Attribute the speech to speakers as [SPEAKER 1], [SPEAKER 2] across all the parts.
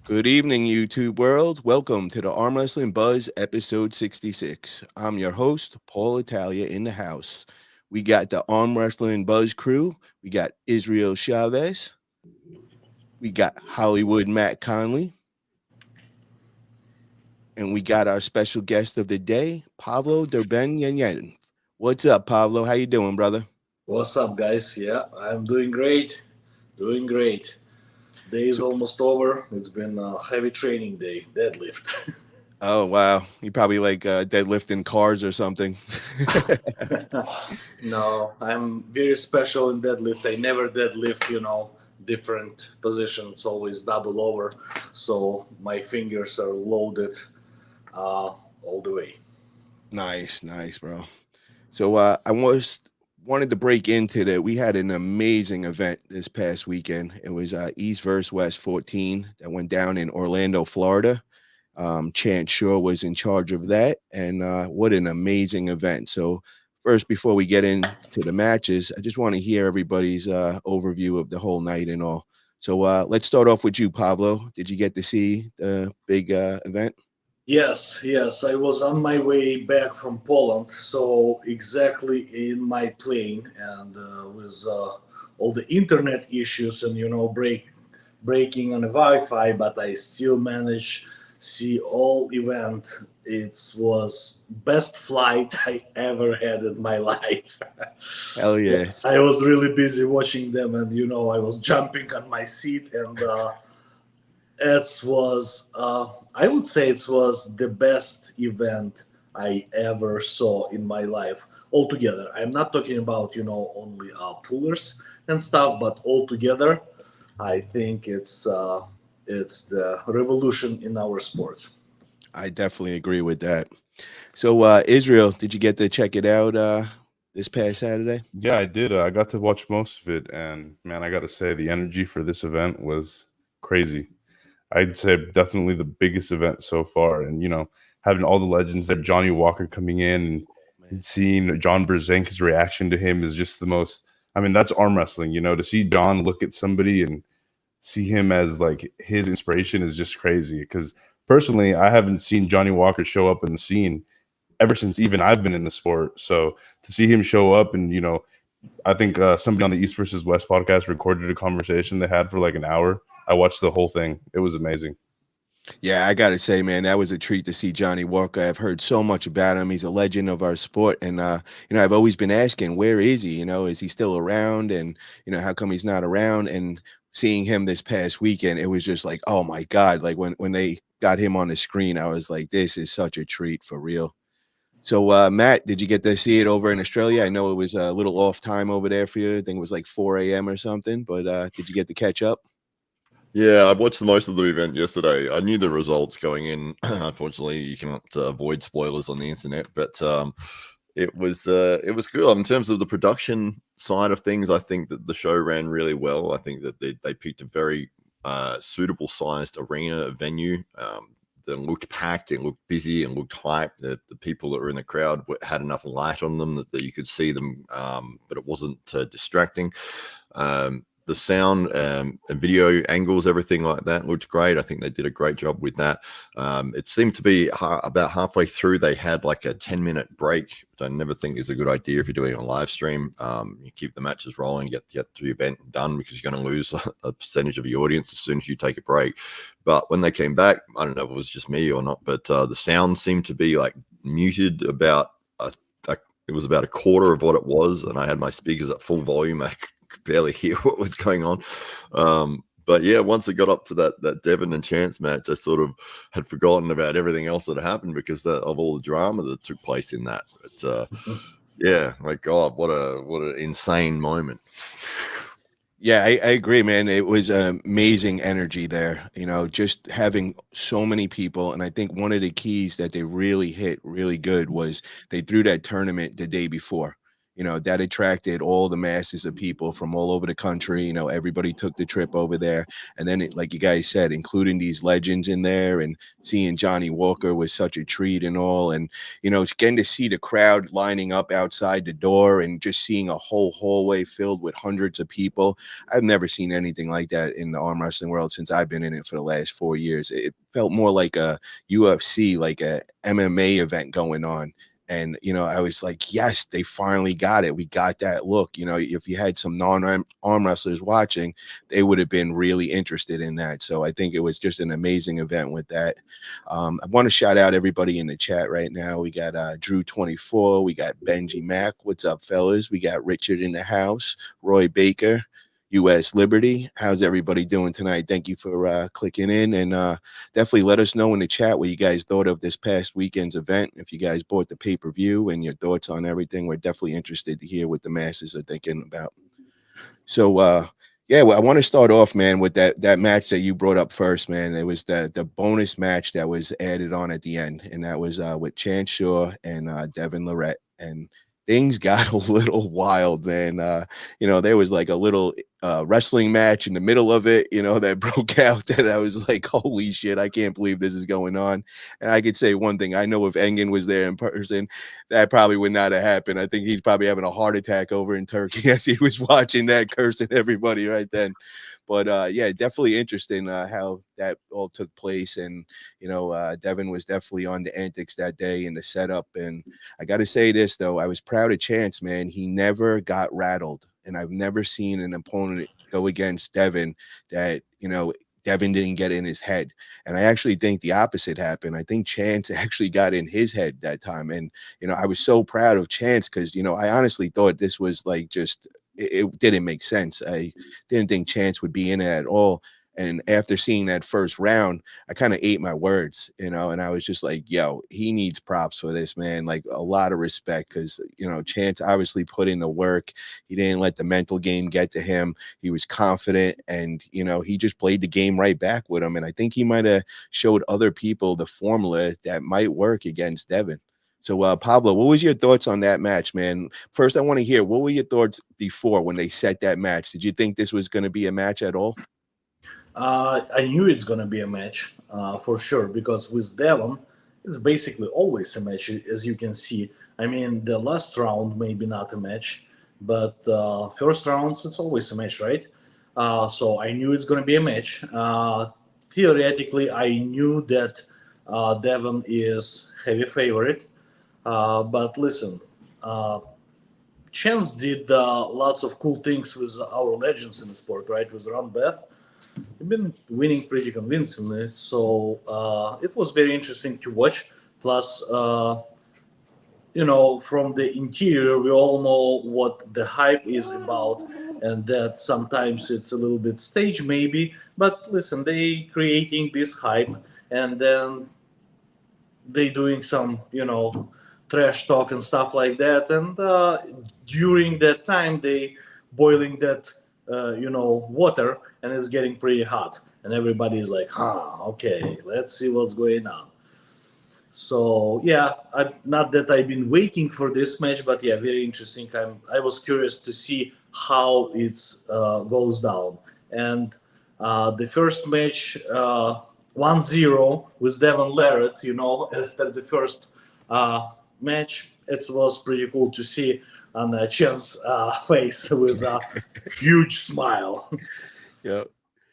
[SPEAKER 1] Good evening, YouTube world. Welcome to the Arm Wrestling Buzz episode 66. I'm your host, Paul Italia, in the house. We got the Arm Wrestling Buzz crew. We got Israel Chavez. We got Hollywood Matt Conley. And we got our special guest of the day, Pavlo Derbedyenyev. What's up, Pablo? How you doing, brother?
[SPEAKER 2] What's up, guys? Yeah, I'm doing great. Doing great. Day is
[SPEAKER 1] So,
[SPEAKER 2] almost over. It's been a heavy training day, deadlift.
[SPEAKER 1] oh, wow. You probably like deadlifting cars or something.
[SPEAKER 2] No, I'm very special in deadlift. I never deadlift, different positions, always double over. So my fingers are loaded all the way.
[SPEAKER 1] Nice, nice, bro. So wanted to break into that. We had an amazing event this past weekend. It was East versus West 14 that went down in Orlando, Florida. Chance Shaw was in charge of that, and what an amazing event. So first, before we get into the matches, I just want to hear everybody's overview of the whole night and all. So let's start off with you, Pablo. Did you get to see the big event?
[SPEAKER 2] Yes. I was on my way back from Poland, so exactly in my plane, and with all the internet issues and breaking on the Wi-Fi, but I still managed see all event. It was best flight I ever had in my life.
[SPEAKER 1] Hell yeah.
[SPEAKER 2] I was really busy watching them, and I was jumping on my seat and. It was I would say it was the best event I ever saw in my life altogether. I'm not talking about only pullers and stuff, but altogether I think it's the revolution in our sport.
[SPEAKER 1] I definitely agree with that. So, Israel, did you get to check it out this past Saturday?
[SPEAKER 3] Yeah, I did. I got to watch most of it, and man, I got to say the energy for this event was crazy. I'd say definitely the biggest event so far, and having all the legends there, Johnny Walker coming in and seeing John Brzenk's reaction to him is just the most. I mean, that's arm wrestling, to see John look at somebody and see him as like his inspiration is just crazy. Because personally, I haven't seen Johnny Walker show up in the scene ever since even I've been in the sport. So to see him show up and I think somebody on the East versus West podcast recorded a conversation they had for like an hour. I watched the whole thing. It was amazing.
[SPEAKER 1] Yeah, I gotta say, man, that was a treat to see Johnny Walker. I've heard so much about him. He's a legend of our sport, and I've always been asking, where is he? Is he still around? And how come he's not around? And seeing him this past weekend, it was just like, oh my god! Like when they got him on the screen, I was like, this is such a treat for real. So, Matt, did you get to see it over in Australia? I know it was a little off time over there for you. I think it was like 4 a.m. or something, but did you get to catch up?
[SPEAKER 4] Yeah, I watched most of the event yesterday. I knew the results going in. Unfortunately, you cannot avoid spoilers on the internet, but it was good in terms of the production side of things. I think that the show ran really well. I think that they picked a very suitable sized arena venue. That looked packed, it looked busy, and looked hype. The people that were in the crowd had enough light on them that you could see them, but it wasn't distracting. The sound and video angles, everything like that looked great. I think they did a great job with that. It seemed to be about halfway through, they had like a 10-minute break, which I never think is a good idea if you're doing a live stream. You keep the matches rolling, get the event done, because you're going to lose a percentage of your audience as soon as you take a break. But when they came back, I don't know if it was just me or not, but the sound seemed to be like muted about it was about a quarter of what it was, and I had my speakers at full volume. I could barely hear what was going on. But yeah, once it got up to that Devon and Chance match, I sort of had forgotten about everything else that had happened because of all the drama that took place in that. But yeah, my God, what an insane moment.
[SPEAKER 1] Yeah, I agree, man. It was amazing energy there, just having so many people. And I think one of the keys that they really hit really good was they threw that tournament the day before. that attracted all the masses of people from all over the country. Everybody took the trip over there. And then, like you guys said, including these legends in there, and seeing Johnny Walker was such a treat and all. And, getting to see the crowd lining up outside the door and just seeing a whole hallway filled with hundreds of people. I've never seen anything like that in the arm wrestling world since I've been in it for the last 4 years. It felt more like a UFC, like a MMA event going on. And, I was like, yes, they finally got it. We got that look. If you had some non-arm wrestlers watching, they would have been really interested in that. So I think it was just an amazing event with that. I want to shout out everybody in the chat right now. We got Drew24. We got Benji Mack. What's up, fellas? We got Richard in the house. Roy Baker. U.S. Liberty. How's everybody doing tonight? Thank you for clicking in, and definitely let us know in the chat what you guys thought of this past weekend's event. If you guys bought the pay-per-view and your thoughts on everything, we're definitely interested to hear what the masses are thinking about. So, yeah, well, I want to start off, man, with that match that you brought up first, man. It was the bonus match that was added on at the end, and that was with Chance Shaw and Devon Larratt, and things got a little wild, man. There was like a little wrestling match in the middle of it, that broke out, that I was like, holy shit, I can't believe this is going on. And I could say one thing. I know if Engen was there in person, that probably would not have happened. I think he's probably having a heart attack over in Turkey as he was watching that, cursing everybody right then. But yeah, definitely interesting how that all took place. And, Devon was definitely on the antics that day in the setup. And I got to say this, though, I was proud of Chance, man. He never got rattled. And I've never seen an opponent go against Devon that, Devon didn't get in his head. And I actually think the opposite happened. I think Chance actually got in his head that time. And, I was so proud of Chance because, I honestly thought this was like just it didn't make sense. I didn't think Chance would be in it at all. And after seeing that first round, I kind of ate my words, and I was just like, yo, he needs props for this, man. Like, a lot of respect, because, Chance obviously put in the work. He didn't let the mental game get to him. He was confident, and, he just played the game right back with him. And I think he might have showed other people the formula that might work against Devon. So, Pablo, what was your thoughts on that match, man? First, I want to hear, what were your thoughts before when they set that match? Did you think this was going to be a match at all?
[SPEAKER 2] I knew it's going to be a match for sure, because with Devon, it's basically always a match, as you can see. I mean, the last round, maybe not a match, but first rounds, it's always a match, right? So I knew it's going to be a match. Theoretically, I knew that Devon is heavy favorite. But listen, Chance did lots of cool things with our legends in the sport, right? With Ron Beth. He's been winning pretty convincingly. So it was very interesting to watch. Plus, from the interior, we all know what the hype is about, and that sometimes it's a little bit staged, maybe. But listen, they creating this hype, and then they doing some, trash talk and stuff like that. And during that time, they boiling that, water, and it's getting pretty hot. And everybody's like, okay, let's see what's going on. So, yeah, not that I've been waiting for this match, but yeah, very interesting. I was curious to see how it goes down. And the first match, 1-0 with Devon Larratt, after the first match, it was pretty cool to see on Chan's face with a huge smile.
[SPEAKER 1] Yeah.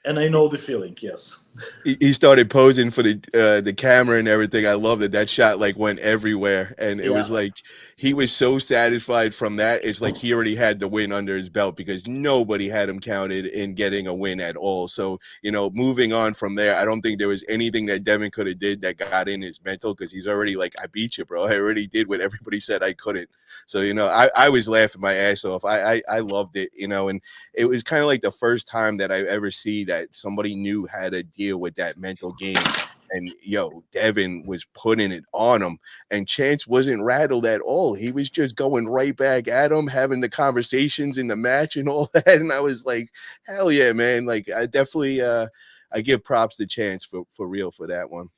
[SPEAKER 2] And I know the feeling, yes.
[SPEAKER 1] He started posing for the camera and everything. I love that shot like went everywhere, and it was like he was so satisfied from that. It's like he already had the win under his belt, because nobody had him counted in getting a win at all. So moving on from there, I don't think there was anything that Devon could have did that got in his mental, because he's already like, I beat you, bro. I already did what everybody said I couldn't. So I was laughing my ass off. I loved it, and it was kind of like the first time that I ever see that somebody knew how to deal with that mental game. And Devon was putting it on him, and Chance wasn't rattled at all. He was just going right back at him, having the conversations in the match and all that. And I was like, hell yeah, man. Like, I definitely I give props to Chance for real for that one.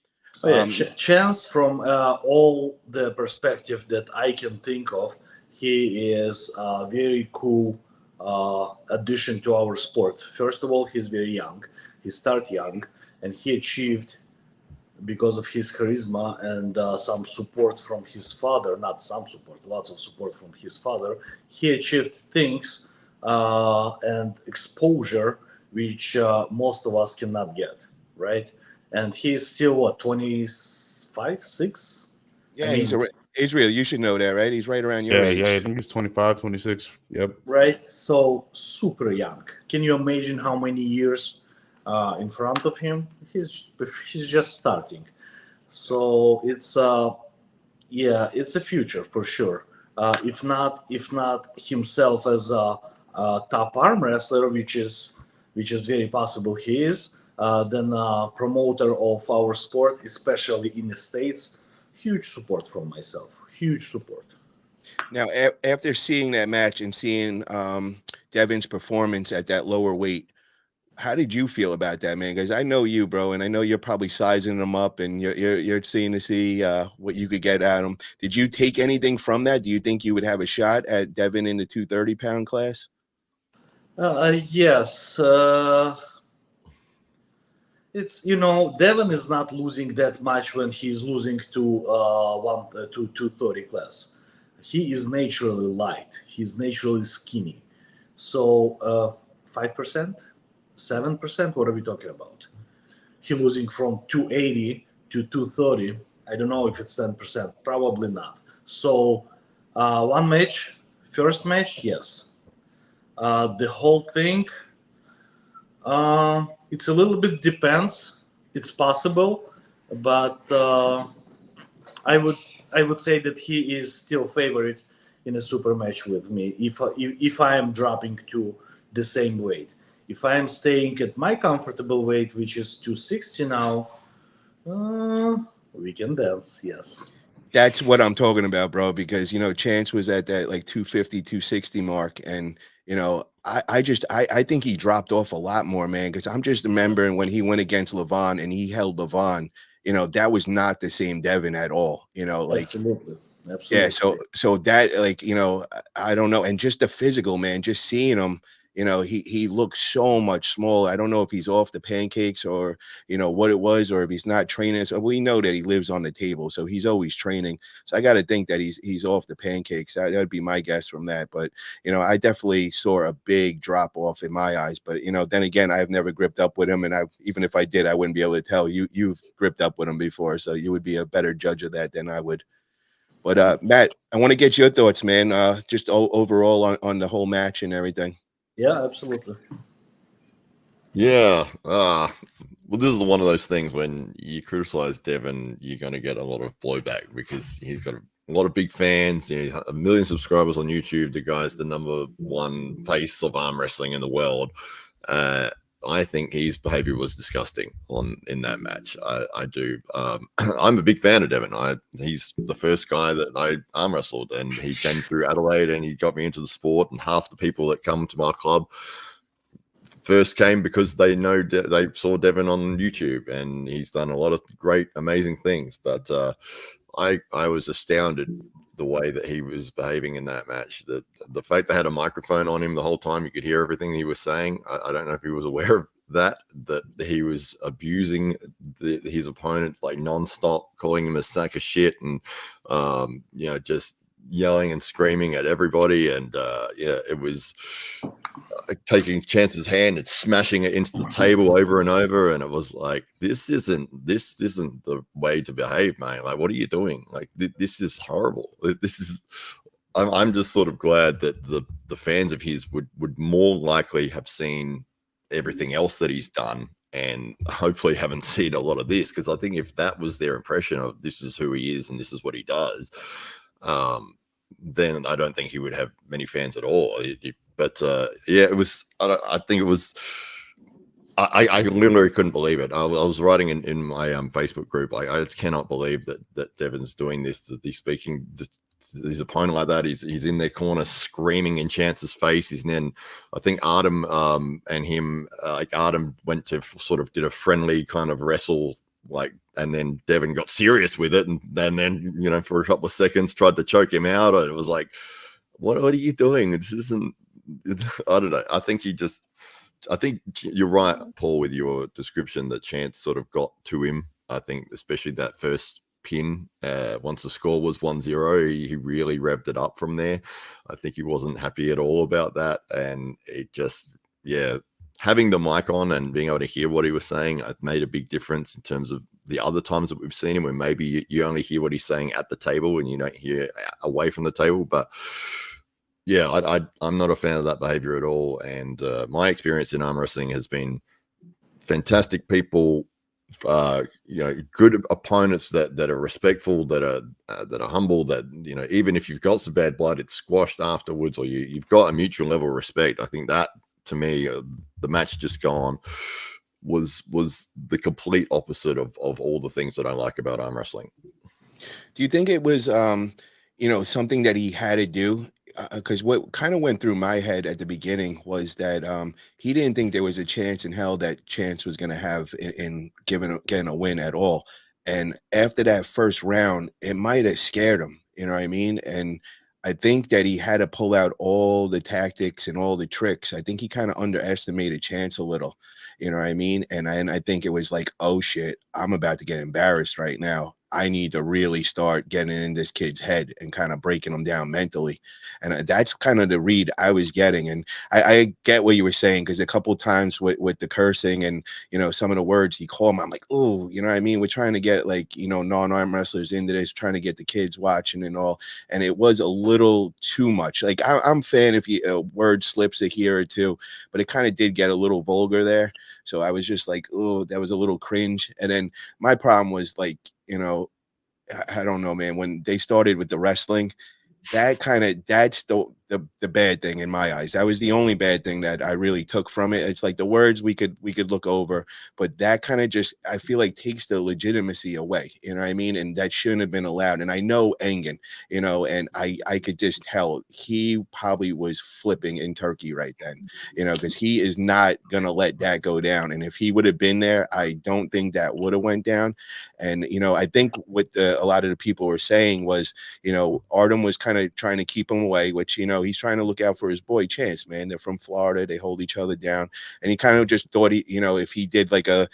[SPEAKER 2] Chance, from all the perspective that I can think of, He is a very cool addition to our sport. First of all, he's very young. He started young, and he achieved, because of his charisma and some support from his father, not some support, lots of support from his father, he achieved things and exposure which most of us cannot get, right? And he's still, what, 25, 6?
[SPEAKER 1] Yeah, he's Israel. You should know that, right? He's right around your age.
[SPEAKER 3] Yeah, I think he's 25, 26. Yep.
[SPEAKER 2] Right? So super young. Can you imagine how many years in front of him? He's just starting. So it's it's a future for sure. If not himself as a top arm wrestler, which is very possible he is, then promoter of our sport, especially in the States. Huge support from myself. Huge support.
[SPEAKER 1] Now, after seeing that match and seeing Devon's performance at that lower weight, how did you feel about that, man? Because I know you, bro, and I know you're probably sizing them up, and you're seeing to see what you could get at him. Did you take anything from that? Do you think you would have a shot at Devon in the 230-pound class?
[SPEAKER 2] Yes. It's, Devon is not losing that much when he's losing to 230 class. He is naturally light. He's naturally skinny. So 5%, 7%. What are we talking about? He losing from 280 to 230. I don't know if it's 10%. Probably not. So one match, first match, yes. The whole thing. It's a little bit depends. It's possible, but I would say that he is still favorite in a super match with me. If I am dropping to the same weight, if I am staying at my comfortable weight, which is 260 now, we can dance. Yes.
[SPEAKER 1] That's what I'm talking about, bro, because, Chance was at that like 250, 260 mark. And, I think he dropped off a lot more, man, because I'm just remembering when he went against Levon and he held Levon, that was not the same Devon at all,
[SPEAKER 2] Absolutely.
[SPEAKER 1] Yeah. So that, I don't know. And just the physical, man, just seeing him, he looks so much smaller. I don't know if he's off the pancakes or, what it was, or if he's not training. So we know that he lives on the table, so he's always training. So I got to think that he's off the pancakes. That would be my guess from that. But, I definitely saw a big drop off in my eyes. But, then again, I've never gripped up with him. And even if I did, I wouldn't be able to tell. You've gripped up with him before, so you would be a better judge of that than I would. But Matt, I want to get your thoughts, man, just overall on the whole match and everything.
[SPEAKER 2] Yeah, absolutely.
[SPEAKER 4] Yeah. Well, this is one of those things when you criticize Devon, you're going to get a lot of blowback because he's got a lot of big fans. He's 1 million subscribers on YouTube. The guy's the #1 face of arm wrestling in the world. I think his behavior was disgusting in that match. I do. I'm a big fan of Devon. He's the first guy that I arm wrestled, and he came through Adelaide and he got me into the sport. And half the people that come to my club first came because they saw Devon on YouTube, and he's done a lot of great, amazing things. But I was astounded the way that he was behaving in that match. The fact they had a microphone on him the whole time, you could hear everything he was saying. I don't know if he was aware of that he was abusing his opponent like nonstop, calling him a sack of shit, and just yelling and screaming at everybody. And it was taking Chance's hand and smashing it into the table over and over. And it was like, this isn't the way to behave, man. Like, what are you doing? Like, this is horrible. I'm just sort of glad that the fans of his would more likely have seen everything else that he's done and hopefully haven't seen a lot of this, because I think if that was their impression of this is who he is and this is what he does, then I don't think he would have many fans at all. But it was. I think it was. I literally couldn't believe it. I was writing in my Facebook group. I cannot believe that Devon's doing this. That he's speaking to his opponent like that. He's in their corner screaming in Chance's face. And then I think Artem and him, Artem went to sort of did a friendly kind of wrestle, and then Devon got serious with it, and then for a couple of seconds tried to choke him out. And it was like, what are you doing? This isn't. I don't know. I think you're right, Paul, with your description that Chance sort of got to him. I think especially that first pin, once the score was 1-0, he really revved it up from there. I think he wasn't happy at all about that, and it just, having the mic on and being able to hear what he was saying, it made a big difference in terms of the other times that we've seen him, where maybe you only hear what he's saying at the table and you don't hear away from the table. But yeah, I'm not a fan of that behavior at all. And my experience in arm wrestling has been fantastic people, good opponents that are respectful, that are humble, that, even if you've got some bad blood, it's squashed afterwards, or you've got a mutual level of respect. I think that, to me, the match just gone was the complete opposite of all the things that I like about arm wrestling.
[SPEAKER 1] Do you think it was, something that he had to do? Because what kind of went through my head at the beginning was that he didn't think there was a chance in hell that Chance was going to have in getting a win at all. And after that first round, it might have scared him. You know what I mean? And I think that he had to pull out all the tactics and all the tricks. I think he kind of underestimated Chance a little. You know what I mean? And I think it was like, oh shit, I'm about to get embarrassed right now. I need to really start getting in this kid's head and kind of breaking him down mentally. And that's kind of the read I was getting. And I get what you were saying, because a couple of times with the cursing and, some of the words he called me, I'm like, oh, you know what I mean? We're trying to get non-arm wrestlers into this, trying to get the kids watching and all. And it was a little too much. Like I'm fan if a word slips a here or two, but it kind of did get a little vulgar there. So I was just like, oh, that was a little cringe. And then my problem was like, I don't know, man, when they started with the wrestling, that's the bad thing in my eyes. That was the only bad thing that I really took from it. It's like the words we could look over, but that kind of just, I feel like, takes the legitimacy away. You know what I mean? And that shouldn't have been allowed. And I know Engen, and I could just tell he probably was flipping in Turkey right then, because he is not going to let that go down. And if he would have been there, I don't think that would have went down. And, I think what a lot of the people were saying was, Artem was kind of trying to keep him away, which, he's trying to look out for his boy Chance, man. They're from Florida. They hold each other down. And he kind of just thought if he did like a,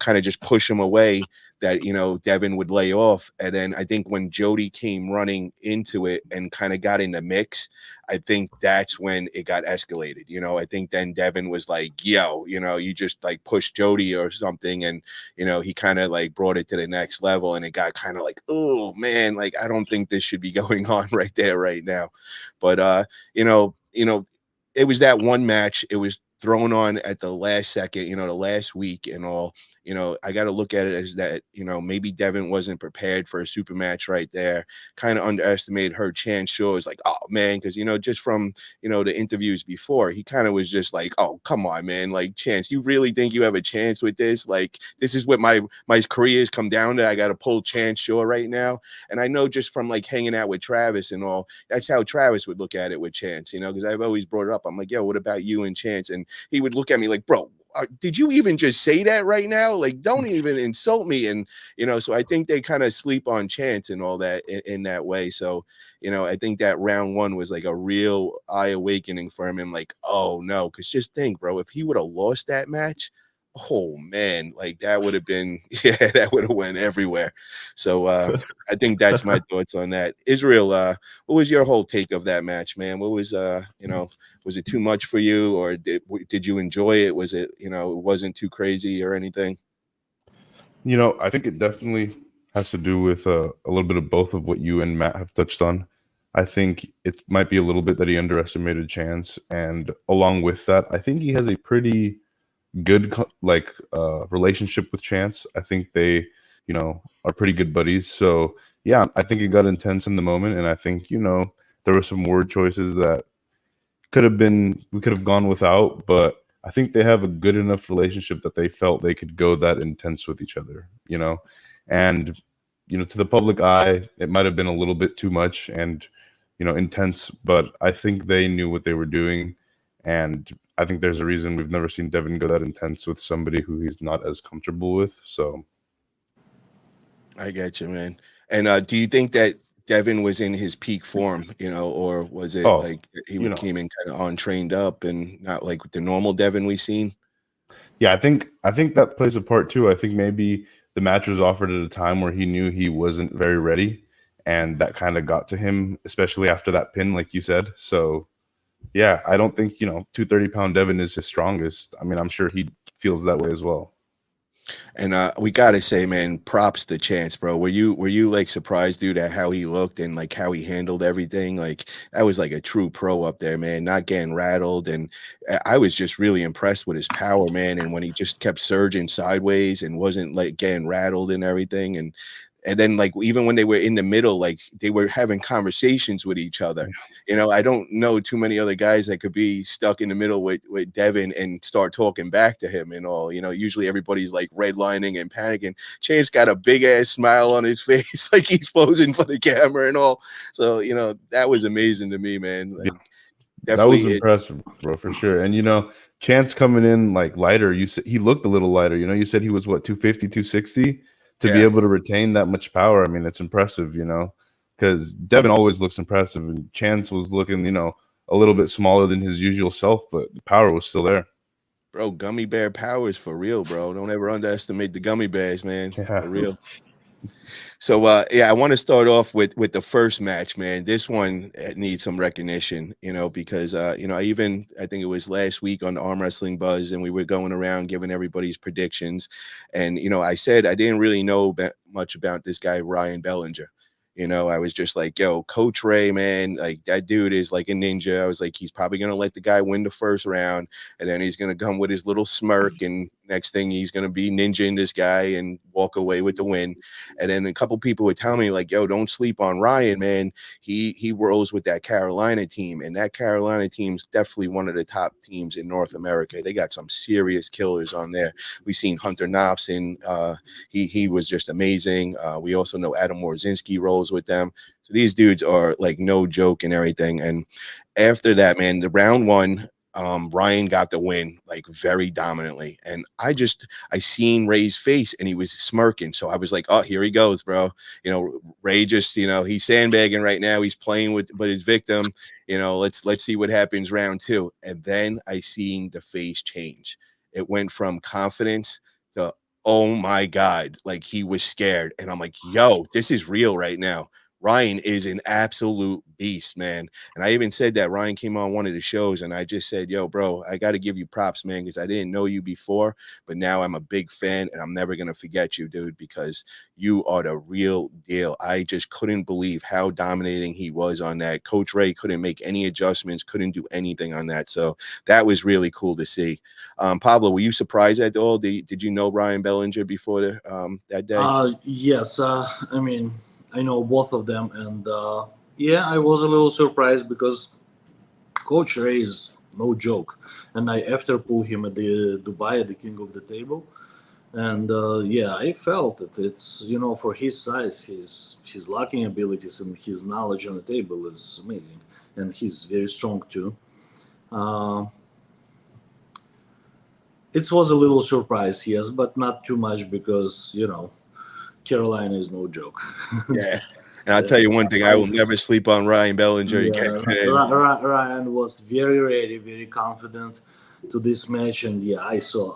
[SPEAKER 1] kind of just push him away, that, Devon would lay off. And then I think when Jody came running into it and kind of got in the mix, I think that's when it got escalated. I think then Devon was like, yo, you just like pushed Jody or something. And, he kind of like brought it to the next level, and it got kind of like, oh man, like, I don't think this should be going on right there right now. But, it was that one match. It was thrown on at the last second, the last week and all. I got to look at it as that, maybe Devon wasn't prepared for a super match right there, kind of underestimated her chance. Sure, it's like, oh man, because just from the interviews before, he kind of was just like, oh come on, man, like, Chance, you really think you have a chance with this? Like, this is what my career's come down to. I got to pull Chance Shaw right now. And I know just from like hanging out with Travis and all, that's how Travis would look at it with Chance, because I've always brought it up. I'm like, yo, what about you and Chance? And he would look at me like, bro, did you even just say that right now? Like, don't even insult me. And, so I think they kind of sleep on Chance and all that in that way. So, I think that round one was like a real eye awakening for him. And like, oh no, because just think, bro, if he would have lost that match, oh man, like that would have been, that would have went everywhere. So I think that's my thoughts on that. Israel, what was your whole take of that match, man? What was was it too much for you, or did you enjoy it? Was it, it wasn't too crazy or anything?
[SPEAKER 3] I think it definitely has to do with a little bit of both of what you and Matt have touched on. I think it might be a little bit that he underestimated Chance, and along with that, I think he has a pretty good relationship with Chance. I think they are pretty good buddies. So yeah, I think it got intense in the moment, and I think there were some word choices that we could have gone without, but I think they have a good enough relationship that they felt they could go that intense with each other, and to the public eye it might have been a little bit too much and intense, but I think they knew what they were doing. And I think there's a reason we've never seen Devon go that intense with somebody who he's not as comfortable with. So
[SPEAKER 1] I get you, man. And do you think that Devon was in his peak form, or was it
[SPEAKER 3] Oh,
[SPEAKER 1] like he
[SPEAKER 3] you know,
[SPEAKER 1] came in kind of on trained up and not like the normal Devon we've seen?
[SPEAKER 3] yeah, I think that plays a part too. I think maybe the match was offered at a time where he knew he wasn't very ready, and that kind of got to him, especially after that pin, like you said. So yeah, I don't think 230-pound Devon is his strongest. I mean, I'm sure he feels that way as well.
[SPEAKER 1] And we gotta say, man, props to Chance, bro. Were you like surprised, dude, at how he looked and like how he handled everything? Like that was like a true pro up there, man. Not getting rattled, and I was just really impressed with his power, man. And when he just kept surging sideways and wasn't like getting rattled and everything, and then like even when they were in the middle, like they were having conversations with each other. I don't know too many other guys that could be stuck in the middle with Devon and start talking back to him and all. Usually everybody's like redlining and panicking. Chance got a big ass smile on his face, like he's posing for the camera and all. So that was amazing to me, man. Like
[SPEAKER 3] That was
[SPEAKER 1] definitely
[SPEAKER 3] impressive, bro, for sure. And Chance coming in like lighter, you said he looked a little lighter. You said he was what, 250, 260 to be
[SPEAKER 1] Yeah.
[SPEAKER 3] able to retain that much power. I mean, it's impressive, because Devon always looks impressive, and Chance was looking, a little bit smaller than his usual self, but the power was still there.
[SPEAKER 1] Bro, gummy bear powers for real, bro. Don't ever underestimate the gummy bears, man.
[SPEAKER 3] Yeah.
[SPEAKER 1] For real. So yeah, I want to start off with the first match, man. This one needs some recognition, because I think it was last week on the Arm Wrestling Buzz, and we were going around giving everybody's predictions, and I said I didn't really know much about this guy Ryan Bellinger. I was just like, yo, Coach Ray, man, like that dude is like a ninja. I was like, he's probably gonna let the guy win the first round, and then he's gonna come with his little smirk, and next thing he's gonna be ninja-ing this guy and walk away with the win. And then a couple people would tell me like, yo, don't sleep on Ryan, man. He rolls with that Carolina team, and that Carolina team's definitely one of the top teams in North America. They got some serious killers on there. We've seen Hunter Knopson. He was just amazing. We also know Adam Warzinski rolls with them. So these dudes are like no joke and everything. And after that, man, the round one, Ryan got the win like very dominantly. And I seen Ray's face and he was smirking. So I was like, oh, here he goes, bro. Ray just, he's sandbagging right now. He's playing with his victim. Let's see what happens round two. And then I seen the face change. It went from confidence to, oh my God, like he was scared. And I'm like, yo, this is real right now. Ryan is an absolute beast, man. And I even said that Ryan came on one of the shows and I just said, yo, bro, I got to give you props, man, because I didn't know you before, but now I'm a big fan and I'm never going to forget you, dude, because you are the real deal. I just couldn't believe how dominating he was on that. Coach Ray couldn't make any adjustments, couldn't do anything on that. So that was really cool to see. Pablo, were you surprised at all? Did you know Ryan Bellinger before that day?
[SPEAKER 2] Yes. I mean, I know both of them, and yeah, I was a little surprised because Coach Ray is no joke, and I after pull him at the Dubai at the King of the Table, and yeah, I felt that it's for his size, his locking abilities and his knowledge on the table is amazing, and he's very strong too. Uh, it was a little surprise, yes, but not too much because Carolina is no joke.
[SPEAKER 1] Yeah. And I'll tell you one thing, I will never sleep on Ryan Bellinger again.
[SPEAKER 2] Ryan was very ready, very confident to this match, and yeah, I saw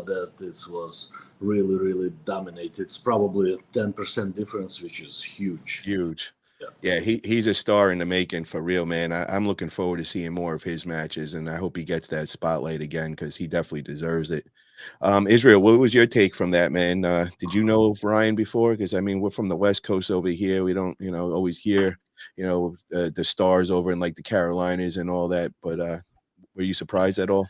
[SPEAKER 2] that it was really, really dominated. It's probably a 10% difference, which is huge.
[SPEAKER 1] Huge. Yeah, he's a star in the making for real, man. I'm looking forward to seeing more of his matches, and I hope he gets that spotlight again because he definitely deserves it. Israel, what was your take from that, man? Did you know of Ryan before? Because I mean, we're from the West Coast over here. We don't, always hear, the stars over in like the Carolinas and all that. But were you surprised at all?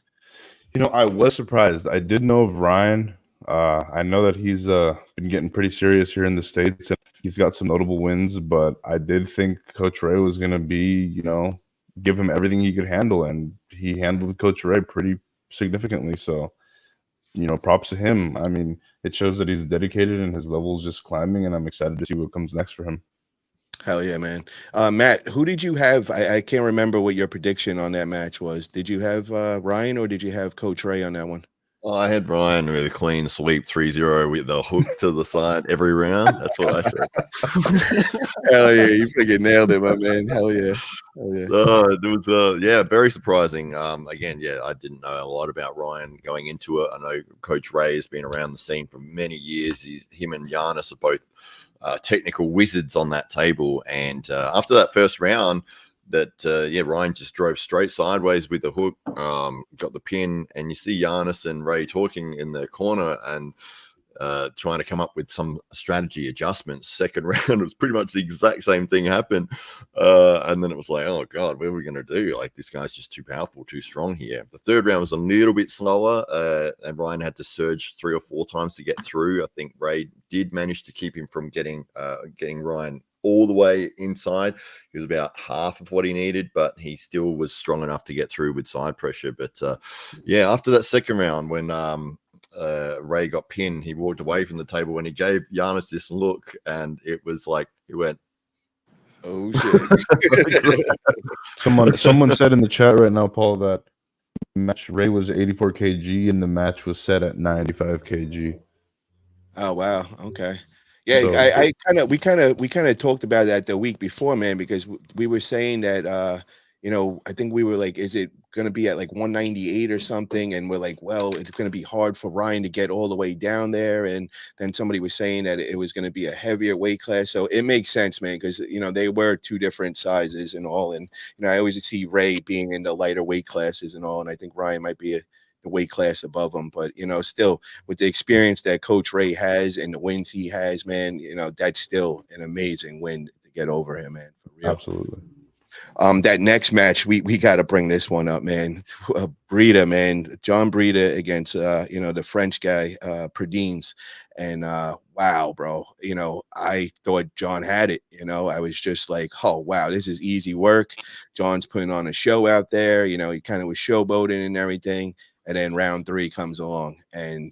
[SPEAKER 3] I was surprised. I did know of Ryan. I know that he's been getting pretty serious here in the States, and he's got some notable wins, but I did think Coach Ray was going to be, give him everything he could handle, and he handled Coach Ray pretty significantly. So, props to him. I mean, it shows that he's dedicated and his level is just climbing, and I'm excited to see what comes next for him.
[SPEAKER 1] Hell yeah, man. Matt, who did you have? I can't remember what your prediction on that match was. Did you have Ryan or did you have Coach Ray on that one?
[SPEAKER 4] Oh, I had Ryan with a clean sweep 3-0 with the hook to the side every round. That's what I said.
[SPEAKER 1] Hell yeah, you freaking nailed it, my man. Hell yeah. Hell yeah.
[SPEAKER 4] It was very surprising. Again, I didn't know a lot about Ryan going into it. I know Coach Ray has been around the scene for many years. Him and Giannis are both technical wizards on that table. And after that first round, Ryan just drove straight sideways with the hook, got the pin, and you see Giannis and Ray talking in the corner and trying to come up with some strategy adjustments. Second round, it was pretty much the exact same thing happened. And then it was like, oh God, what are we going to do? Like, this guy's just too powerful, too strong here. The third round was a little bit slower, and Ryan had to surge 3 or 4 times to get through. I think Ray did manage to keep him from getting Ryan all the way inside. He was about half of what he needed, but he still was strong enough to get through with side pressure. But after that second round, when Ray got pinned, he walked away from the table when he gave Giannis this look, and it was like he went,
[SPEAKER 1] "Oh shit!"
[SPEAKER 3] Someone said in the chat right now, Paul, that match Ray was 84 kg and the match was set at 95 kg.
[SPEAKER 1] Oh wow. Okay. Yeah,
[SPEAKER 3] So,
[SPEAKER 1] we kind of talked about that the week before, man, because we were saying that I think we were like, is it going to be at like 198 or something? And we're like, well, it's going to be hard for Ryan to get all the way down there. And then somebody was saying that it was going to be a heavier weight class. So it makes sense, man, because they were 2 different sizes and all. And I always see Ray being in the lighter weight classes and all. And I think Ryan might be the weight class above him, but still with the experience that Coach Ray has and the wins he has, man, that's still an amazing win to get over him, man, for real.
[SPEAKER 3] Absolutely.
[SPEAKER 1] That next match, we got to bring this one up, man. Breda, man, John Breda against the French guy, Perdines, and wow, bro, I thought John had it. I was just like, oh wow, this is easy work. John's putting on a show out there. He kind of was showboating and everything. And then round 3 comes along, and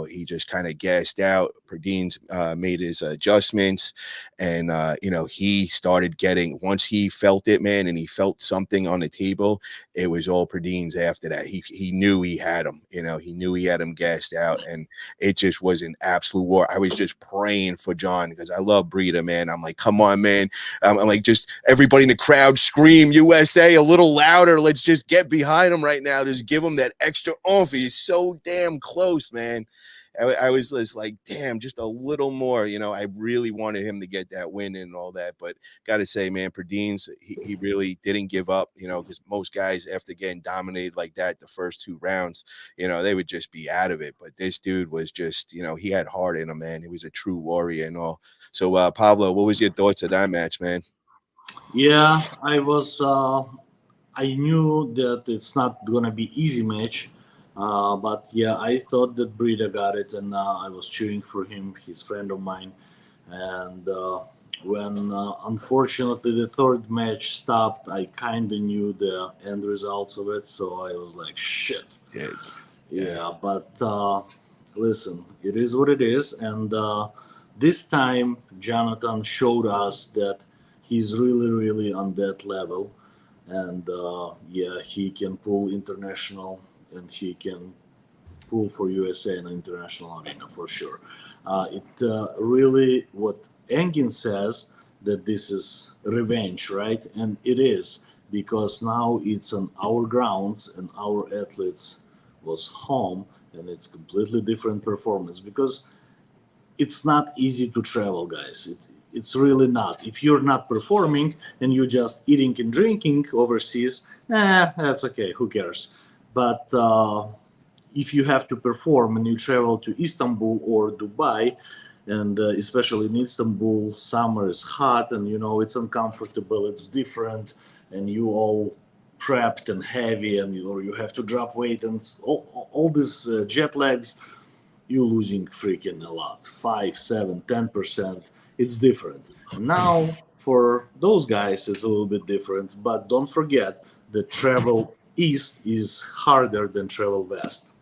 [SPEAKER 1] he just kind of gassed out. Perdines made his adjustments, and he started getting, once he felt it, man, and he felt something on the table, it was all Perdines after that. He knew he had him. He knew he had him gassed out, and it just was an absolute war. I was just praying for John because I love Breda, man. I'm like, come on, man. I'm like, just everybody in the crowd scream USA a little louder. Let's just get behind him right now. Just give him that extra oomph. He's so damn close, man. I was just like, damn, just a little more. I really wanted him to get that win and all that. But got to say, man, Perdines, he really didn't give up, because most guys, after getting dominated like that the first 2 rounds, they would just be out of it. But this dude was just, he had heart in him, man. He was a true warrior and all. So, Pablo, what was your thoughts of that match, man?
[SPEAKER 2] Yeah, I knew that it's not gonna be easy match, but yeah, I thought that Breda got it, and I was cheering for him. He's a friend of mine, and when unfortunately the third match stopped, I kind of knew the end results of it, so I was like, shit. Yeah, but listen, it is what it is, and this time Jonathan showed us that he's really, really on that level. And he can pull international, and he can pull for USA in an international arena for sure. It really, what Engin says, that this is revenge, right? And it is, because now it's on our grounds and our athletes was home, and it's completely different performance, because it's not easy to travel, guys. It's really not. If you're not performing and you're just eating and drinking overseas, that's okay. Who cares? But if you have to perform and you travel to Istanbul or Dubai, and especially in Istanbul, summer is hot, and it's uncomfortable, it's different, and you all prepped and heavy, and you have to drop weight, and all these jet lags, you're losing freaking a lot, 5, 7, 10%. It's different. And now for those guys, it's a little bit different. But don't forget that travel east is harder than travel west.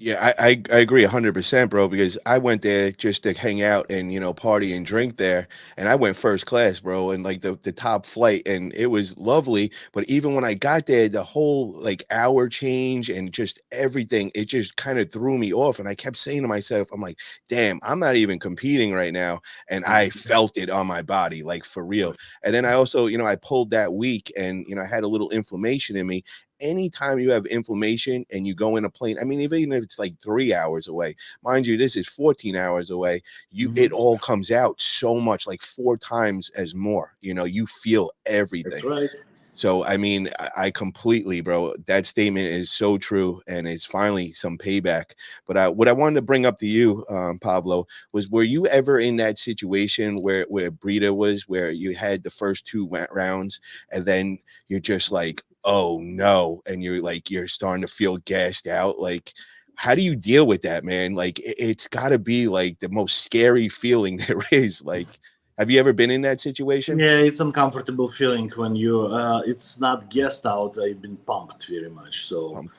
[SPEAKER 1] Yeah, I agree 100%, bro, because I went there just to hang out and, party and drink there. And I went first class, bro, and like the top flight. And it was lovely. But even when I got there, the whole like hour change and just everything, it just kind of threw me off. And I kept saying to myself, I'm like, damn, I'm not even competing right now. And I felt it on my body, like for real. And then I also, I pulled that week and, I had a little inflammation in me. Anytime you have inflammation and you go in a plane, I mean, even if it's like 3 hours away, mind you, this is 14 hours away, it all comes out so much, like 4 times as more, you feel
[SPEAKER 2] That's
[SPEAKER 1] everything.
[SPEAKER 2] right.
[SPEAKER 1] So, I mean, I completely, bro, that statement is so true. And it's finally some payback. But what I wanted to bring up to you, Pablo, was were you ever in that situation where Brita was, where you had the first two rounds and then you're just like, oh no, and you're starting to feel gassed out? Like, how do you deal with that, man? Like, it's got to be like the most scary feeling there is. Like, have you ever been in that situation?
[SPEAKER 2] Yeah, it's uncomfortable feeling when you it's not guessed out. I've been pumped very much, so
[SPEAKER 1] Um,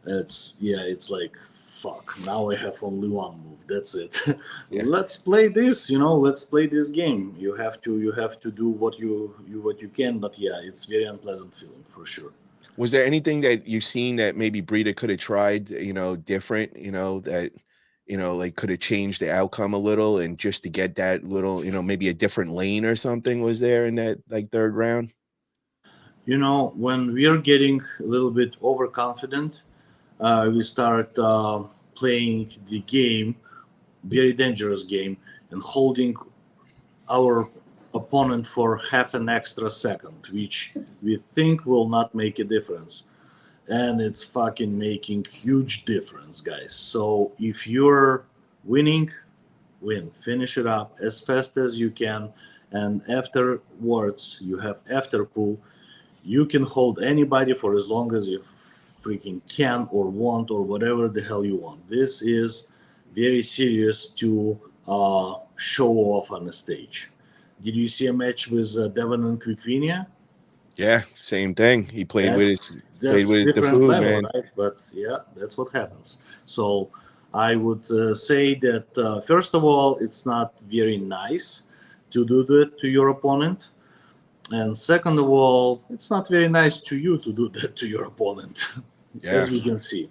[SPEAKER 2] it's like fuck. Now I have only one move. That's it.
[SPEAKER 1] yeah.
[SPEAKER 2] Let's play this. Let's play this game. You have to do what you can. But yeah, it's very unpleasant feeling for sure.
[SPEAKER 1] Was there anything that you've seen that maybe Brita could have tried, different, that, like could have changed the outcome a little and just to get that little, maybe a different lane or something was there in that like third round?
[SPEAKER 2] When we are getting a little bit overconfident, we start playing the game, very dangerous game, and holding our opponent for half an extra second, which we think will not make a difference. And it's fucking making huge difference, guys. So if you're winning, win. Finish it up as fast as you can. And afterwards, you have after pull. You can hold anybody for as long as you freaking can or want or whatever the hell you want. This is very serious to show off on the stage. Did you see a match with Devon and Quickvinia?
[SPEAKER 1] Yeah, same thing. He played
[SPEAKER 2] That's
[SPEAKER 1] with the
[SPEAKER 2] different
[SPEAKER 1] food,
[SPEAKER 2] level,
[SPEAKER 1] man.
[SPEAKER 2] right? But yeah, that's what happens. So I would say that first of all, it's not very nice to do that to your opponent, and second of all, it's not very nice to you to do that to your opponent,
[SPEAKER 1] Yeah.
[SPEAKER 2] as we can see.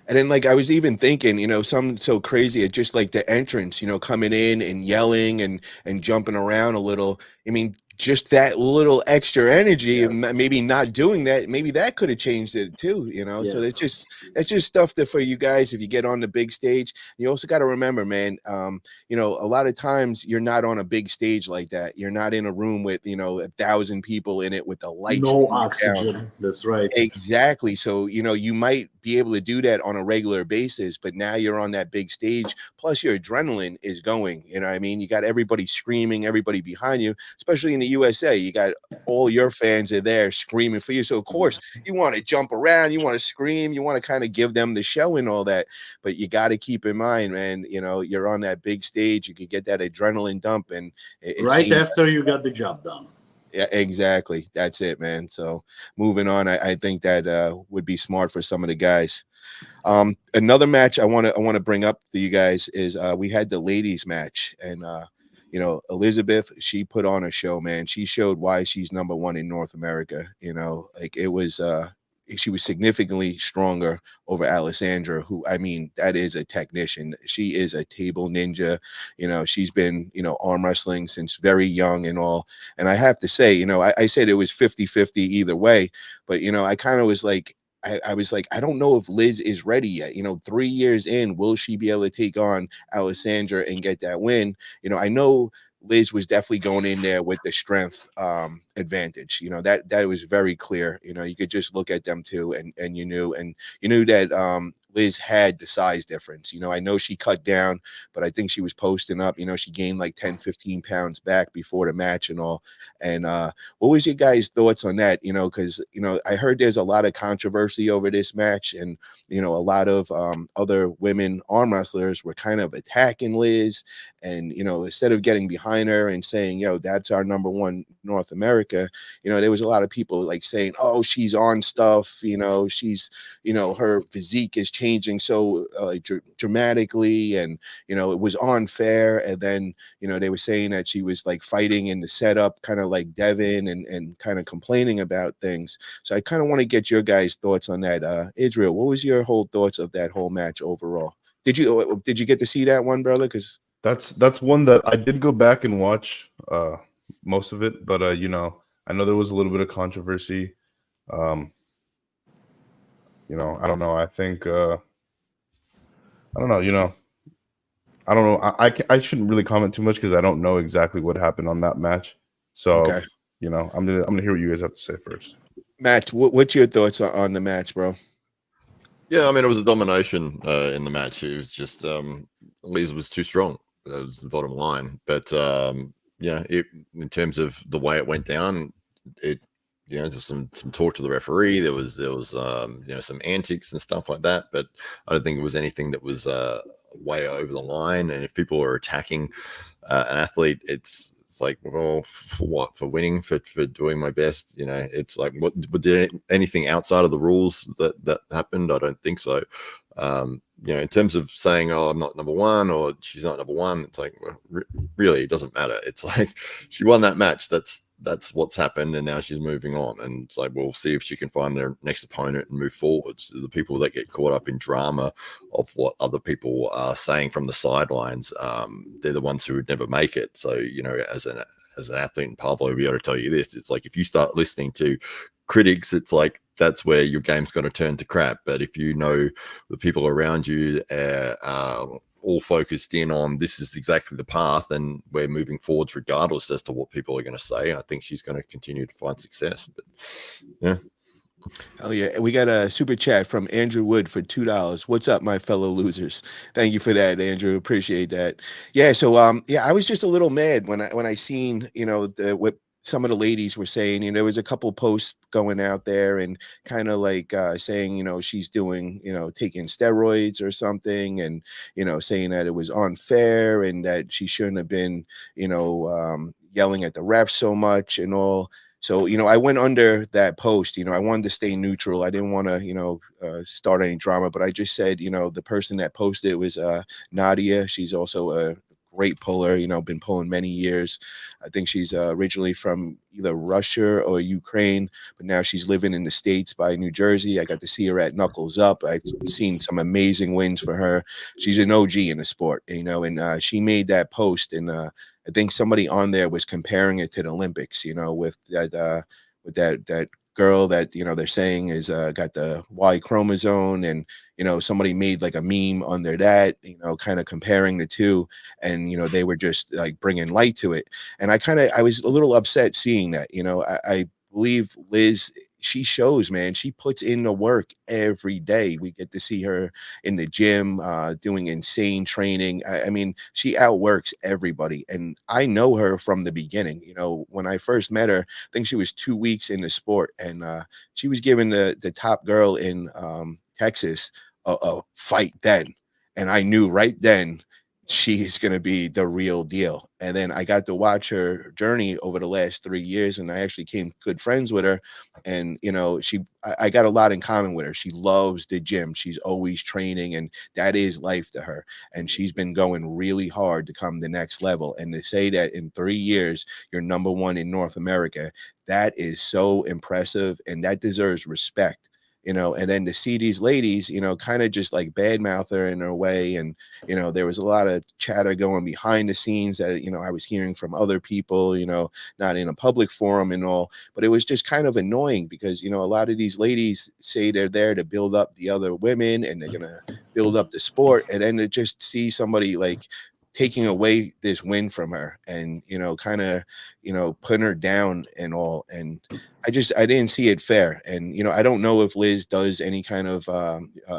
[SPEAKER 1] And then, like, I was even thinking, something so crazy, it just like the entrance, coming in and yelling and jumping around a little. I mean, just that little extra energy, and
[SPEAKER 2] Yes,
[SPEAKER 1] maybe not doing that, maybe that could have changed it too. So
[SPEAKER 2] yes.
[SPEAKER 1] that's just stuff that for you guys, if you get on the big stage, you also got to remember, man. A lot of times you're not on a big stage like that. You're not in a room with 1,000 people in it with the lights
[SPEAKER 2] No
[SPEAKER 1] beaming down.
[SPEAKER 2] oxygen. That's right.
[SPEAKER 1] Exactly. So, you might be able to do that on a regular basis, but now you're on that big stage. Plus, your adrenaline is going. You know what I mean? You got everybody screaming, everybody behind you, especially in the USA. You got all your fans are there screaming for you. So, of course, you want to jump around, you want to scream, you want to kind of give them the show and all that. But you got to keep in mind, man, you're on that big stage. You could get that adrenaline dump, and it
[SPEAKER 2] Right
[SPEAKER 1] seems.
[SPEAKER 2] after you got the job done.
[SPEAKER 1] Yeah, exactly. That's it, man. So moving on, I think that would be smart for some of the guys. Another match I want to bring up to you guys is we had the ladies match, and Elizabeth, she put on a show, man. She showed why she's number one in North America. Like it was she was significantly stronger over Alisandra, who, I mean, that is a technician. She is a table ninja. She's been, arm wrestling since very young and all. And I have to say, I said it was 50-50 either way, but, I kind of was like, I was like, I don't know if Liz is ready yet. 3 years in, will she be able to take on Alisandra and get that win? I know Liz was definitely going in there with the strength advantage. That was very clear. You could just look at them two, and you knew that Liz had the size difference. I know she cut down, but I think she was posting up. She gained like 10-15 pounds back before the match and all. And what was your guys' thoughts on that? Because I heard there's a lot of controversy over this match, and a lot of other women arm wrestlers were kind of attacking Liz, and instead of getting behind her and saying, "Yo, that's our number one North America," there was a lot of people like saying, "Oh, she's on stuff," she's her physique is changing so dramatically, and it was unfair. And then they were saying that she was like fighting in the setup, kind of like Devon, and kind of complaining about things. So I kind of want to get your guys' thoughts on that. Israel, what was your whole thoughts of that whole match overall? Did you get to see that one, brother? Because
[SPEAKER 3] that's one that I did go back and watch most of it, but I know there was a little bit of controversy. I don't know. I think I don't know. I don't know. I shouldn't really comment too much because I don't know exactly what happened on that match. So
[SPEAKER 1] okay.
[SPEAKER 3] I'm gonna hear what you guys have to say first.
[SPEAKER 1] Matt, what's your thoughts on the match, bro?
[SPEAKER 4] Yeah, I mean, it was a domination in the match. It was just Liz was too strong. That was the bottom line. But in terms of the way it went down, there's some talk to the referee. There was some antics and stuff like that. But I don't think it was anything that was way over the line. And if people are attacking an athlete, it's like, well, for what? For winning? For doing my best? It's like, what did anything outside of the rules that happened? I don't think so. In terms of saying, oh, I'm not number one or she's not number one, it's like, well, really, it doesn't matter. It's like she won that match. That's what's happened, and now she's moving on. And it's like, we'll see if she can find her next opponent and move forwards. The people that get caught up in drama of what other people are saying from the sidelines, they're the ones who would never make it. So, as an athlete, and Pavlo will be able to tell you this, it's like if you start listening to critics, it's like that's where your game's going to turn to crap. But if the people around you are all focused in on this is exactly the path and we're moving forwards regardless as to what people are going to say, I think she's going to continue to find success. But yeah.
[SPEAKER 1] Oh yeah, we got a super chat from Andrew Wood for $2. What's up, my fellow losers? Thank you for that, Andrew. Appreciate that. Yeah, so I was just a little mad when I seen what some of the ladies were saying. There was a couple posts going out there and kind of like saying she's doing taking steroids or something, and saying that it was unfair and that she shouldn't have been yelling at the refs so much and all. So, I went under that post. I wanted to stay neutral. I didn't want to, start any drama, but I just said, the person that posted was Nadia. She's also a great puller, been pulling many years. I think she's originally from either Russia or Ukraine, but now she's living in the States by New Jersey. I got to see her at Knuckles Up. I've seen some amazing wins for her. She's an OG in the sport, and she made that post, and I think somebody on there was comparing it to the Olympics, with that girl that they're saying is got the Y chromosome, and somebody made like a meme under that, kind of comparing the two, and they were just like bringing light to it. And I was a little upset seeing that. I believe Liz, she shows, man, she puts in the work every day. We get to see her in the gym doing insane training. I mean, she outworks everybody, and I know her from the beginning. When I first met her, I think she was 2 weeks in the sport, and she was giving the top girl in Texas a fight then, and I knew right then she is going to be the real deal. And then I got to watch her journey over the last 3 years, and I actually became good friends with her. And I got a lot in common with her. She loves the gym. She's always training, and that is life to her. And she's been going really hard to come the next level. And to say that in 3 years you're number one in North America, that is so impressive, and that deserves respect. And then to see these ladies, kind of just like badmouth her in her way. And, there was a lot of chatter going behind the scenes that, I was hearing from other people, not in a public forum and all, but it was just kind of annoying because, a lot of these ladies say they're there to build up the other women and they're going to build up the sport. And then to just see somebody like taking away this win from her and, kind of, putting her down and all. And I didn't see it fair. And, I don't know if Liz does any kind of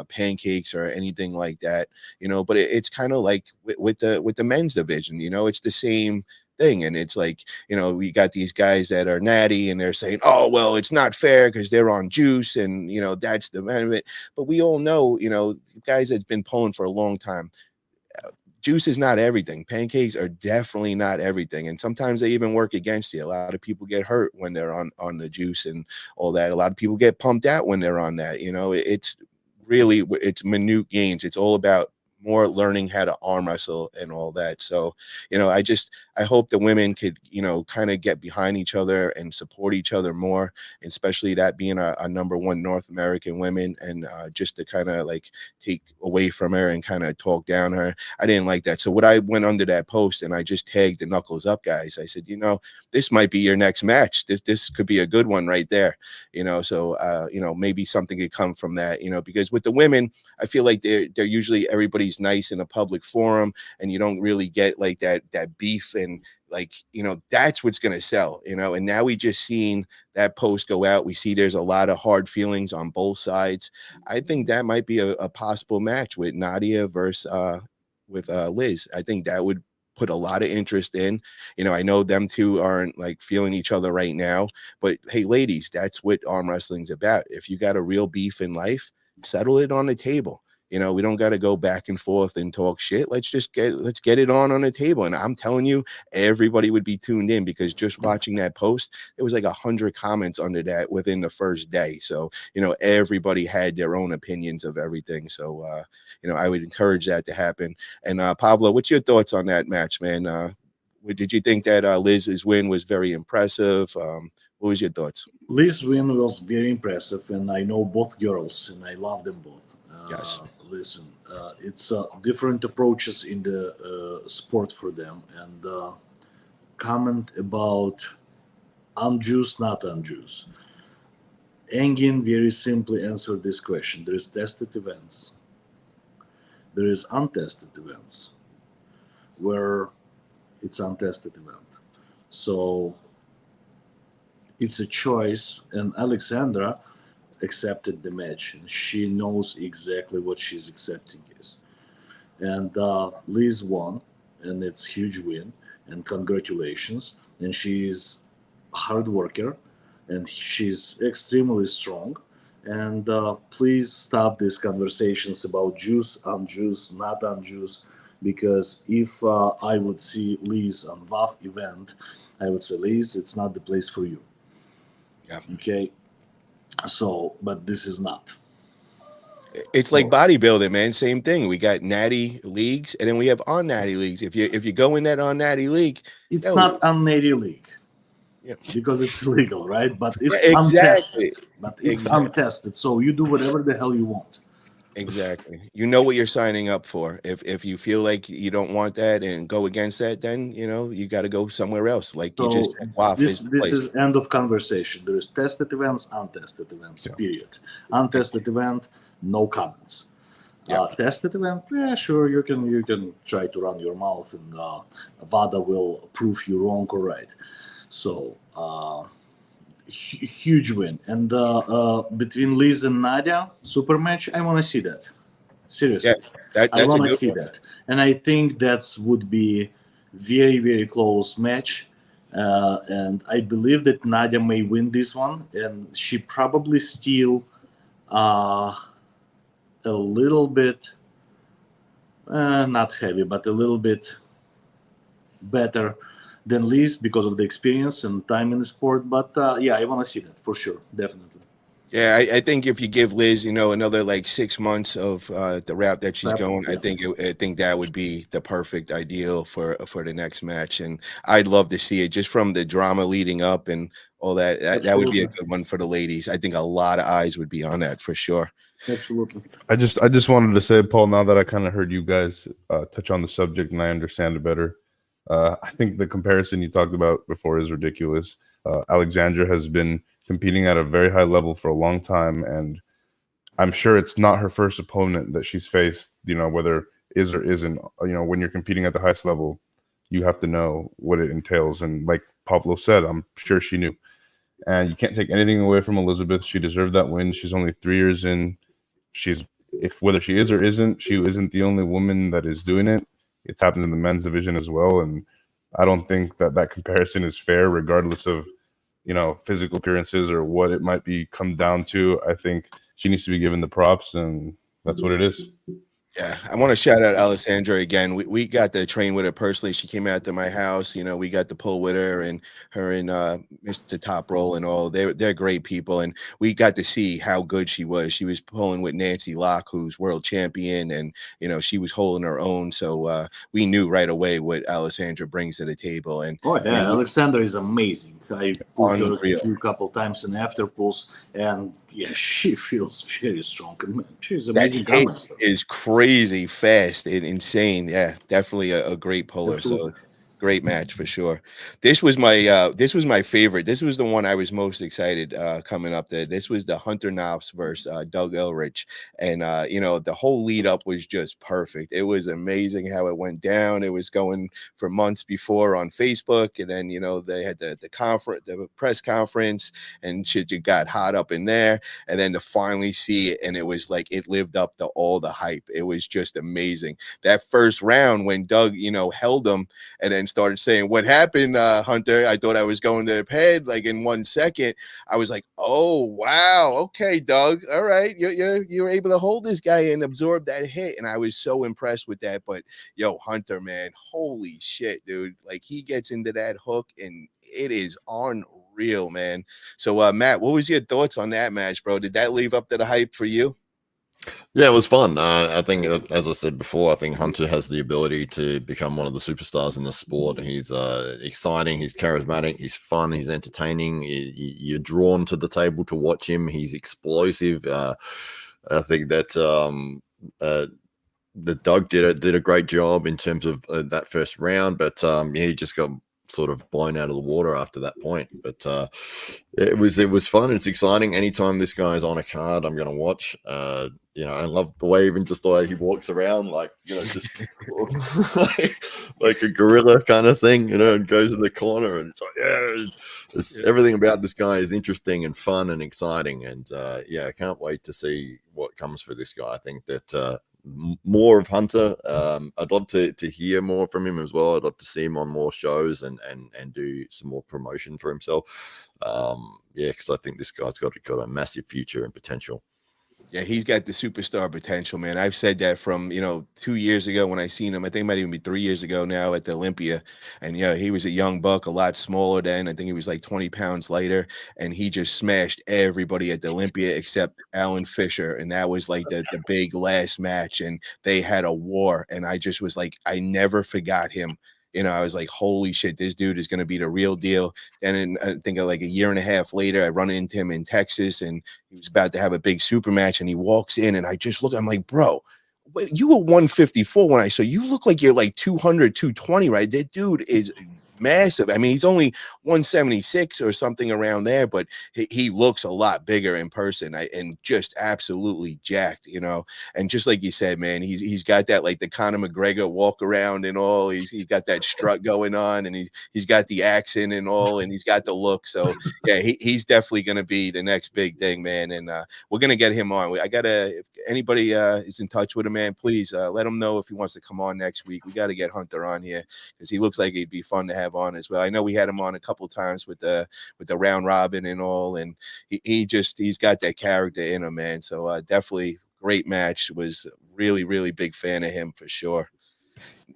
[SPEAKER 1] pancakes or anything like that, but it's kind of like with the men's division, it's the same thing. And it's like, we got these guys that are natty and they're saying, oh, well, it's not fair because they're on juice. And, that's the end of it. But we all know, guys that's been pulling for a long time, juice is not everything. Pancakes are definitely not everything. And sometimes they even work against you. A lot of people get hurt when they're on the juice and all that. A lot of people get pumped out when they're on that. It's really it's minute gains. It's all about more learning how to arm wrestle and all that. So, I hope the women could, kind of get behind each other and support each other more, especially that being a number one North American women, and just to kind of like take away from her and kind of talk down her. I didn't like that. So what I went under that post and I just tagged the Knuckles Up guys. I said, this might be your next match. This could be a good one right there. So maybe something could come from that, because with the women, I feel like they're usually everybody's nice in a public forum, and you don't really get like that beef, and like that's what's going to sell, and now we just seen that post go out. We see there's a lot of hard feelings on both sides. I think that might be a possible match with Nadia versus with Liz. I think that would put a lot of interest in. I know them two aren't like feeling each other right now, but hey, ladies, that's what arm wrestling's about. If you got a real beef in life, settle it on the table. We don't got to go back and forth and talk shit. Let's get it on the table. And I'm telling you, everybody would be tuned in, because just watching that post, there was like 100 comments under that within the first day. So, everybody had their own opinions of everything. So, I would encourage that to happen. And Pablo, what's your thoughts on that match, man? Did you think that Liz's win was very impressive? What was your thoughts?
[SPEAKER 2] Liz's win was very impressive, and I know both girls, and I love them both.
[SPEAKER 1] Yes.
[SPEAKER 2] Listen, it's different approaches in the sport for them, and comment about unjuice, not unjuice. Engin very simply answered this question. There is tested events. There is untested events where it's untested event. So it's a choice, and Alisandra accepted the match, and she knows exactly what she's accepting is. And Liz won, and it's huge win, and congratulations. And she's hard worker, and she's extremely strong. And please stop these conversations about juice, unjuice, not unjuice, because if I would see Liz on WAF event, I would say, Liz, it's not the place for you.
[SPEAKER 1] Yeah.
[SPEAKER 2] Okay. So, but this is not.
[SPEAKER 1] It's like bodybuilding, man. Same thing. We got natty leagues, and then we have on-natty leagues. If you go in that on-natty league,
[SPEAKER 2] it's not on-natty league, because it's illegal, right? But it's untested. But it's untested, so you do whatever the hell you want.
[SPEAKER 1] Exactly. You know what you're signing up for. If you feel like you don't want that and go against that, then you got to go somewhere else. Like
[SPEAKER 2] so
[SPEAKER 1] you just said, wow,
[SPEAKER 2] this is end of conversation. There is tested events, untested events. Period. Untested event, no comments. Tested event, sure, you can try to run your mouth, and VADA will prove you wrong or right. So huge win. And between Liz and Nadia, super match, I want to see that. Seriously.
[SPEAKER 1] That's
[SPEAKER 2] I want
[SPEAKER 1] a
[SPEAKER 2] to
[SPEAKER 1] good
[SPEAKER 2] see
[SPEAKER 1] one.
[SPEAKER 2] that. And I think that would be very, very close match. And I believe that Nadia may win this one. And she probably still a little bit, not heavy, but a little bit better than Liz because of the experience and time in the sport. But I want to see that for sure, definitely.
[SPEAKER 1] Yeah, I think if you give Liz, another like 6 months of the route that she's going, I think that would be the perfect ideal for the next match. And I'd love to see it just from the drama leading up and all that. That would be a good one for the ladies. I think a lot of eyes would be on that for sure.
[SPEAKER 2] Absolutely.
[SPEAKER 3] I just wanted to say, Paul, now that I kind of heard you guys touch on the subject and I understand it better, I think the comparison you talked about before is ridiculous. Alexandra has been competing at a very high level for a long time, and I'm sure it's not her first opponent that she's faced, whether is or isn't. When you're competing at the highest level, you have to know what it entails. And like Pavlo said, I'm sure she knew. And you can't take anything away from Elizabeth. She deserved that win. She's only 3 years in. Whether she is or isn't, she isn't the only woman that is doing it. It happens in the men's division as well. And I don't think that comparison is fair, regardless of, physical appearances or what it might be come down to. I think she needs to be given the props, and that's what it is.
[SPEAKER 1] Yeah, I want to shout out Alisandra again. We got to train with her personally. She came out to my house. We got to pull with her and Mr. Top Roll and all. They're great people, and we got to see how good she was. She was pulling with Nancy Locke, who's world champion, and she was holding her own. So we knew right away what Alisandra brings to the table. And
[SPEAKER 2] Oh yeah, Alexander is amazing. I put her
[SPEAKER 1] Unreal.
[SPEAKER 2] a couple times in after pulls, and yeah, she feels very strong. She's
[SPEAKER 1] that
[SPEAKER 2] amazing
[SPEAKER 1] hit
[SPEAKER 2] arm wrestler.
[SPEAKER 1] is crazy fast and insane. Yeah, definitely a great puller.
[SPEAKER 2] Absolutely.
[SPEAKER 1] So great match for sure. This was my favorite. This was the one I was most excited coming up there. This was the Hunter Knopf versus Doug Elrich. And the whole lead up was just perfect. It was amazing how it went down. It was going for months before on Facebook, and then they had the conference, the press conference, and shit just got hot up in there. And then to finally see it, and it was like it lived up to all the hype. It was just amazing. That first round when Doug held him and then started saying, "What happened, Hunter? I thought I was going to the head like in 1 second." I was like, "Oh wow, okay, Doug, all right, you're able to hold this guy and absorb that hit," and I was so impressed with that. But Hunter, man, holy shit, dude! Like he gets into that hook and it is unreal, man. So, Matt, what was your thoughts on that match, bro? Did that live up to the hype for you?
[SPEAKER 4] Yeah, it was fun. I think, as I said before, I think Hunter has the ability to become one of the superstars in the sport. He's exciting, he's charismatic, he's fun, he's entertaining. You're drawn to the table to watch him. He's explosive. I think that Doug did a great job in terms of that first round, but he just got sort of blown out of the water after that point. But it was fun. It's exciting. Anytime this guy's on a card, I'm going to watch. I love the way, even just the way he walks around, like just like a gorilla kind of thing, and goes in the corner, and it's like, it's everything about this guy is interesting and fun and exciting, and I can't wait to see what comes for this guy. I think that more of Hunter. I'd love to hear more from him as well. I'd love to see him on more shows and do some more promotion for himself. Because I think this guy's got a massive future and potential.
[SPEAKER 1] Yeah, he's got the superstar potential, man. I've said that from 2 years ago when I seen him. I think it might even be 3 years ago now at the Olympia. And he was a young buck, a lot smaller then. I think he was like 20 pounds lighter, and he just smashed everybody at the Olympia except Alan Fisher. And that was like the big last match, and they had a war. And I just was like, I never forgot him. I was like, holy shit, this dude is going to be the real deal. Then I think like a year and a half later, I run into him in Texas, and he was about to have a big super match, and he walks in, and I just look, I'm like, bro, you were 154 when I saw you. Look like you're like 200, 220, right? That dude is massive. I mean, he's only 176 or something around there, but he looks a lot bigger in person, and just absolutely jacked, and just like you said, man, he's got that, like the Conor McGregor walk around and all. He's got that strut going on, and he's got the accent and all, and he's got the look. So yeah, he's definitely going to be the next big thing, man. And we're going to get him on. If anybody is in touch with him, man, please let him know if he wants to come on next week. We got to get Hunter on here because he looks like he'd be fun to have on as well. I know we had him on a couple times with the round robin and all, and he's got that character in him, man. So definitely great match. Was really, really big fan of him for sure.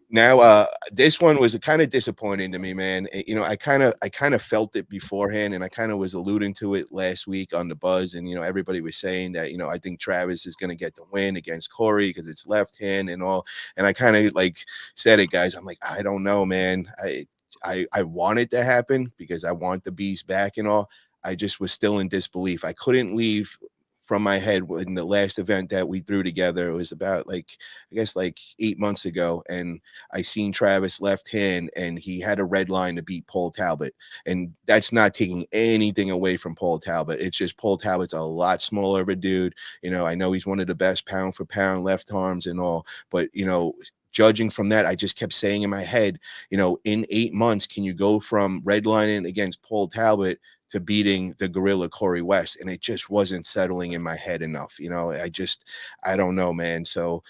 [SPEAKER 1] Now, this one was kind of disappointing to me, man. I kind of felt it beforehand, and I kind of was alluding to it last week on the Buzz, and everybody was saying that I think Travis is going to get the win against Corey because it's left hand and all, and I kind of like said it, guys. I'm like, I don't know, man. I want it to happen because I want the Beast back and all. I just was still in disbelief. I couldn't leave from my head in the last event that we threw together. It was about I guess 8 months ago, and I seen Travis left hand, and he had a red line to beat Paul Talbot, and that's not taking anything away from Paul Talbot. It's just Paul Talbot's a lot smaller of a dude. I know he's one of the best pound for pound left arms and all, but judging from that, I just kept saying in my head, in 8 months, can you go from redlining against Paul Talbot to beating the gorilla Corey West, and it just wasn't settling in my head enough. I don't know, man. So,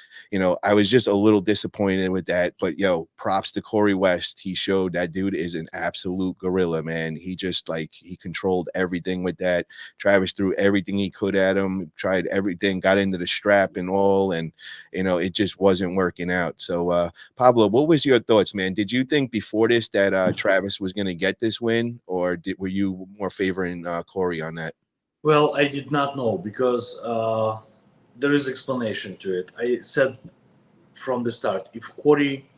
[SPEAKER 1] I was just a little disappointed with that, but props to Corey West. He showed that dude is an absolute gorilla, man. He just he controlled everything with that. Travis threw everything he could at him, tried everything, got into the strap and all, and it just wasn't working out. So Pablo, what was your thoughts, man? Did you think before this that Travis was going to get this win, or were you more favoring Corey on that?
[SPEAKER 2] Well, I did not know because there is explanation to it. I said from the start, if Corey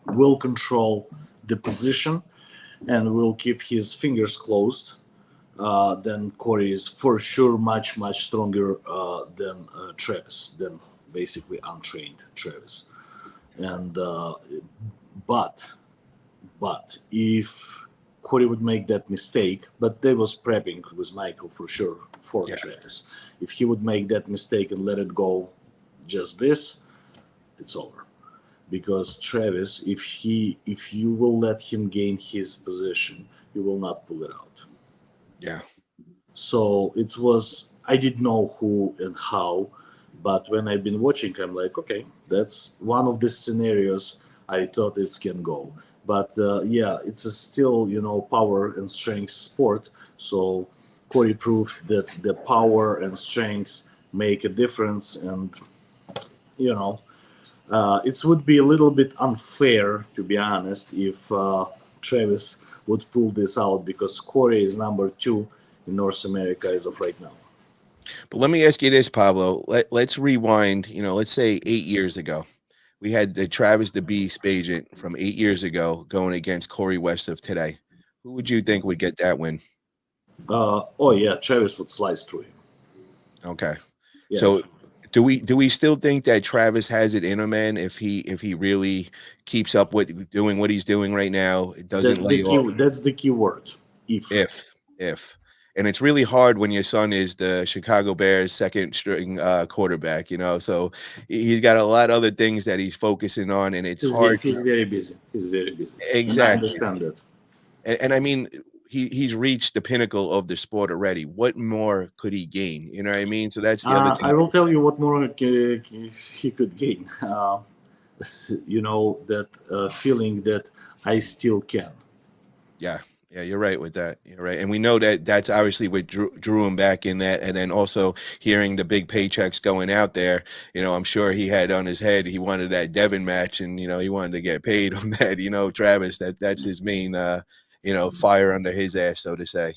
[SPEAKER 2] will control the position and will keep his fingers closed, then Corey is for sure much stronger than Travis, than basically untrained Travis. And but if Corey would make that mistake, but they was prepping with Michael for sure for Travis. If he would make that mistake and let it go just this, it's over. Because Travis, if you will let him gain his position, you will not pull it out.
[SPEAKER 1] Yeah.
[SPEAKER 2] So it was, I didn't know who and how, but when I've been watching, I'm like, okay, that's one of the scenarios I thought it can go. But it's a still, power and strength sport. So Corey proved that the power and strength make a difference. And, it would be a little bit unfair, to be honest, if Travis would pull this out, because Corey is number 2 in North America as of right now.
[SPEAKER 1] But let me ask you this, Pablo. Let's rewind, let's say 8 years ago. We had the Travis the Beast Bagent from 8 years ago going against Corey West of today. Who would you think would get that win?
[SPEAKER 2] Travis would slice through him.
[SPEAKER 1] Okay.
[SPEAKER 2] Yeah.
[SPEAKER 1] So do we still think that Travis has it in him, man? If he really keeps up with doing what he's doing right now, it doesn't
[SPEAKER 2] That's the key word. If.
[SPEAKER 1] And it's really hard when your son is the Chicago Bears second string quarterback, so he's got a lot of other things that he's focusing on, and it's hard.
[SPEAKER 2] He's very busy.
[SPEAKER 1] Exactly.
[SPEAKER 2] And I understand that.
[SPEAKER 1] And I mean, he's reached the pinnacle of the sport already. What more could he gain? You know what I mean? So that's the other thing.
[SPEAKER 2] I will tell you what more he could gain. That feeling that I still can.
[SPEAKER 1] Yeah, you're right with that. You're right. And we know that that's obviously what drew him back in that. And then also hearing the big paychecks going out there, I'm sure he had on his head, he wanted that Devon match, and, he wanted to get paid on that, Travis, that's his main, fire under his ass, so to say.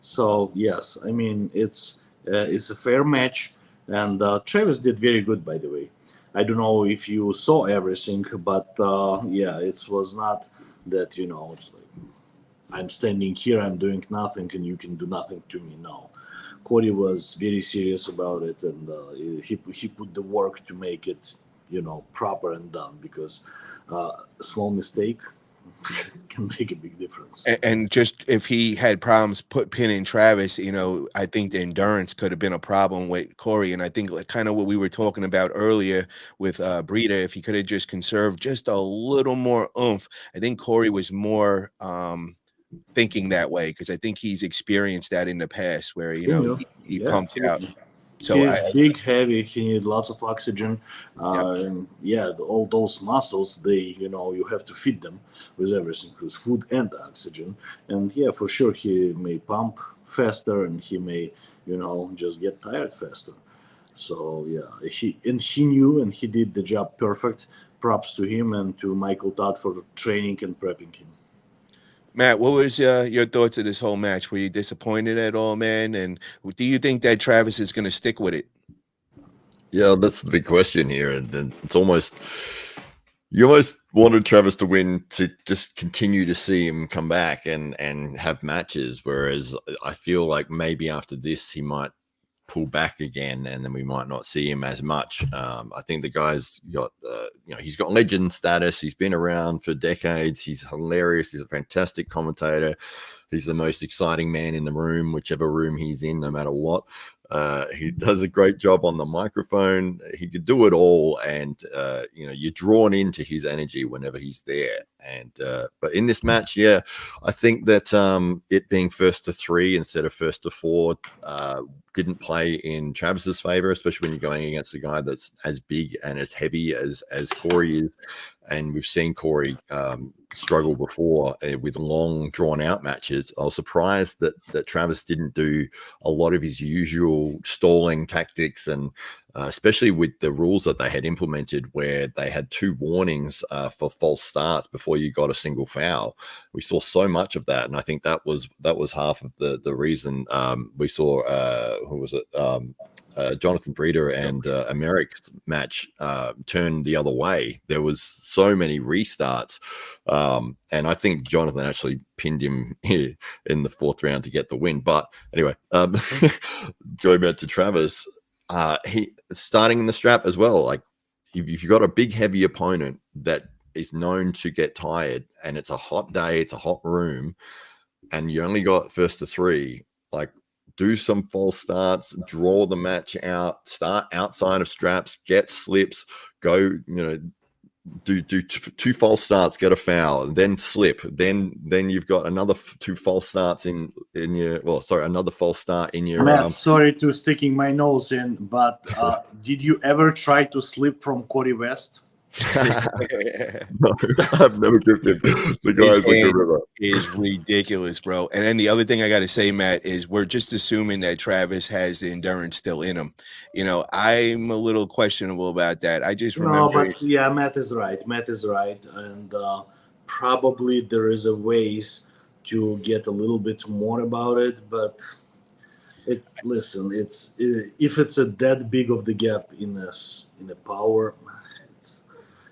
[SPEAKER 2] So, yes, I mean, it's a fair match. And Travis did very good, by the way. I don't know if you saw everything, but it was not that, it's like, I'm standing here, I'm doing nothing, and you can do nothing to me. No, Corey was very serious about it, and he put the work to make it, proper and done. Because a small mistake can make a big difference.
[SPEAKER 1] And just if he had problems pinning Travis, I think the endurance could have been a problem with Corey. And I think kind of what we were talking about earlier with Breida, if he could have just conserved just a little more oomph, I think Corey was more thinking that way, because I think he's experienced that in the past where he pumped out. So
[SPEAKER 2] he's big, heavy. He needs lots of oxygen. And all those muscles, they you have to feed them with everything, with food and oxygen. And for sure he may pump faster, and he may just get tired faster. So he knew, and he did the job perfect. Props to him and to Michael Todd for training and prepping him.
[SPEAKER 1] Matt, what was your thoughts of this whole match? Were you disappointed at all, man? And do you think that Travis is going to stick with it?
[SPEAKER 4] Yeah, that's the big question here. And it's you almost wanted Travis to win to just continue to see him come back and have matches. Whereas I feel like maybe after this, he might pull back again, and then we might not see him as much. I think the guy's got, he's got legend status. He's been around for decades. He's hilarious. He's a fantastic commentator. He's the most exciting man in the room, whichever room he's in, no matter what. He does a great job on the microphone. He could do it all, and you're drawn into his energy whenever he's there. And but in this match, yeah, I think that it being first to 3 instead of first to 4 didn't play in Travis's favor, especially when you're going against a guy that's as big and as heavy as Corey is. And we've seen Corey struggle before with long, drawn-out matches. I was surprised that Travis didn't do a lot of his usual stalling tactics, and especially with the rules that they had implemented where they had 2 warnings for false starts before you got a single foul. We saw so much of that, and I think that was half of the reason we saw who was it? Jonathan Breeder and Americ's match turned the other way. There was so many restarts, and I think Jonathan actually pinned him here in the 4th round to get the win. But anyway, going back to Travis, he starting in the strap as well. Like if you've got a big, heavy opponent that is known to get tired, and it's a hot day, it's a hot room, and you only got first to 3, like, do some false starts, draw the match out, start outside of straps, get slips, go, do 2 false starts, get a foul, and then slip. Then you've got another 2 false starts in your, another false start in your.
[SPEAKER 2] Matt, sorry to sticking my nose in, but did you ever try to slip from Corey West?
[SPEAKER 4] No, I've never gripped him. The guy's like a river.
[SPEAKER 1] Is ridiculous, bro. And then the other thing I got to say, Matt, is we're just assuming that Travis has the endurance still in him. I'm a little questionable about that. I just remember.
[SPEAKER 2] No, but yeah, Matt is right, and probably there is a ways to get a little bit more about it, but it's if it's a that big of the gap in a power.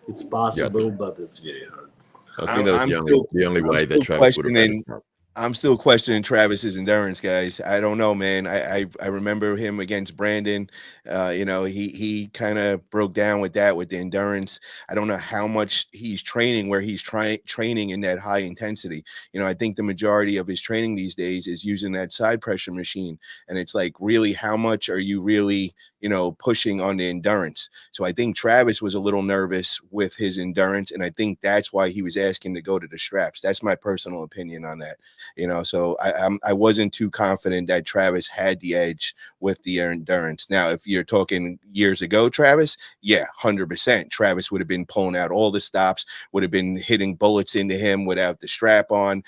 [SPEAKER 2] It's possible, but it's very hard.
[SPEAKER 4] I think that's the only way that Travis would have.
[SPEAKER 1] I'm still questioning Travis's endurance, guys. I don't know, man. I remember him against Brandon. He kind of broke down with that, with the endurance. I don't know how much he's training, where he's training in that high intensity. I think the majority of his training these days is using that side pressure machine. And it's like, really, how much are you really, pushing on the endurance? So I think Travis was a little nervous with his endurance. And I think that's why he was asking to go to the straps. That's my personal opinion on that. So I wasn't too confident that Travis had the edge with the endurance. Now, if you're talking years ago, Travis, yeah, 100%. Travis would have been pulling out all the stops, would have been hitting bullets into him without the strap on,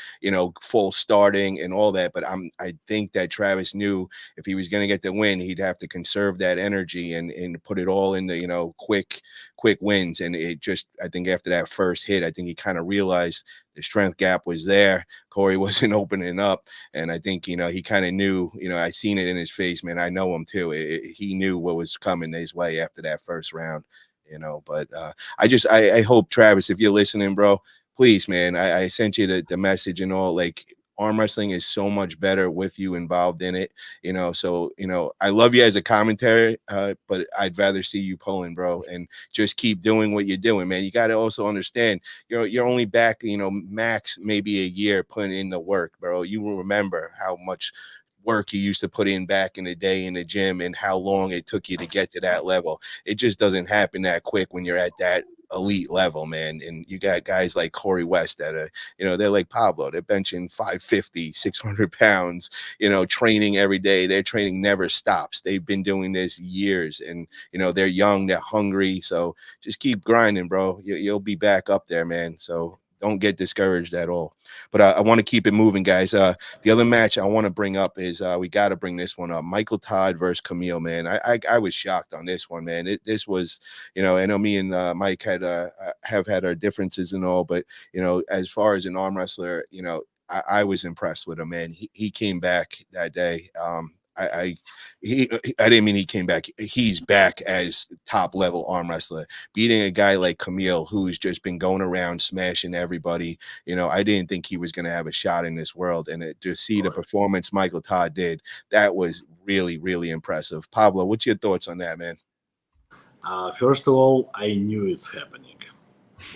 [SPEAKER 1] full starting and all that. But I think that Travis knew if he was going to get the win, he'd have to conserve that energy and put it all in the, quick wins. And it just, I think after that first hit, I think he kind of realized the strength gap was there. Corey wasn't opening up. And I think, he kind of knew, I seen it in his face, man. I know him too. He knew what was coming his way after that first round, but I hope, Travis, if you're listening, bro, please, man, I sent you the message and all, like, arm wrestling is so much better with you involved in it, so, I love you as a commentary, but I'd rather see you pulling, bro, and just keep doing what you're doing, man. You got to also understand you're only back, max maybe a year putting in the work, bro. You will remember how much work you used to put in back in the day in the gym and how long it took you to get to that level. It just doesn't happen that quick when you're at that elite level, man. And you got guys like Corey West that are, they're like Pablo. They're benching 550, 600 pounds, training every day. Their training never stops. They've been doing this years, and, they're young, they're hungry. So just keep grinding, bro. You'll be back up there, man. So don't get discouraged at all. But I want to keep it moving, guys. The other match I want to bring up is we got to bring this one up. Michael Todd versus Camille, man. I was shocked on this one, man. This was, I know me and Mike have had our differences and all, but, as far as an arm wrestler, I was impressed with him, man. He came back that day. I didn't mean he came back. He's back as top level arm wrestler, beating a guy like Camille, who's just been going around smashing everybody. I didn't think he was going to have a shot in this world. And to see the performance Michael Todd did, that was really, really impressive. Pablo, what's your thoughts on that, man?
[SPEAKER 2] First of all, I knew it's happening.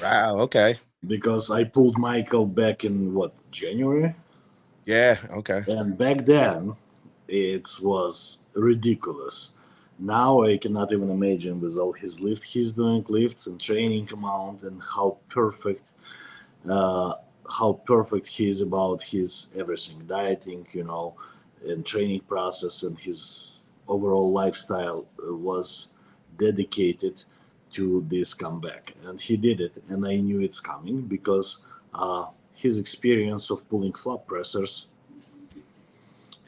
[SPEAKER 1] Wow. Okay.
[SPEAKER 2] Because I pulled Michael back in January?
[SPEAKER 1] Yeah. Okay.
[SPEAKER 2] And back then, it was ridiculous. Now I cannot even imagine with all his lifts he's doing, lifts and training amount, and uh, how perfect he is about his everything, dieting, and training process, and his overall lifestyle was dedicated to this comeback, and he did it, and I knew it's coming because his experience of pulling flop pressers.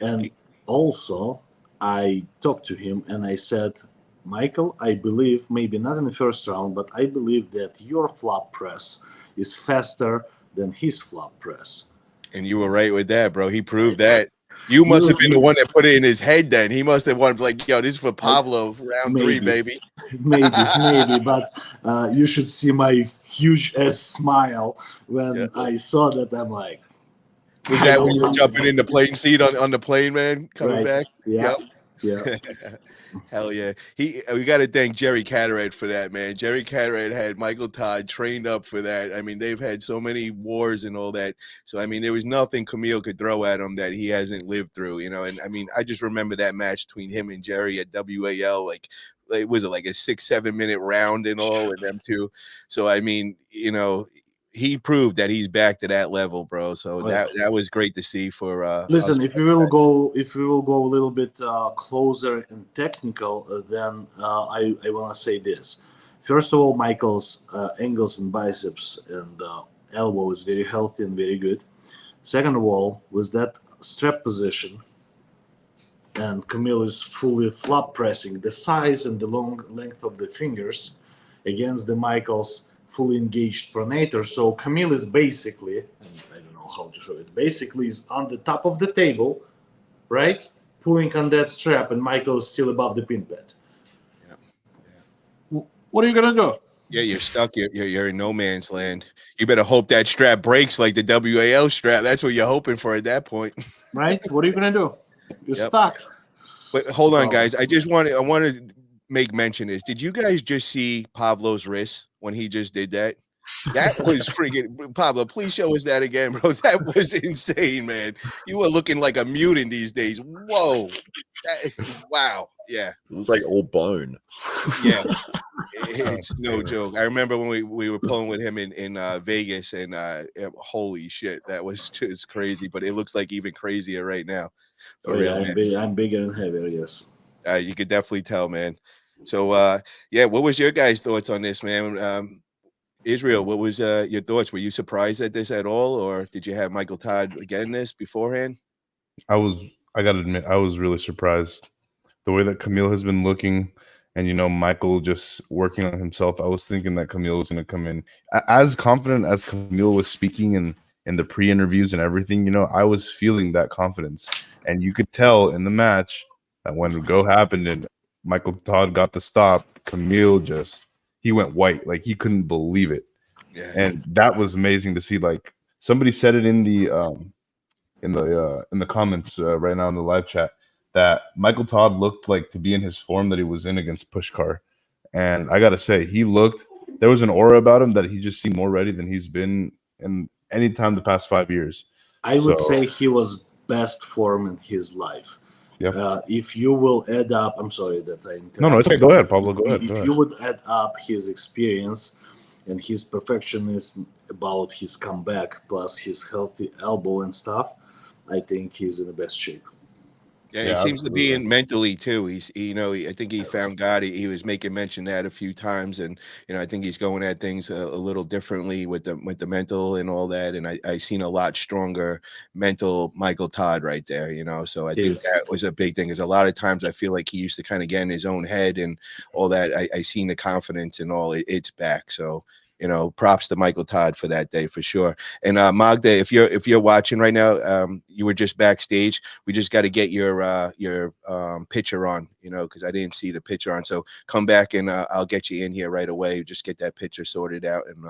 [SPEAKER 2] And also, I talked to him and I said, Michael, I believe, maybe not in the first round, but I believe that your flop press is faster than his flop press.
[SPEAKER 1] And you were right with that, bro. He proved that. You must
[SPEAKER 2] You,
[SPEAKER 1] have been the
[SPEAKER 2] you
[SPEAKER 1] one that put it in his head then. He must have wanted, like, yo, this is for Pablo, round 3,
[SPEAKER 2] maybe,
[SPEAKER 1] baby.
[SPEAKER 2] maybe, but you should see my huge ass smile when
[SPEAKER 1] Yeah.
[SPEAKER 2] I saw that. I'm like,
[SPEAKER 1] Was
[SPEAKER 2] I
[SPEAKER 1] that
[SPEAKER 2] know
[SPEAKER 1] when you were
[SPEAKER 2] something.
[SPEAKER 1] jumping in the plane seat on the plane, man, coming
[SPEAKER 2] Right?
[SPEAKER 1] back?
[SPEAKER 2] Yeah,
[SPEAKER 1] Yep.
[SPEAKER 2] yeah.
[SPEAKER 1] Hell yeah. We got to thank Jerry Cadorette for that, man. Jerry Cadorette had Michael Todd trained up for that. I mean, they've had so many wars and all that. So, I mean, there was nothing Camille could throw at him that he hasn't lived through, And, I mean, I just remember that match between him and Jerry at WAL, like was it like a 6-7 minute round and all, and them two. So, I mean, he proved that he's back to that level, bro. So
[SPEAKER 2] Right.
[SPEAKER 1] that was great to see for
[SPEAKER 2] Listen,
[SPEAKER 1] us.
[SPEAKER 2] if we will go a little bit closer and technical, then I want to say this. First of all, Michael's angles and biceps and elbow is very healthy and very good. Second of all, with that strap position, and Camille is fully flop pressing the size and the long length of the fingers against the Michael's fully engaged pronator. So Camille is basically, and I don't know how to show it, basically is on the top of the table, right? Pulling on that strap, and Michael is still above the pin pad.
[SPEAKER 1] Yeah.
[SPEAKER 2] What are you gonna do?
[SPEAKER 1] Yeah, you're stuck. You're in no man's land. You better hope that strap breaks like the WAL strap. That's what you're hoping for at that point.
[SPEAKER 2] Right? What are you gonna do? You're
[SPEAKER 1] Yep.
[SPEAKER 2] stuck.
[SPEAKER 1] But hold on,
[SPEAKER 2] Wow.
[SPEAKER 1] guys. I want to make mention is. Did you guys just see Pablo's wrist when he just did that? That was freaking Pablo. Please show us that again, bro. That was insane, man. You were looking like a mutant these days. Whoa. Wow. Yeah.
[SPEAKER 4] It was like all bone.
[SPEAKER 1] Yeah. It's no joke. I remember when we were pulling with him in Vegas, and holy shit, that was just crazy. But it looks like even crazier right now. For
[SPEAKER 2] Oh,
[SPEAKER 1] real,
[SPEAKER 2] yeah,
[SPEAKER 1] man.
[SPEAKER 2] I'm bigger and heavier, yes.
[SPEAKER 1] You could definitely tell, man. So, yeah, what was your guys' thoughts on this, man? Israel, what was your thoughts? Were you surprised at this at all, or did you have Michael Todd getting this beforehand?
[SPEAKER 3] I gotta admit, I was really surprised. The way that Camille has been looking, and Michael just working on himself, I was thinking that Camille was going to come in as confident as Camille was speaking in the pre-interviews and everything. I was feeling that confidence, and you could tell in the match that when the go happened and Michael Todd got the stop, Camille he went white, like he couldn't believe it.
[SPEAKER 1] Yeah.
[SPEAKER 3] And that was amazing to see. Like somebody said it in the comments right now in the live chat, that Michael Todd looked like to be in his form that he was in against Pushkar. And I got to say, there was an aura about him that he just seemed more ready than he's been in any time the past 5 years.
[SPEAKER 2] I would say he was best form in his life.
[SPEAKER 3] Yeah.
[SPEAKER 2] If you will add up, I'm sorry that I interrupted.
[SPEAKER 3] No, it's okay. Go ahead, Pablo. Go ahead.
[SPEAKER 2] If you would add up his experience and his perfectionism about his comeback, plus his healthy elbow and stuff, I think he's in the best shape.
[SPEAKER 1] Yeah, he seems to be in mentally too. I think he found God. He was making mention that a few times, and I think he's going at things a little differently with the mental and all that. And I seen a lot stronger mental Michael Todd right there. So I think that was a big thing. Because a lot of times I feel like he used to kind of get in his own head and all that. I seen the confidence and all. It's back. So. Props to Michael Todd for that day for sure. And Magda, if you're watching right now, you were just backstage. We just got to get your picture on, because I didn't see the picture on. So come back and I'll get you in here right away. Just get that picture sorted out, and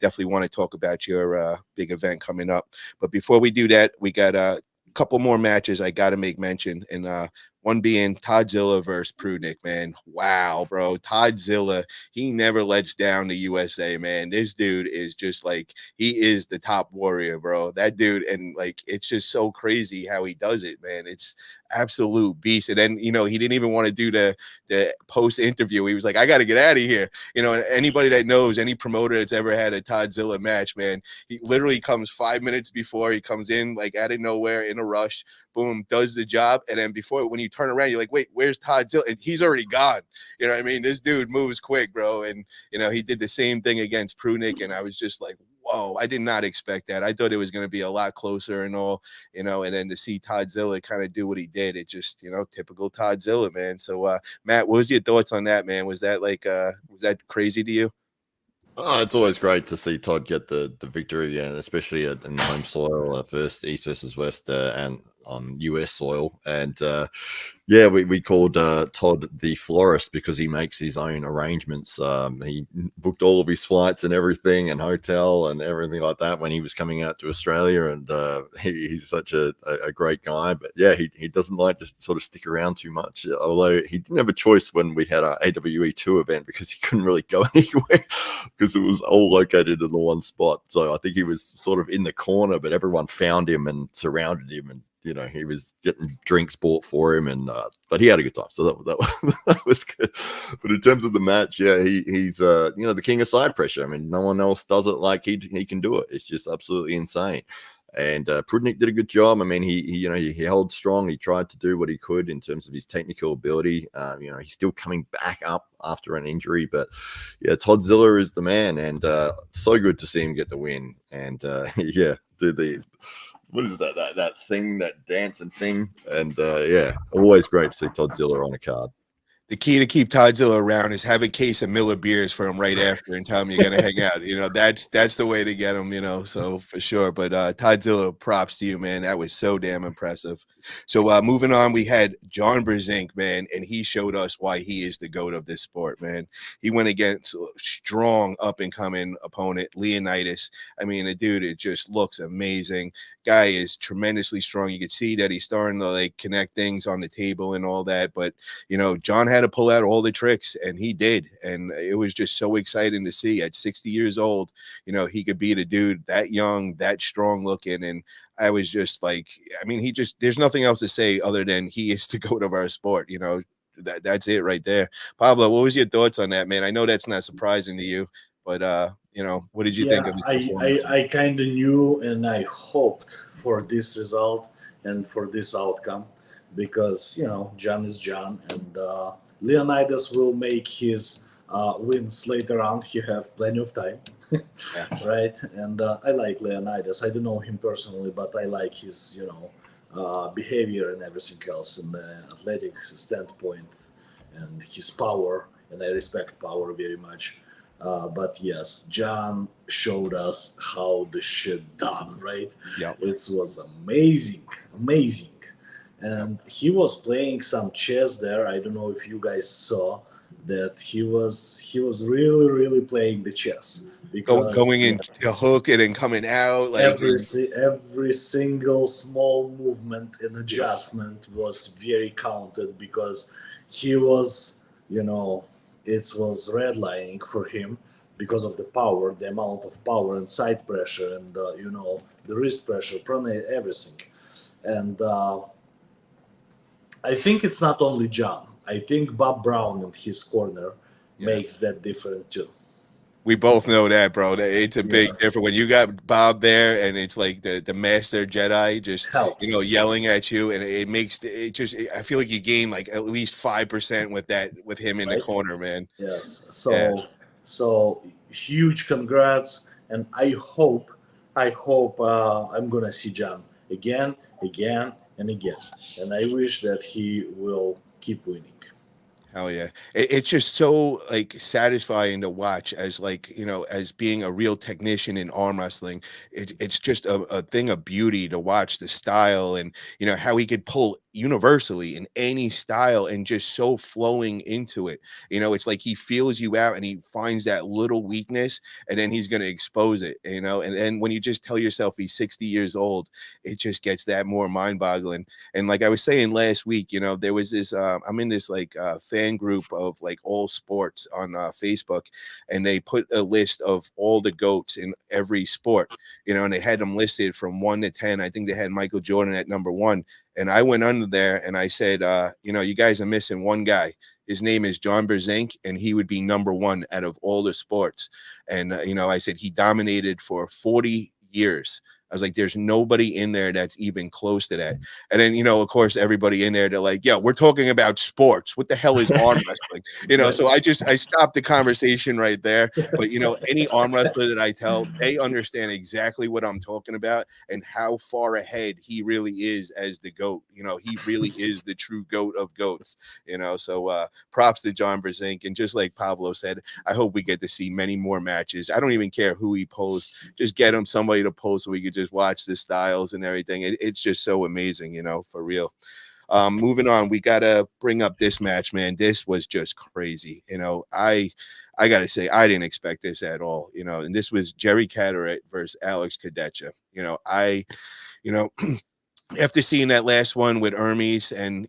[SPEAKER 1] definitely want to talk about your big event coming up. But before we do that, we got a couple more matches I got to make mention, and one being Todzilla versus Prudnick, man. Wow, bro. Todzilla, he never lets down the USA, man. This dude is just like, he is the top warrior, bro. That dude, and like, it's just so crazy how he does it, man. absolute beast. And then, he didn't even want to do the post interview. He was like, I got to get out of here. And anybody that knows, any promoter that's ever had a Todzilla match, man, he literally comes 5 minutes before. He comes in like out of nowhere in a rush, boom, does the job. And then when you turn around, you're like, wait, where's Todzilla? And he's already gone. You know what I mean? This dude moves quick, bro. And, he did the same thing against Prunic. And I was just like, whoa, I did not expect that. I thought it was going to be a lot closer and all, and then to see Todzilla kind of do what he did, it just, typical Todzilla, man. So, Matt, what was your thoughts on that, man? Was that was that crazy to you?
[SPEAKER 4] Oh, it's always great to see Todd get the victory, and especially in the home soil, first East versus West, and on US soil. And we called Todd the florist because he makes his own arrangements. He booked all of his flights and everything, and hotel and everything like that when he was coming out to Australia. And he's such a great guy. But yeah, he doesn't like to sort of stick around too much. Although he didn't have a choice when we had our AWE 2 event, because he couldn't really go anywhere because it was all located in the one spot. So I think he was sort of in the corner, but everyone found him and surrounded him, and he was getting drinks bought for him, and but he had a good time, so that was good. But in terms of the match, yeah, he's the king of side pressure. I mean, no one else does it like he can do it. It's just absolutely insane. And Prudnik did a good job. I mean, he held strong. He tried to do what he could in terms of his technical ability. He's still coming back up after an injury, but yeah, Todzilla is the man, and so good to see him get the win. And do the. What is that thing, that dancing thing? And always great to see Todzilla on a card.
[SPEAKER 1] The key to keep Todzilla around is have a case of Miller beers for him right after and tell him you're going to hang out. That's the way to get him, so for sure. But Todzilla, props to you, man. That was so damn impressive. So moving on, we had John Brzenk, man, and he showed us why he is the GOAT of this sport, man. He went against a strong up-and-coming opponent, Leonidas. I mean, the dude, it just looks amazing. Guy is tremendously strong. You could see that he's starting to connect things on the table and all that. But, John had to pull out all the tricks, and he did. And it was just so exciting to see at 60 years old, he could beat a dude that young, that strong looking. And I was just like, I mean, there's nothing else to say other than he is the GOAT of our sport. That's it right there. Pablo, what was your thoughts on that, man? I know that's not surprising to you, but what did you think of his performance?
[SPEAKER 2] I kind of knew, and I hoped for this result and for this outcome, because John is John, and Leonidas will make his wins later on. He have plenty of time, right? And I like Leonidas. I don't know him personally, but I like his behavior and everything else in the athletic standpoint, and his power, and I respect power very much. But yes, John showed us how the shit done, right?
[SPEAKER 1] Yeah,
[SPEAKER 2] it was amazing. And he was playing some chess there. I don't know if you guys saw that. He was really, really playing the chess, because
[SPEAKER 1] going in to hook it and coming out,
[SPEAKER 2] every single small movement and adjustment was very counted, because he was, it was redlining for him because of the power, the amount of power and side pressure, and the wrist pressure, pronate, everything. And I think it's not only John. I think Bob Brown in his corner makes that difference too.
[SPEAKER 1] We both know that, bro. It's a big difference when you got Bob there, and it's like the master Jedi just
[SPEAKER 2] helps.
[SPEAKER 1] Yelling at you, and it makes it just. I feel like you gain at least 5% with him in the corner, man.
[SPEAKER 2] Yes. So huge congrats, and I hope I'm gonna see John again, and again, and I wish that he will keep winning.
[SPEAKER 1] Hell yeah. It's just so satisfying to watch as as being a real technician in arm wrestling. It's just a thing of beauty to watch the style, and how he could pull universally in any style and just so flowing into it. It's like he feels you out and he finds that little weakness, and then he's going to expose it, and then when you just tell yourself he's 60 years old, it just gets that more mind boggling. And like I was saying last week, there was this I'm in this fan group of like all sports on Facebook, and they put a list of all the GOATs in every sport, and they had them listed from 1 to 10. I think they had Michael Jordan at number 1. And I went under there and I said, you guys are missing one guy. His name is John Brzenk, and he would be number 1 out of all the sports. And, I said he dominated for 40 years. I was like, there's nobody in there that's even close to that. And then, of course, everybody in there, they're like, yeah, we're talking about sports. What the hell is arm wrestling? So I stopped the conversation right there. But, any arm wrestler that I tell, they understand exactly what I'm talking about and how far ahead he really is as the GOAT. He really is the true GOAT of GOATs, So props to John Brzenk. And just like Pablo said, I hope we get to see many more matches. I don't even care who he pulls. Just get him somebody to pull so we could just watch the styles and everything. It's just so amazing, for real. Moving on, we gotta bring up this match, man. This was just crazy. I gotta say, I didn't expect this at all. And this was Jerry Cadorette versus Alex Cadorette. After seeing that last one with Hermes, and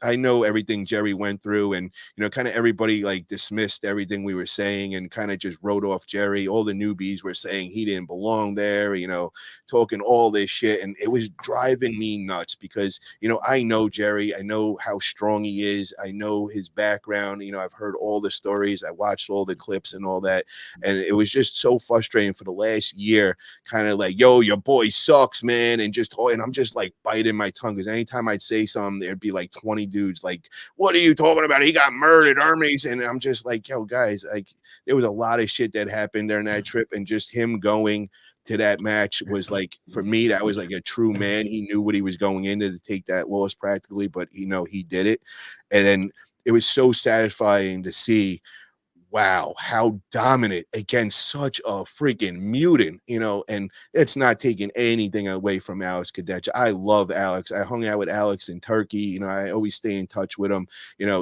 [SPEAKER 1] I know everything Jerry went through, and kind of everybody like dismissed everything we were saying and kind of just wrote off Jerry. All the newbies were saying he didn't belong there, talking all this shit, and it was driving me nuts because I know Jerry, I know how strong he is, I know his background, I've heard all the stories, I watched all the clips and all that, and it was just so frustrating for the last year, kind of like, yo, your boy sucks, man, and I'm just like biting my tongue because anytime I'd say something, there'd be like 20 dudes like, what are you talking about? He got murdered, Hermes. And I'm just like, yo, guys, like there was a lot of shit that happened during that trip, and just him going to that match was like, for me, that was like a true man. He knew what he was going into to take that loss practically, but he did it. And then it was so satisfying to see, wow, how dominant against such a freaking mutant, and it's not taking anything away from Alex Cadorette. I love Alex. I hung out with Alex in Turkey. I always stay in touch with him.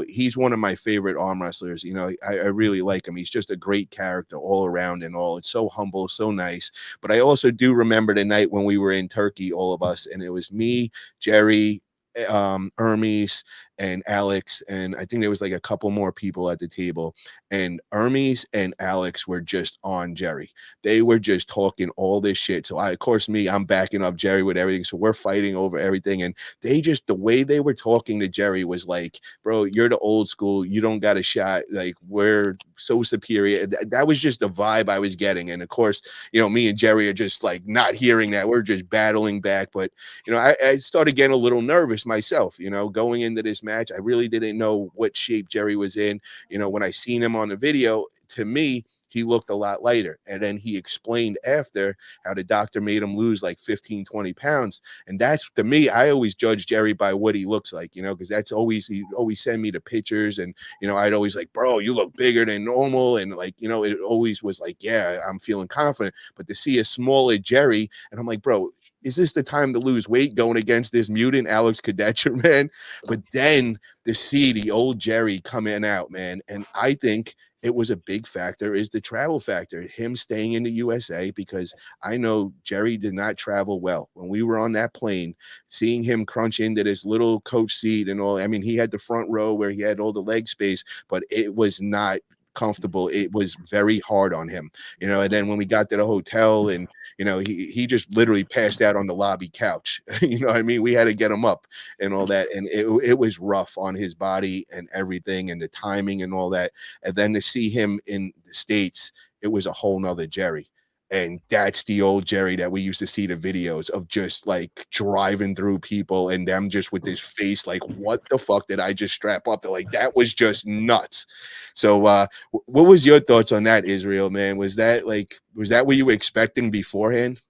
[SPEAKER 1] He's one of my favorite arm wrestlers. I really like him. He's just a great character all around and all. It's so humble, so nice. But I also do remember the night when we were in Turkey, all of us, and it was me, Jerry, Hermes, and Alex, and I think there was like a couple more people at the table, and Hermes and Alex were just on Jerry. They were just talking all this shit. So I'm backing up Jerry with everything. So we're fighting over everything. And the way they were talking to Jerry was like, bro, you're the old school. You don't got a shot. Like, we're so superior. That was just the vibe I was getting. And of course, me and Jerry are just like not hearing that. We're just battling back. But, I started getting a little nervous myself, going into this match. I really didn't know what shape Jerry was in. When I seen him on the video, to me, he looked a lot lighter. And then he explained after how the doctor made him lose like 15, 20 pounds. And that's, to me, I always judge Jerry by what he looks like, because he always send me the pictures. And, I'd always like, bro, you look bigger than normal. And like, it always was like, yeah, I'm feeling confident. But to see a smaller Jerry, and I'm like, bro, is this the time to lose weight going against this mutant Alex Cadorette, man? But then to see the old Jerry coming out, man, and I think it was a big factor is the travel factor, him staying in the USA, because I know Jerry did not travel well. When we were on that plane, seeing him crunch into this little coach seat and all, I mean, he had the front row where he had all the leg space, but it was not comfortable. It was very hard on him, and then when we got to the hotel, and he just literally passed out on the lobby couch. I mean, we had to get him up and all that, and it was rough on his body and everything, and the timing and all that. And then to see him in the States, it was a whole nother Jerry. And that's the old Jerry that we used to see the videos of, just like driving through people and them just with this face like, what the fuck did I just strap up to? Like, that was just nuts. So what was your thoughts on that, Israel, man? Was that what you were expecting beforehand?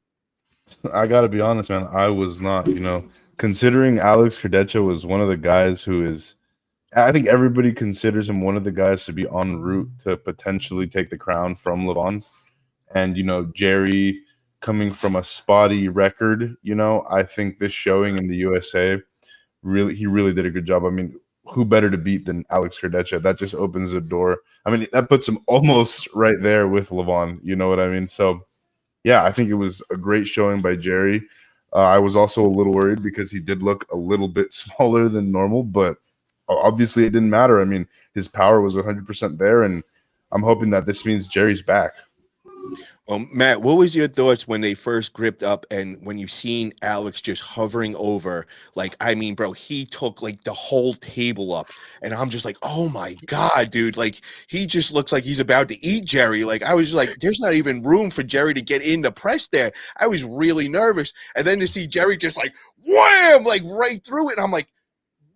[SPEAKER 3] I gotta be honest, man. I was not, considering Alex Cadorette was one of the guys who is, I think everybody considers him one of the guys to be en route to potentially take the crown from Levon. And, Jerry coming from a spotty record, I think this showing in the USA, he really did a good job. I mean, who better to beat than Alex Cadorette? That just opens the door. I mean, that puts him almost right there with Levon. You know what I mean? So, yeah, I think it was a great showing by Jerry. I was also a little worried because he did look a little bit smaller than normal, but obviously it didn't matter. I mean, his power was 100% there, and I'm hoping that this means Jerry's back.
[SPEAKER 1] Matt, what was your thoughts when they first gripped up and when you seen Alex just hovering over? Like, I mean, bro, he took like the whole table up, and I'm just like, oh my God, dude. Like, he just looks like he's about to eat Jerry. Like, I was like, there's not even room for Jerry to get in the press there. I was really nervous. And then to see Jerry just like, wham, like right through it. And I'm like,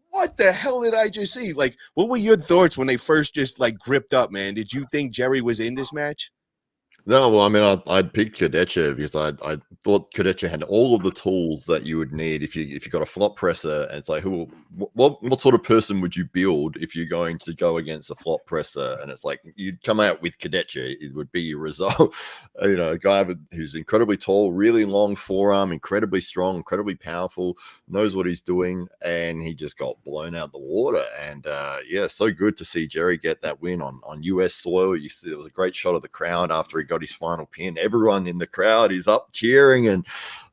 [SPEAKER 1] what the hell did I just see? Like, what were your thoughts when they first just like gripped up, man? Did you think Jerry was in this match?
[SPEAKER 4] No, well, I mean, I'd picked Cadorette because I thought Cadorette had all of the tools that you would need if you got a flop presser. And it's like, what sort of person would you build if you're going to go against a flop presser? And it's like you'd come out with Cadorette, it would be your result. You know, a guy who's incredibly tall, really long forearm, incredibly strong, incredibly powerful, knows what he's doing, and he just got blown out the water. And yeah, so good to see Jerry get that win on US soil. You see, it was a great shot of the crowd after he got his final pin. Everyone in the crowd is up cheering, and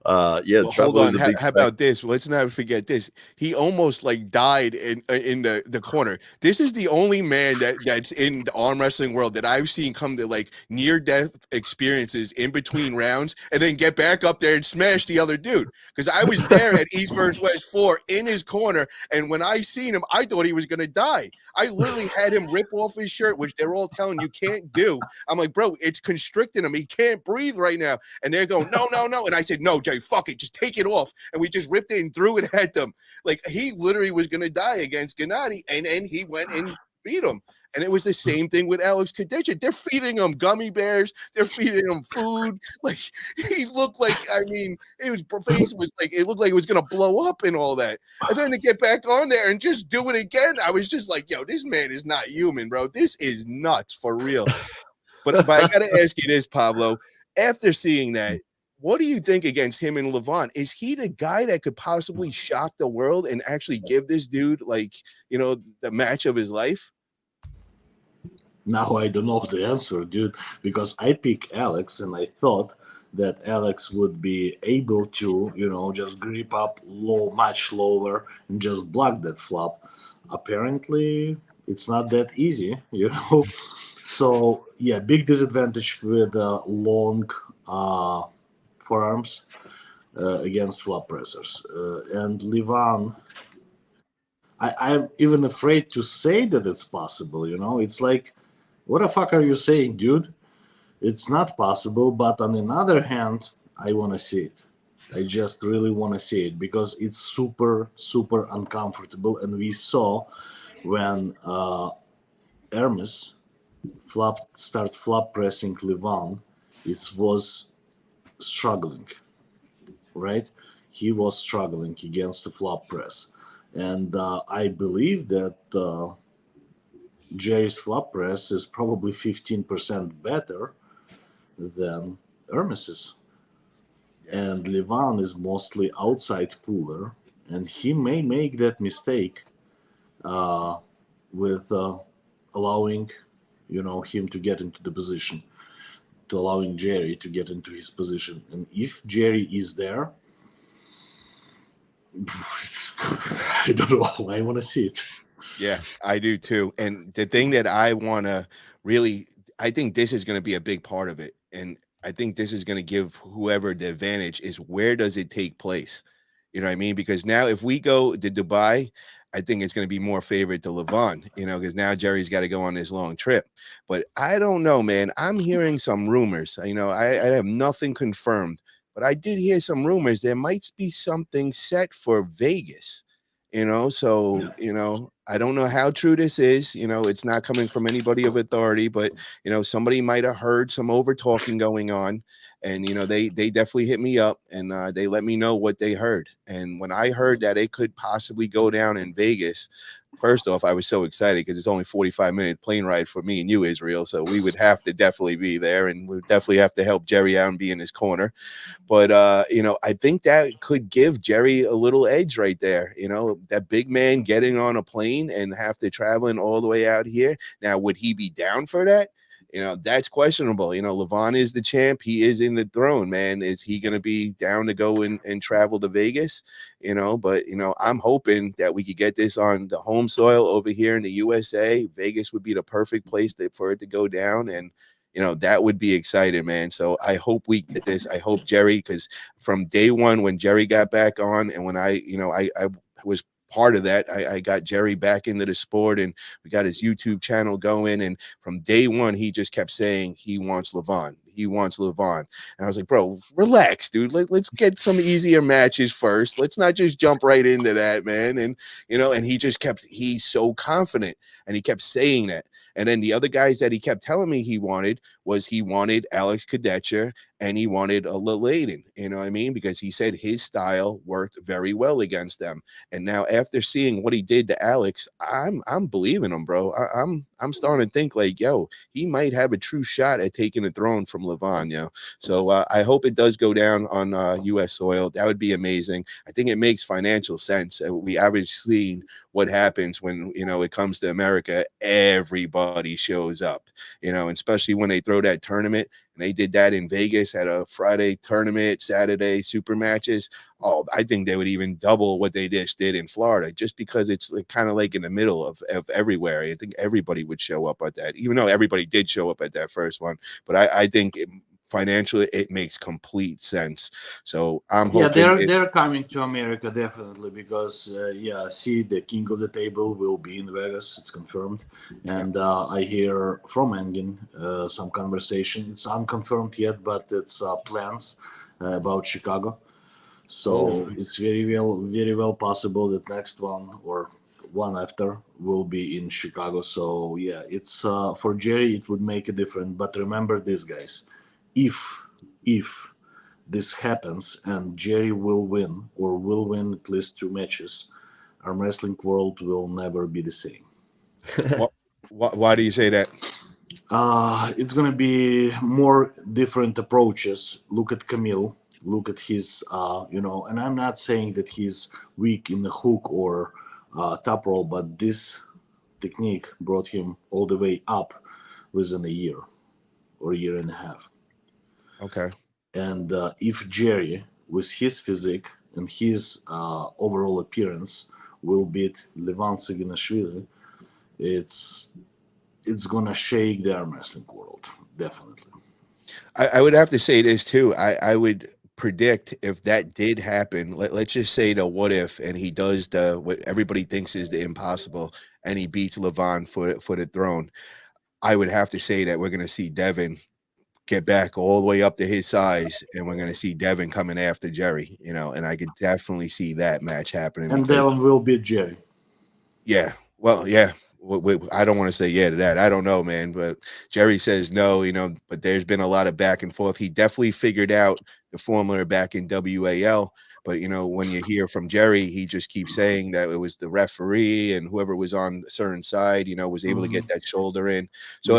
[SPEAKER 4] yeah.
[SPEAKER 1] Well, hold on. How about this? Let's not forget this. He almost like died in the corner. This is the only man that's in the arm wrestling world that I've seen come to like near death experiences in between rounds and then get back up there and smash the other dude. Because I was there at East vs. West 4 in his corner, and when I seen him, I thought he was gonna die. I literally had him rip off his shirt, which they're all telling you can't do. I'm like, bro, it's constricting him. He can't breathe right now. And they're going, no. And I said, no, Jay, fuck it. Just take it off. And we just ripped it and threw it at them. Like, he literally was going to die against Gennady. And he went and beat him. And it was the same thing with Alex Cadorette. They're feeding him gummy bears. They're feeding him food. Like, he looked like, I mean, his face was like, it looked like it was going to blow up and all that. And then to get back on there and just do it again, I was just like, yo, this man is not human, bro. This is nuts for real. But I got to ask you this, Pablo. After seeing that, what do you think against him and Levon? Is he the guy that could possibly shock the world and actually give this dude, like, you know, the match of his life?
[SPEAKER 2] Now I don't know the answer, dude, because I picked Alex and I thought that Alex would be able to, you know, just grip up low, much lower and just block that flop. Apparently, it's not that easy, you know. So yeah, big disadvantage with long forearms against flop pressers. And Levon, I'm even afraid to say that it's possible, you know. It's like, what the fuck are you saying, dude? It's not possible, but on the other hand, I want to see it. I just really want to see it because it's super, super uncomfortable. And we saw when Hermes start flop pressing Levon, it was struggling, right? He was struggling against the flop press. And I believe that Jerry's flop press is probably 15% better than Hermes's. And Levon is mostly outside puller, and he may make that mistake with allowing, you know, him to get into the position, to allowing Jerry to get into his position. And if Jerry is there, I don't know. I want to see it.
[SPEAKER 1] Yeah, I do too. And the thing that I want to really, I think this is going to be a big part of it. And I think this is going to give whoever the advantage is where does it take place? You know what I mean? Because now if we go to Dubai, I think it's going to be more favored to Levon, you know, because now Jerry's got to go on this long trip. But I don't know, man. I'm hearing some rumors. You know, I have nothing confirmed, but I did hear some rumors. There might be something set for Vegas, you know, so,
[SPEAKER 2] Yeah.
[SPEAKER 1] you know, I don't know how true this is. You know, it's not coming from anybody of authority, but, you know, somebody might have heard some over talking going on. And, you know, they definitely hit me up and they let me know what they heard. And when I heard that it could possibly go down in Vegas, first off, I was so excited because it's only 45-minute plane ride for me and you, Israel. So we would have to definitely be there and we would definitely have to help Jerry out and be in his corner. But, you know, I think that could give Jerry a little edge right there. You know, that big man getting on a plane and have to traveling all the way out here. Now, would he be down for that? that's questionable. Levon is the champ. He is in the throne, man. Is he going to be down to go and travel to Vegas? But I'm hoping that we could get this on the home soil over here in the USA. Vegas would be the perfect place for it to go down. And that would be exciting, man. So I hope we get this. I hope Jerry, because from day one when Jerry got back on, and when I was part of that, I got Jerry back into the sport, and we got his YouTube channel going. And from day one, he just kept saying he wants Levon. He wants Levon. And I was like, bro, relax, dude. Let's get some easier matches first. Let's not just jump right into that, man. And and he's so confident, and he kept saying that. And then the other guys that he kept telling me he wanted Alex Cadorette, and he wanted a Larratt, you know what I mean? Because he said his style worked very well against them. And now after seeing what he did to Alex, I'm believing him, bro. I'm starting to think like, yo, he might have a true shot at taking the throne from Levon, So I hope it does go down on U.S. soil. That would be amazing. I think it makes financial sense. We average seen what happens when it comes to America. Everybody shows up, and especially when they throw that tournament. And they did that in Vegas at a Friday tournament, Saturday super matches. Oh, I think they would even double what they just did in Florida, just because it's kind of like in the middle of everywhere. I think everybody would show up at that, even though everybody did show up at that first one. But I think financially it makes complete sense. So I'm hoping
[SPEAKER 5] they're coming to America definitely, because see, the king of the table will be in Vegas. It's confirmed. And I hear from Engin some conversation. It's unconfirmed yet, but it's plans about Chicago. So it's very well possible that next one or one after will be in Chicago. So it's for Jerry, it would make a difference. But remember this, guys. If this happens and Jerry will win, or will win at least 2 matches, our wrestling world will never be the same.
[SPEAKER 1] Why do you say that?
[SPEAKER 5] It's going to be more different approaches. Look at Camille. Look at his, and I'm not saying that he's weak in the hook or top roll, but this technique brought him all the way up within a year or a year and a half.
[SPEAKER 1] Okay.
[SPEAKER 5] And if Jerry, with his physique and his overall appearance, will beat Levon Siginashvili, it's gonna shake the arm wrestling world, definitely.
[SPEAKER 1] I would have to say this too. I would predict, if that did happen, let's just say the what if, and he does what everybody thinks is the impossible, and he beats Levon for the throne. I would have to say that we're gonna see Devon get back all the way up to his size, and we're going to see Devon coming after Jerry, and I could definitely see that match happening.
[SPEAKER 5] And Devon will beat Jerry.
[SPEAKER 1] Yeah. Well, yeah. I don't want to say yeah to that. I don't know, man, but Jerry says no, but there's been a lot of back and forth. He definitely figured out the formula back in WAL. But, when you hear from Jerry, he just keeps saying that it was the referee and whoever was on a certain side, was able to get that shoulder in. So,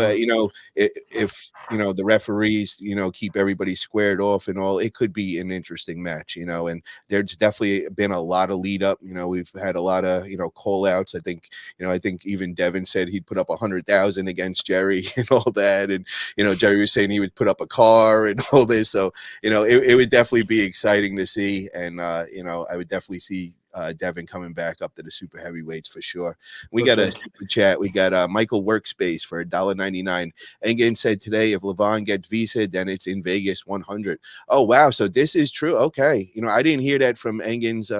[SPEAKER 1] if the referees, keep everybody squared off and all, it could be an interesting match, and there's definitely been a lot of lead up. We've had a lot of, call outs. I think even Devon said he'd put up 100,000 against Jerry and all that. And, Jerry was saying he would put up a car and all this. So, it would definitely be exciting to see. And, I would definitely see Devon coming back up to the super heavyweights for sure. We got a super chat. We got Michael Workspace for $1.99. Engin said today, if Levon gets visa, then it's in Vegas 100. Oh, wow. So this is true. Okay. I didn't hear that from Engin's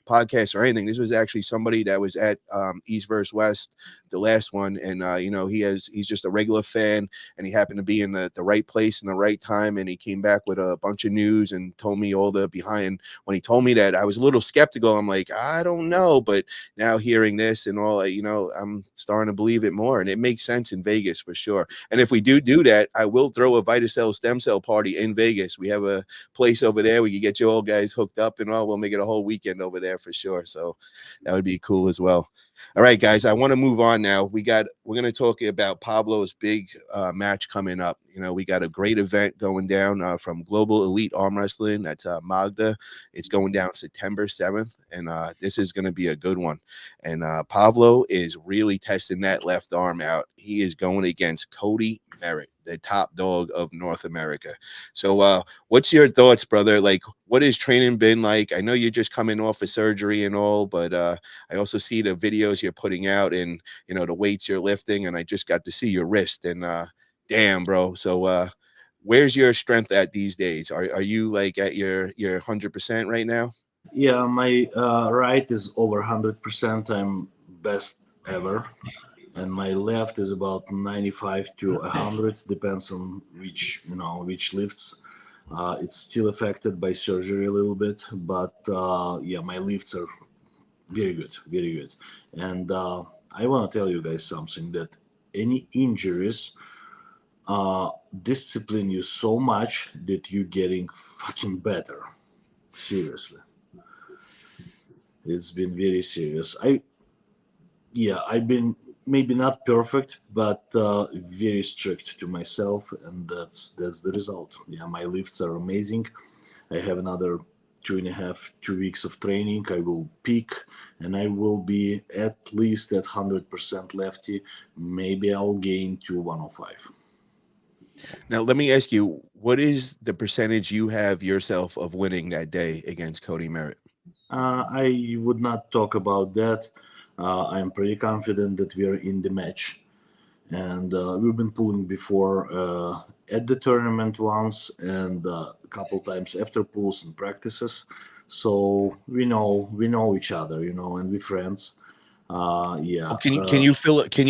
[SPEAKER 1] podcast or anything. This was actually somebody that was at East vs. West, the last one. And, he's just a regular fan, and he happened to be in the right place in the right time. And he came back with a bunch of news and told me all the behind. When he told me that, I was a little skeptical. I'm like, I don't know, but now hearing this and all, I'm starting to believe it more, and it makes sense in Vegas for sure. And if we do that, I will throw a VitaCell stem cell party in Vegas. We have a place over there. We can get you all guys hooked up and all. We'll make it a whole weekend over there for sure. So that would be cool as well. All right, guys, I want to move on now. We're going to talk about Pablo's big match coming up. We got a great event going down from Global Elite Arm Wrestling. That's Magda. It's going down September 7th. and this is going to be a good one. And Pavlo is really testing that left arm out. He is going against Cody Merritt, the top dog of North America. So what's your thoughts, brother? Like, what has training been like? I know you're just coming off of surgery and all, but I also see the videos you're putting out and, you know, the weights you're lifting, and I just got to see your wrist, and damn, bro. So where's your strength at these days? Are you like at your 100% right now?
[SPEAKER 5] Yeah, my right is over 100%. I'm best ever, and my left is about 95 to 100. Depends on which lifts. It's still affected by surgery a little bit, but yeah, my lifts are very good, very good. And I want to tell you guys something, that any injuries discipline you so much that you're getting fucking better. Seriously, it's been very serious. I've been maybe not perfect, but very strict to myself, and that's the result. Yeah, my lifts are amazing. I have another 2 weeks of training. I will peak, and I will be at least at 100% lefty. Maybe I'll gain to 105.
[SPEAKER 1] Now, let me ask you, what is the percentage you have yourself of winning that day against Cody Merritt?
[SPEAKER 5] I would not talk about that. I'm pretty confident that we are in the match, and we've been pulling before at the tournament once, and a couple times after pulls and practices. So we know each other, and we're friends. Yeah.
[SPEAKER 1] Oh, can you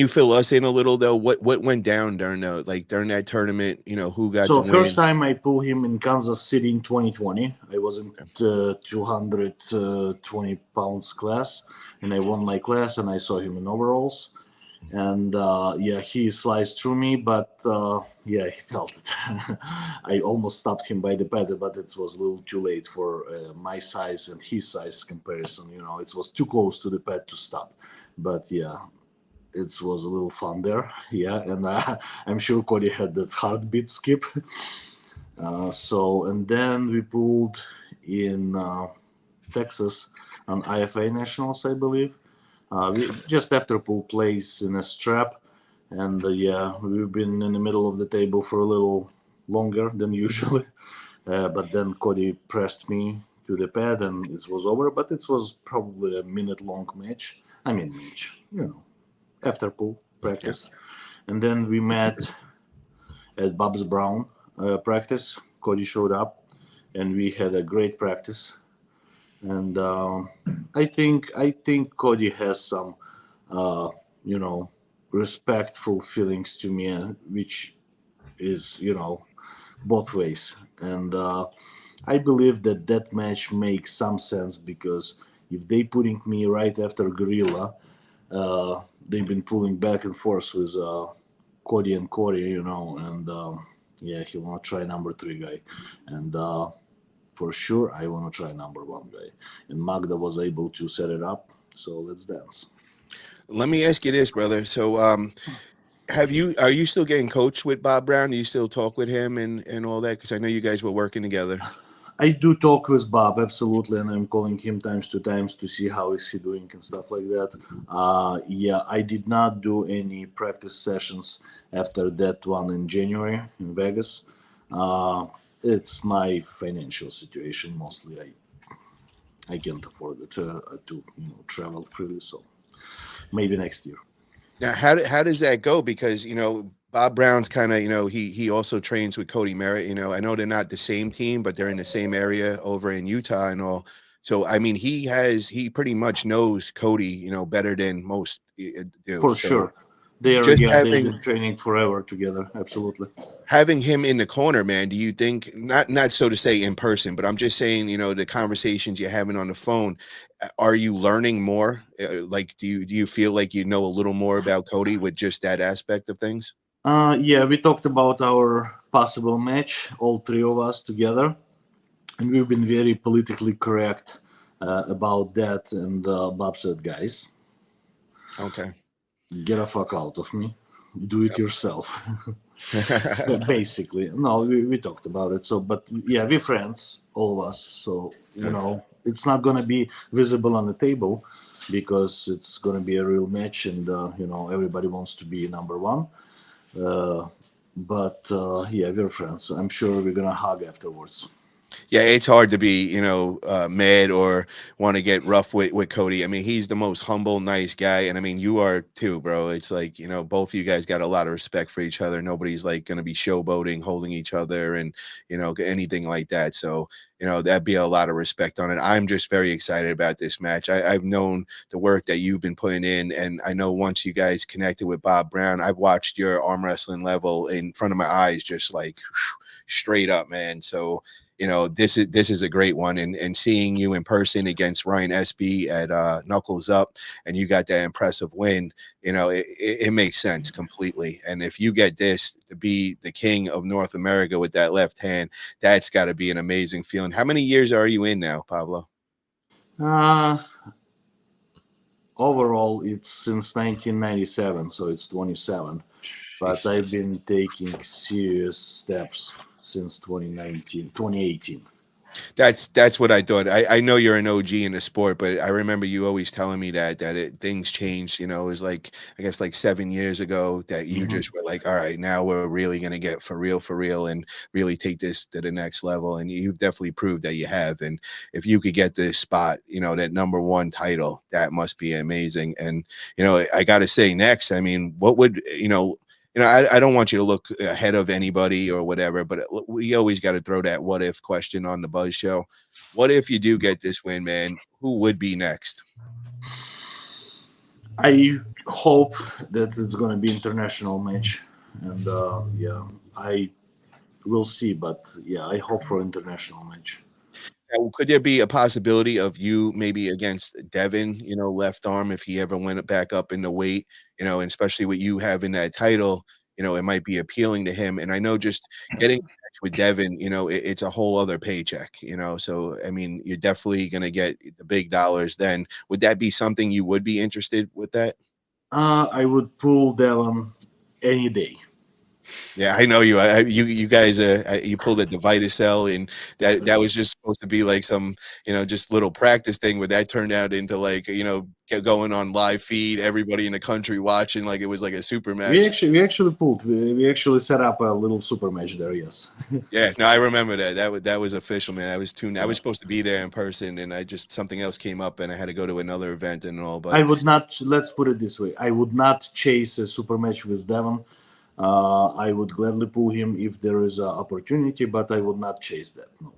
[SPEAKER 1] fill us in a little though? What went down during that tournament? You know, who got
[SPEAKER 5] So
[SPEAKER 1] the
[SPEAKER 5] first
[SPEAKER 1] win?
[SPEAKER 5] time I pulled him in Kansas City in 2020. I was in 220 pounds class, and I won my class, and I saw him in overalls. And yeah, he sliced through me, but yeah, he felt it. I almost stopped him by the pad, but it was a little too late for my size and his size comparison. It was too close to the pad to stop. But yeah, it was a little fun there. Yeah, and I'm sure Cody had that heartbeat skip. And then we pulled in Texas on IFA Nationals, I believe. We just after pool plays in a strap, and yeah, we've been in the middle of the table for a little longer than usually. But then Cody pressed me to the pad, and it was over. But it was probably a minute-long match. After pool practice. And then we met at Bob's Brown practice. Cody showed up, and we had a great practice. And I think Cody has some, respectful feelings to me, which is, both ways. And I believe that match makes some sense, because if they putting me right after Gorilla, they've been pulling back and forth with Cody and Corey, and yeah, he want to try number 3 guy, and for sure I want to try number 1 guy, and Magda was able to set it up, so let's dance.
[SPEAKER 1] Let me ask you this, brother. So are you still getting coached with Bob Brown? Do you still talk with him and all that? Because I know you guys were working together.
[SPEAKER 5] I do talk with Bob, absolutely, and I'm calling him times to see how is he doing and stuff like that. Yeah, I did not do any practice sessions after that one in January in Vegas. It's my financial situation mostly. I can't afford it to travel freely, so maybe next year.
[SPEAKER 1] Now, how does that go? Because Bob Brown's kind of he also trains with Cody Merritt. I know they're not the same team, but they're in the same area over in Utah and all. So I mean, he pretty much knows Cody better than most do.
[SPEAKER 5] For sure. They've been training forever together. Absolutely.
[SPEAKER 1] Having him in the corner, man, do you think, not so to say in person, but I'm just saying, the conversations you're having on the phone, are you learning more? Like, do you feel like you know a little more about Cody with just that aspect of things?
[SPEAKER 5] Yeah, we talked about our possible match, all 3 of us together, and we've been very politically correct about that. And Bob said, guys,
[SPEAKER 1] okay,
[SPEAKER 5] get a fuck out of me. Do it yourself. Yeah, basically, no, we talked about it. So, but yeah, we're friends, all of us. So it's not gonna be visible on the table because it's gonna be a real match, and everybody wants to be number one. But yeah, we're friends. So I'm sure we're gonna hug afterwards.
[SPEAKER 1] Yeah, it's hard to be, mad or want to get rough with Cody. I mean, he's the most humble, nice guy, and I mean, you are too, bro. It's like, both of you guys got a lot of respect for each other. Nobody's like going to be showboating, holding each other, and anything like that. So, that'd be a lot of respect on it. I'm just very excited about this match. I've known the work that you've been putting in, and I know once you guys connected with Bob Brown, I've watched your arm wrestling level in front of my eyes, just like straight up, man. So this is a great one, and seeing you in person against Ryan Espey at Knuckles Up, and you got that impressive win, it makes sense completely. And if you get this to be the king of North America with that left hand, that's got to be an amazing feeling. How many years are you in now, Pablo?
[SPEAKER 5] Overall, it's since 1997, so it's 27. But I've been taking serious steps since 2018.
[SPEAKER 1] That's what I thought. I know you're an OG in the sport, but I remember you always telling me that things changed. It was like, I guess, like 7 years ago that you just were like, all right, now we're really gonna get for real, and really take this to the next level. And you've definitely proved that you have. And if you could get this spot, that #1 title, that must be amazing. And I got to say, next, I mean, what would I don't want you to look ahead of anybody or whatever, but we always got to throw that what if question on the Buzz Show. What if you do get this win, man? Who would be next?
[SPEAKER 5] I hope that it's going to be international match, and yeah, I will see. But yeah, I hope for international match.
[SPEAKER 1] Could there be a possibility of you maybe against Devon, left arm, if he ever went back up in the weight, and especially with you having that title, it might be appealing to him. And I know just getting a match with Devon, it's a whole other paycheck, so I mean, you're definitely going to get the big dollars then. Would that be something you would be interested with that?
[SPEAKER 5] I would pull Devon any day.
[SPEAKER 1] Yeah, I know you. You guys, you pulled at the Vitacell, and that was just supposed to be like some, just little practice thing, but that turned out into like, going on live feed, everybody in the country watching, like it was like a super match.
[SPEAKER 5] We actually pulled. We actually set up a little super match there. Yes.
[SPEAKER 1] Yeah, no, I remember that. That was official, man. I was supposed to be there in person, and something else came up, and I had to go to another event and all. But
[SPEAKER 5] I would not. Let's put it this way: I would not chase a super match with Devon. I would gladly pull him if there is an opportunity, but I would not chase that. No.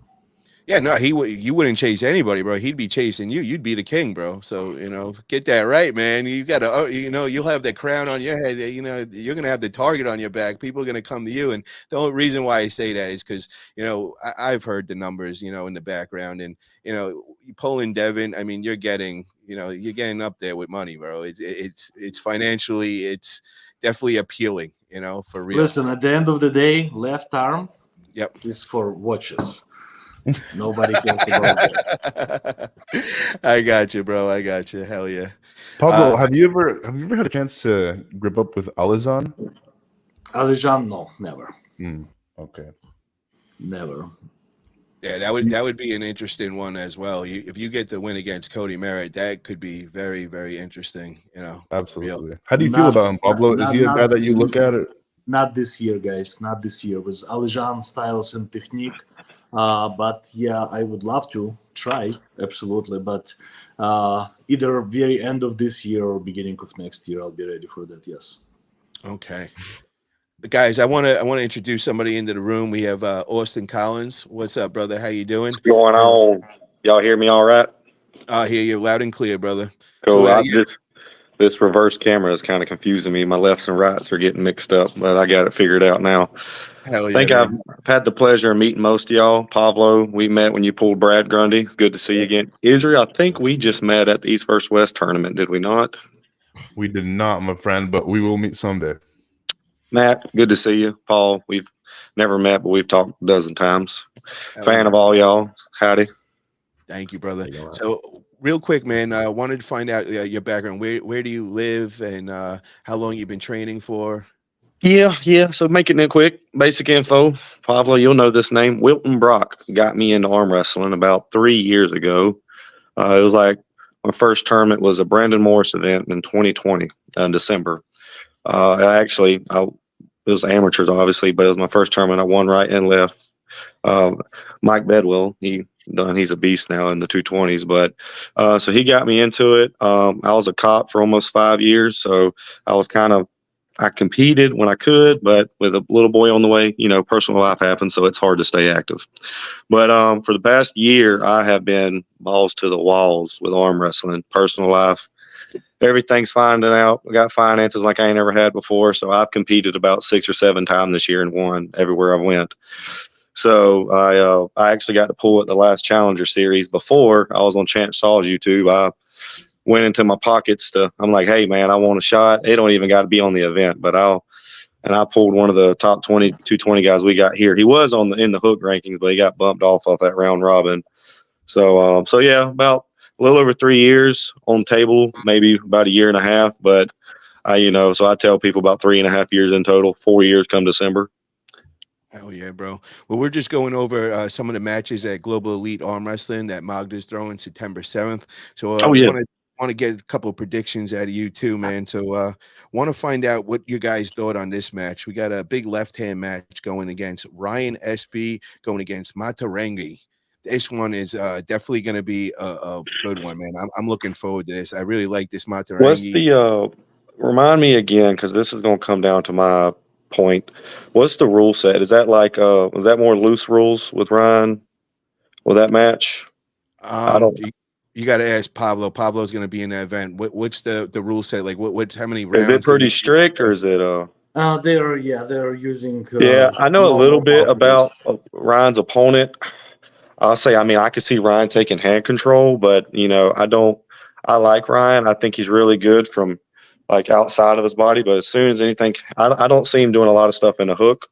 [SPEAKER 1] Yeah, no, you wouldn't chase anybody, bro. He'd be chasing you. You'd be the king, bro. So, get that right, man. You got to, you'll have the crown on your head. You're going to have the target on your back. People are going to come to you. And the only reason why I say that is because, I've heard the numbers, in the background, and, pulling Devon, I mean, you're getting up there with money, bro. It's financially, it's definitely appealing, for real.
[SPEAKER 5] Listen, at the end of the day, left arm is for watches. Nobody cares about that.
[SPEAKER 1] I got you, bro. I got you. Hell yeah.
[SPEAKER 3] Pablo, have you ever had a chance to grip up with Alisandra?
[SPEAKER 5] Alisandra, no, never.
[SPEAKER 3] Okay.
[SPEAKER 5] Never.
[SPEAKER 1] Yeah, that would be an interesting one as well. If you get the win against Cody Merritt, that could be very, very interesting.
[SPEAKER 3] Absolutely. Real. How do you feel about him, Pablo? Is he a guy that you look at?
[SPEAKER 5] Not this year, guys. Not this year. With Alisandra styles and technique. But yeah, I would love to try, absolutely. But either very end of this year or beginning of next year, I'll be ready for that. Yes.
[SPEAKER 1] Okay, guys, I want to introduce somebody into the room. We have Austin Collins. What's up, brother? How you doing?
[SPEAKER 6] What's going on? Y'all hear me all right?
[SPEAKER 1] I hear you loud and clear, brother.
[SPEAKER 6] Cool. So, this reverse camera is kind of confusing me. My lefts and rights are getting mixed up, but I got it figured out now.
[SPEAKER 1] Hell yeah,
[SPEAKER 6] I think I've had the pleasure of meeting most of y'all. Pavlo, we met when you pulled Brad Grundy. It's good to see you again. Israel, I think we just met at the East vs. West tournament, did we not?
[SPEAKER 3] We did not, my friend, but we will meet someday.
[SPEAKER 6] Matt, good to see you. Paul, we've never met, but we've talked a dozen times.
[SPEAKER 1] Hell
[SPEAKER 6] Fan
[SPEAKER 1] yeah.
[SPEAKER 6] of all y'all. Howdy.
[SPEAKER 1] Thank you, brother. So real quick, man, I wanted to find out your background. Where do you live, and how long you've been training for?
[SPEAKER 6] Yeah. So making it quick, basic info. Pavlo, you'll know this name. Wilton Brock got me into arm wrestling about 3 years ago. It was like my first tournament was a Brandon Morris event in 2020 in December. It was amateurs, obviously, but it was my first tournament. I won right and left. Mike Bedwell, he's a beast now in the 220s, but so he got me into it. I was a cop for almost 5 years, so I competed when I could, but with a little boy on the way, personal life happens, so it's hard to stay active. But for the past year, I have been balls to the walls with arm wrestling, personal life. Everything's finding out. I got finances like I ain't ever had before, so I've competed about 6 or 7 times this year and won everywhere I went. So I actually got to pull at the last Challenger Series before I was on Chance Saw's YouTube. I went into my pockets I'm like, hey man, I want a shot. It don't even got to be on the event, but I pulled one of the top 220 guys we got here. He was in the hook rankings, but he got bumped off that round robin. So yeah, about a little over 3 years on table, maybe about a year and a half. But so I tell people about 3.5 years in total, 4 years come December.
[SPEAKER 1] Hell yeah, bro. Well, we're just going over some of the matches at Global Elite Arm Wrestling that Magda's throwing September 7th. So I want to get a couple of predictions out of you too, man. So want to find out what you guys thought on this match. We got a big left-hand match going against Ryan Espey going against Matarengi. This one is definitely going to be a good one, man. I'm looking forward to this. I really like this Matarengi.
[SPEAKER 6] What's the remind me again, because this is going to come down to my point. What's the rule set? Is that like was that more loose rules with Ryan with that match?
[SPEAKER 1] You got to ask Pablo. Pablo's going to be in that event. What's the rule set? Like what's how many rounds?
[SPEAKER 6] Is it pretty strict or is it
[SPEAKER 5] they're using
[SPEAKER 6] I know a little bit about Ryan's opponent. I'll say, I could see Ryan taking hand control, but I like Ryan. I think he's really good from like outside of his body, but as soon as anything, I don't see him doing a lot of stuff in the hook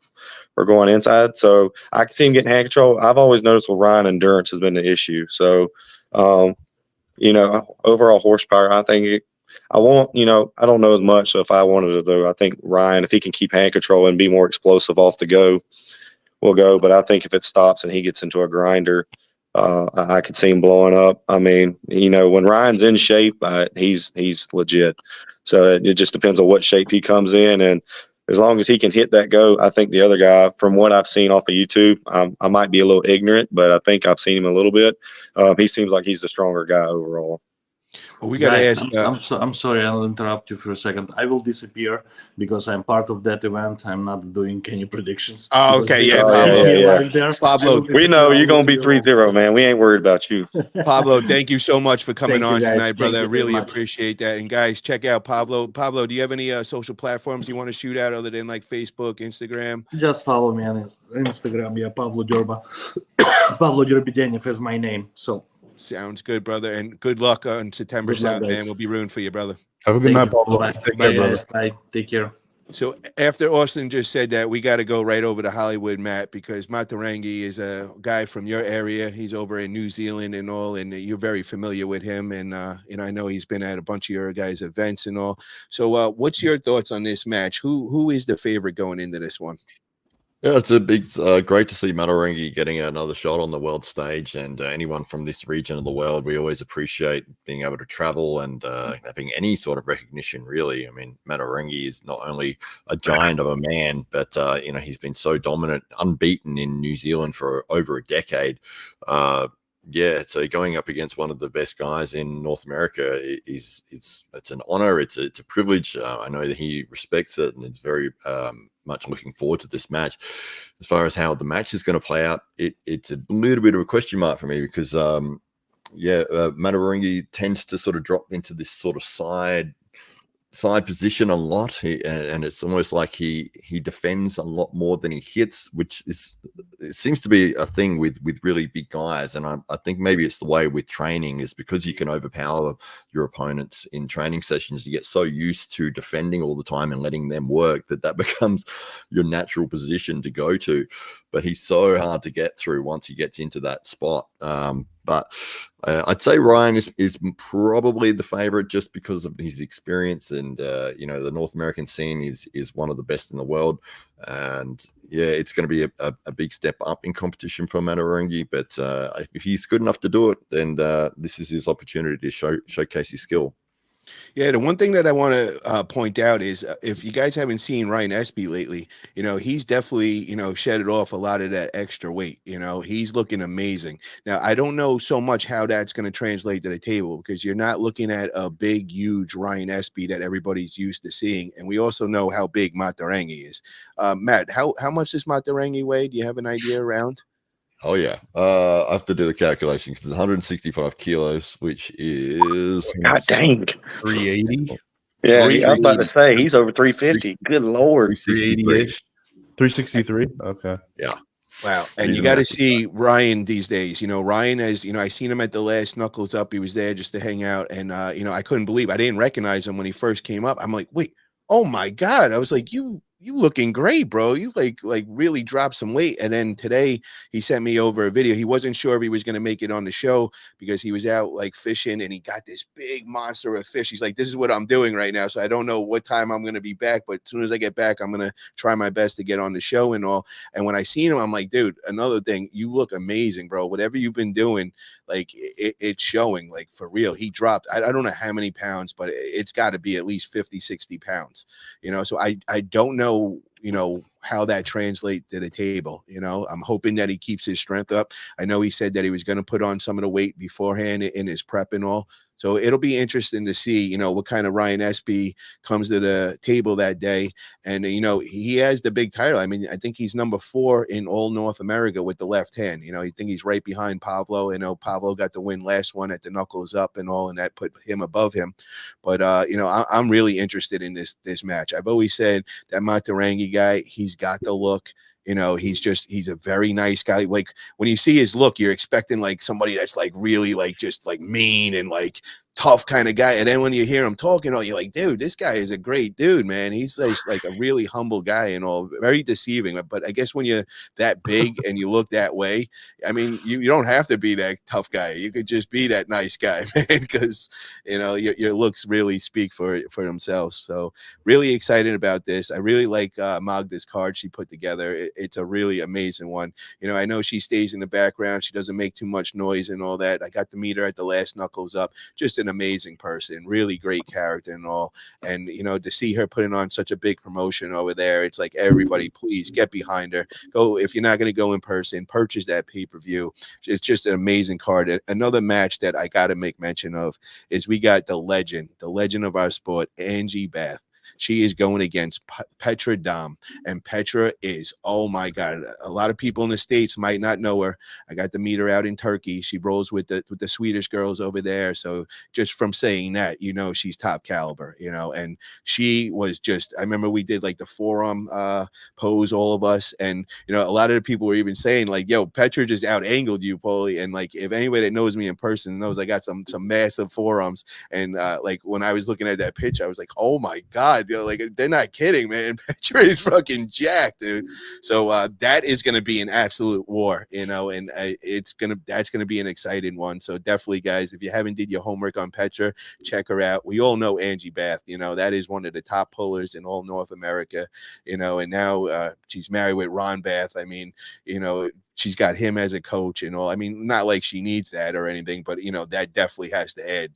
[SPEAKER 6] or going inside. So I can see him getting hand control. I've always noticed with Ryan, endurance has been the issue. So, overall horsepower, I think I don't know as much. So if I wanted to do, I think Ryan, if he can keep hand control and be more explosive off the go, will go. But I think if it stops and he gets into a grinder, I could see him blowing up. When Ryan's in shape, he's legit. So it just depends on what shape he comes in. And as long as he can hit that go, I think the other guy, from what I've seen off of YouTube, I might be a little ignorant, but I think I've seen him a little bit. He seems like he's the stronger guy overall.
[SPEAKER 1] Well, we got to ask.
[SPEAKER 5] I'm sorry, I'll interrupt you for a second. I will disappear because I'm part of that event. I'm not doing any predictions.
[SPEAKER 1] Oh, okay, yeah.
[SPEAKER 6] Pablo, we know you're going to be 3-0, man. We ain't worried about you.
[SPEAKER 1] Pablo, thank you so much for coming on tonight, brother. I really
[SPEAKER 5] much.
[SPEAKER 1] appreciate that. And guys, check out Pablo. Pablo, do you have any social platforms you want to shoot out other than like Facebook, Instagram?
[SPEAKER 5] Just follow me on Instagram. Yeah, Pavlo Derba. Pavlo Derbedyenyev is my name. So.
[SPEAKER 1] Sounds good, brother, and good luck on September 7th, man. We'll be rooting for you, brother.
[SPEAKER 3] Have a good night, Pablo.
[SPEAKER 5] Take care, brother. Bye. Take care.
[SPEAKER 1] So after Austin just said that, we got to go right over to Hollywood, Matt, because Matarengi is a guy from your area. He's over in New Zealand and all, and you're very familiar with him. And I know he's been at a bunch of your guys' events and all. So what's your thoughts on this match? Who is the favorite going into this one?
[SPEAKER 4] Yeah, it's a big, great to see Matarengi getting another shot on the world stage, and anyone from this region of the world, we always appreciate being able to travel and having any sort of recognition, really. Matarengi is not only a giant of a man, but, he's been so dominant, unbeaten in New Zealand for over a decade. So going up against one of the best guys in North America it's an honor. It's a privilege. I know that he respects it, and it's very much looking forward to this match. As far as how the match is going to play out, it's a little bit of a question mark for me because Matarengi tends to sort of drop into this sort of side position a lot, and it's almost like he defends a lot more than he hits, which it seems to be a thing with really big guys. And I think maybe it's the way with training, is because you can overpower your opponents in training sessions. You get so used to defending all the time and letting them work that becomes your natural position to go to. But he's so hard to get through once he gets into that spot. But I'd say Ryan is probably the favorite just because of his experience, and the North American scene is one of the best in the world, and yeah, it's going to be a big step up in competition for Matarangi. But if he's good enough to do it, then this is his opportunity to showcase his skill.
[SPEAKER 1] Yeah, the one thing that I want to point out is if you guys haven't seen Ryan Espey lately, he's definitely, shedded off a lot of that extra weight. He's looking amazing. Now, I don't know so much how that's going to translate to the table because you're not looking at a big, huge Ryan Espey that everybody's used to seeing. And we also know how big Matarangi is. Matt, how much does Matarangi weigh? Do you have an idea around?
[SPEAKER 4] Oh, yeah. I have to do the calculation because it's 165 kilos, which is
[SPEAKER 6] God dang.
[SPEAKER 3] 380.
[SPEAKER 6] Yeah, I was about to say he's over 350. Good Lord.
[SPEAKER 3] 380-ish. 363. Okay.
[SPEAKER 4] Yeah.
[SPEAKER 1] Wow. And you got to see Ryan these days. Ryan has, I seen him at the last Knuckles Up. He was there just to hang out. And, I couldn't believe I didn't recognize him when he first came up. I'm like, wait, oh my God. I was like, you looking great, bro. You like really dropped some weight. And then today he sent me over a video. He wasn't sure if he was going to make it on the show because he was out like fishing and he got this big monster of fish. He's like, this is what I'm doing right now. So I don't know what time I'm going to be back, but as soon as I get back, I'm going to try my best to get on the show and all. And when I seen him, I'm like, dude, another thing, you look amazing, bro. Whatever you've been doing, like it's showing, like for real. He dropped, I don't know how many pounds, but it's got to be at least 50, 60 pounds, so I don't know, how that translates to the table. I'm hoping that he keeps his strength up. I know he said that he was going to put on some of the weight beforehand in his prep and all. So it'll be interesting to see, what kind of Ryan Espey comes to the table that day. And, he has the big title. I mean, I think he's number 4 in all North America with the left hand. I think he's right behind Pablo. I know Pablo got the win last one at the Knuckles Up and all, and that put him above him. But, I'm really interested in this match. I've always said that Matarangi guy, he's got the look. He's a very nice guy. Like when you see his look, you're expecting like somebody that's like really like just like mean and like tough kind of guy. And then when you hear him talking, you're like, dude, this guy is a great dude, man. He's like a really humble guy and all, very deceiving. But I guess when you're that big and you look that way, I mean, you don't have to be that tough guy. You could just be that nice guy, man, because your looks really speak for themselves. So really excited about this. I really like Magda's card she put together. It's a really amazing one. I know she stays in the background. She doesn't make too much noise and all that. I got to meet her at the last Knuckles Up. Just an amazing person, really great character and all. And, to see her putting on such a big promotion over there, it's like, everybody, please get behind her. Go, if you're not going to go in person, purchase that pay-per-view. It's just an amazing card. Another match that I got to make mention of is we got the legend of our sport, Angie Beth. She is going against Petra Dam, and Petra is, oh my God, a lot of people in the States might not know her. I got to meet her out in Turkey. She rolls with the Swedish girls over there. So just from saying that, she's top caliber, and she was just, I remember we did like the forearm pose, all of us. And, a lot of the people were even saying like, yo, Petra just out angled you, Paulie. And like, if anybody that knows me in person knows I got some massive forearms. And like when I was looking at that pitch, I was like, oh my God, like they're not kidding, man. Petra is fucking jacked, dude. So that is going to be an absolute war, and that's going to be an exciting one. So definitely, guys, if you haven't did your homework on Petra, check her out. We all know Angie Beth, that is one of the top pullers in all North America, and now she's married with Ron Beth. I mean, she's got him as a coach and all. I mean, not like she needs that or anything, but that definitely has to add,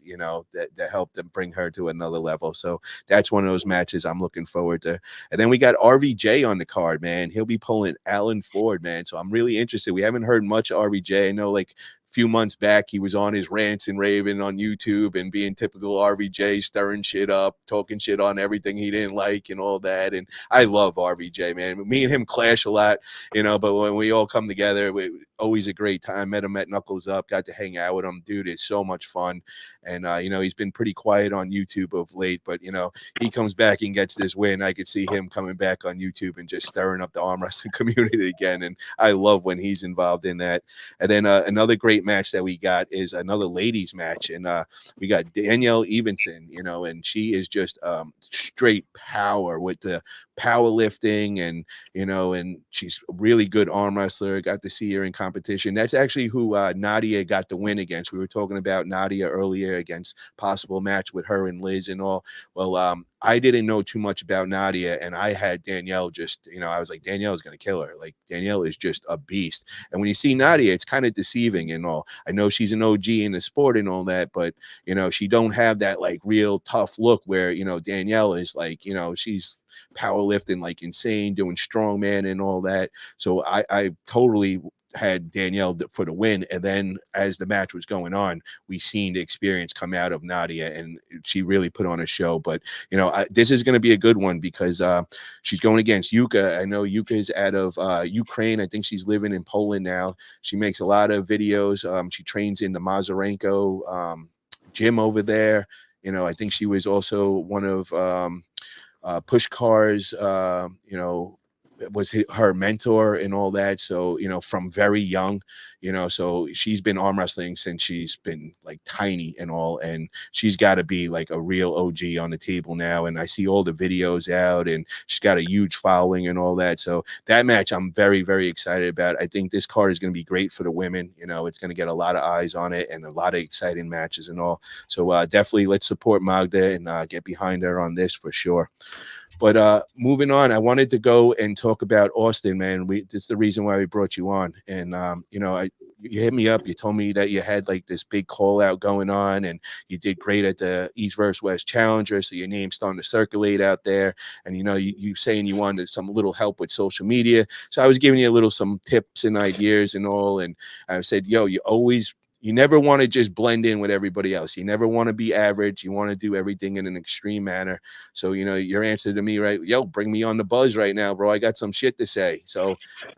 [SPEAKER 1] that help them bring her to another level. So that's one of those matches I'm looking forward to. And then we got RVJ on the card, man. He'll be pulling Alan Ford, man. So I'm really interested. We haven't heard much RVJ. I know like few months back he was on his rants and raving on YouTube and being typical RVJ, stirring shit up, talking shit on everything he didn't like and all that. And I love RVJ, man. Me and him clash a lot, but when we all come together, always a great time. Met him at Knuckles Up, got to hang out with him. Dude, it's so much fun. And he's been pretty quiet on YouTube of late, but he comes back and gets this win. I could see him coming back on YouTube and just stirring up the arm wrestling community again. And I love when he's involved in that. And then another great match that we got is another ladies match, and we got Danielle Evenson, and she is just straight power with the powerlifting, and and she's a really good arm wrestler. Got to see her in competition. That's actually who Nadia got the win against. We were talking about Nadia earlier against possible match with her and Liz and all. Well, I didn't know too much about Nadia, and I had Danielle just, I was like, Danielle is going to kill her. Like, Danielle is just a beast. And when you see Nadia, it's kind of deceiving and all. I know she's an OG in the sport and all that, but, she don't have that, like, real tough look where, Danielle is like, she's powerlifting like insane, doing strongman and all that. So I totally had Danielle for the win. And then as the match was going on, we seen the experience come out of Nadia, and she really put on a show. But this is going to be a good one because she's going against Yuka. I know Yuka is out of Ukraine. I think she's living in Poland now. She makes a lot of videos. She trains in the Mazarenko gym over there. I think she was also one of Pushkar's was her mentor and all that. So, from very young, so she's been arm wrestling since she's been like tiny and all, and she's got to be like a real OG on the table now. And I see all the videos out, and she's got a huge following and all that. So that match I'm very, very excited about. I think this card is going to be great for the women. It's going to get a lot of eyes on it and a lot of exciting matches and all. So definitely let's support Magda and get behind her on this for sure. But moving on, I wanted to go and talk about Austin, man. That's the reason why we brought you on. And, you hit me up. You told me that you had like this big call out going on, and you did great at the East vs. West Challenger. So your name's starting to circulate out there. And, you saying you wanted some little help with social media. So I was giving you some tips and ideas and all. And I said, you never want to just blend in with everybody else. You never want to be average. You want to do everything in an extreme manner. So, your answer to me, right? Bring me on the buzz right now, bro. I got some shit to say. So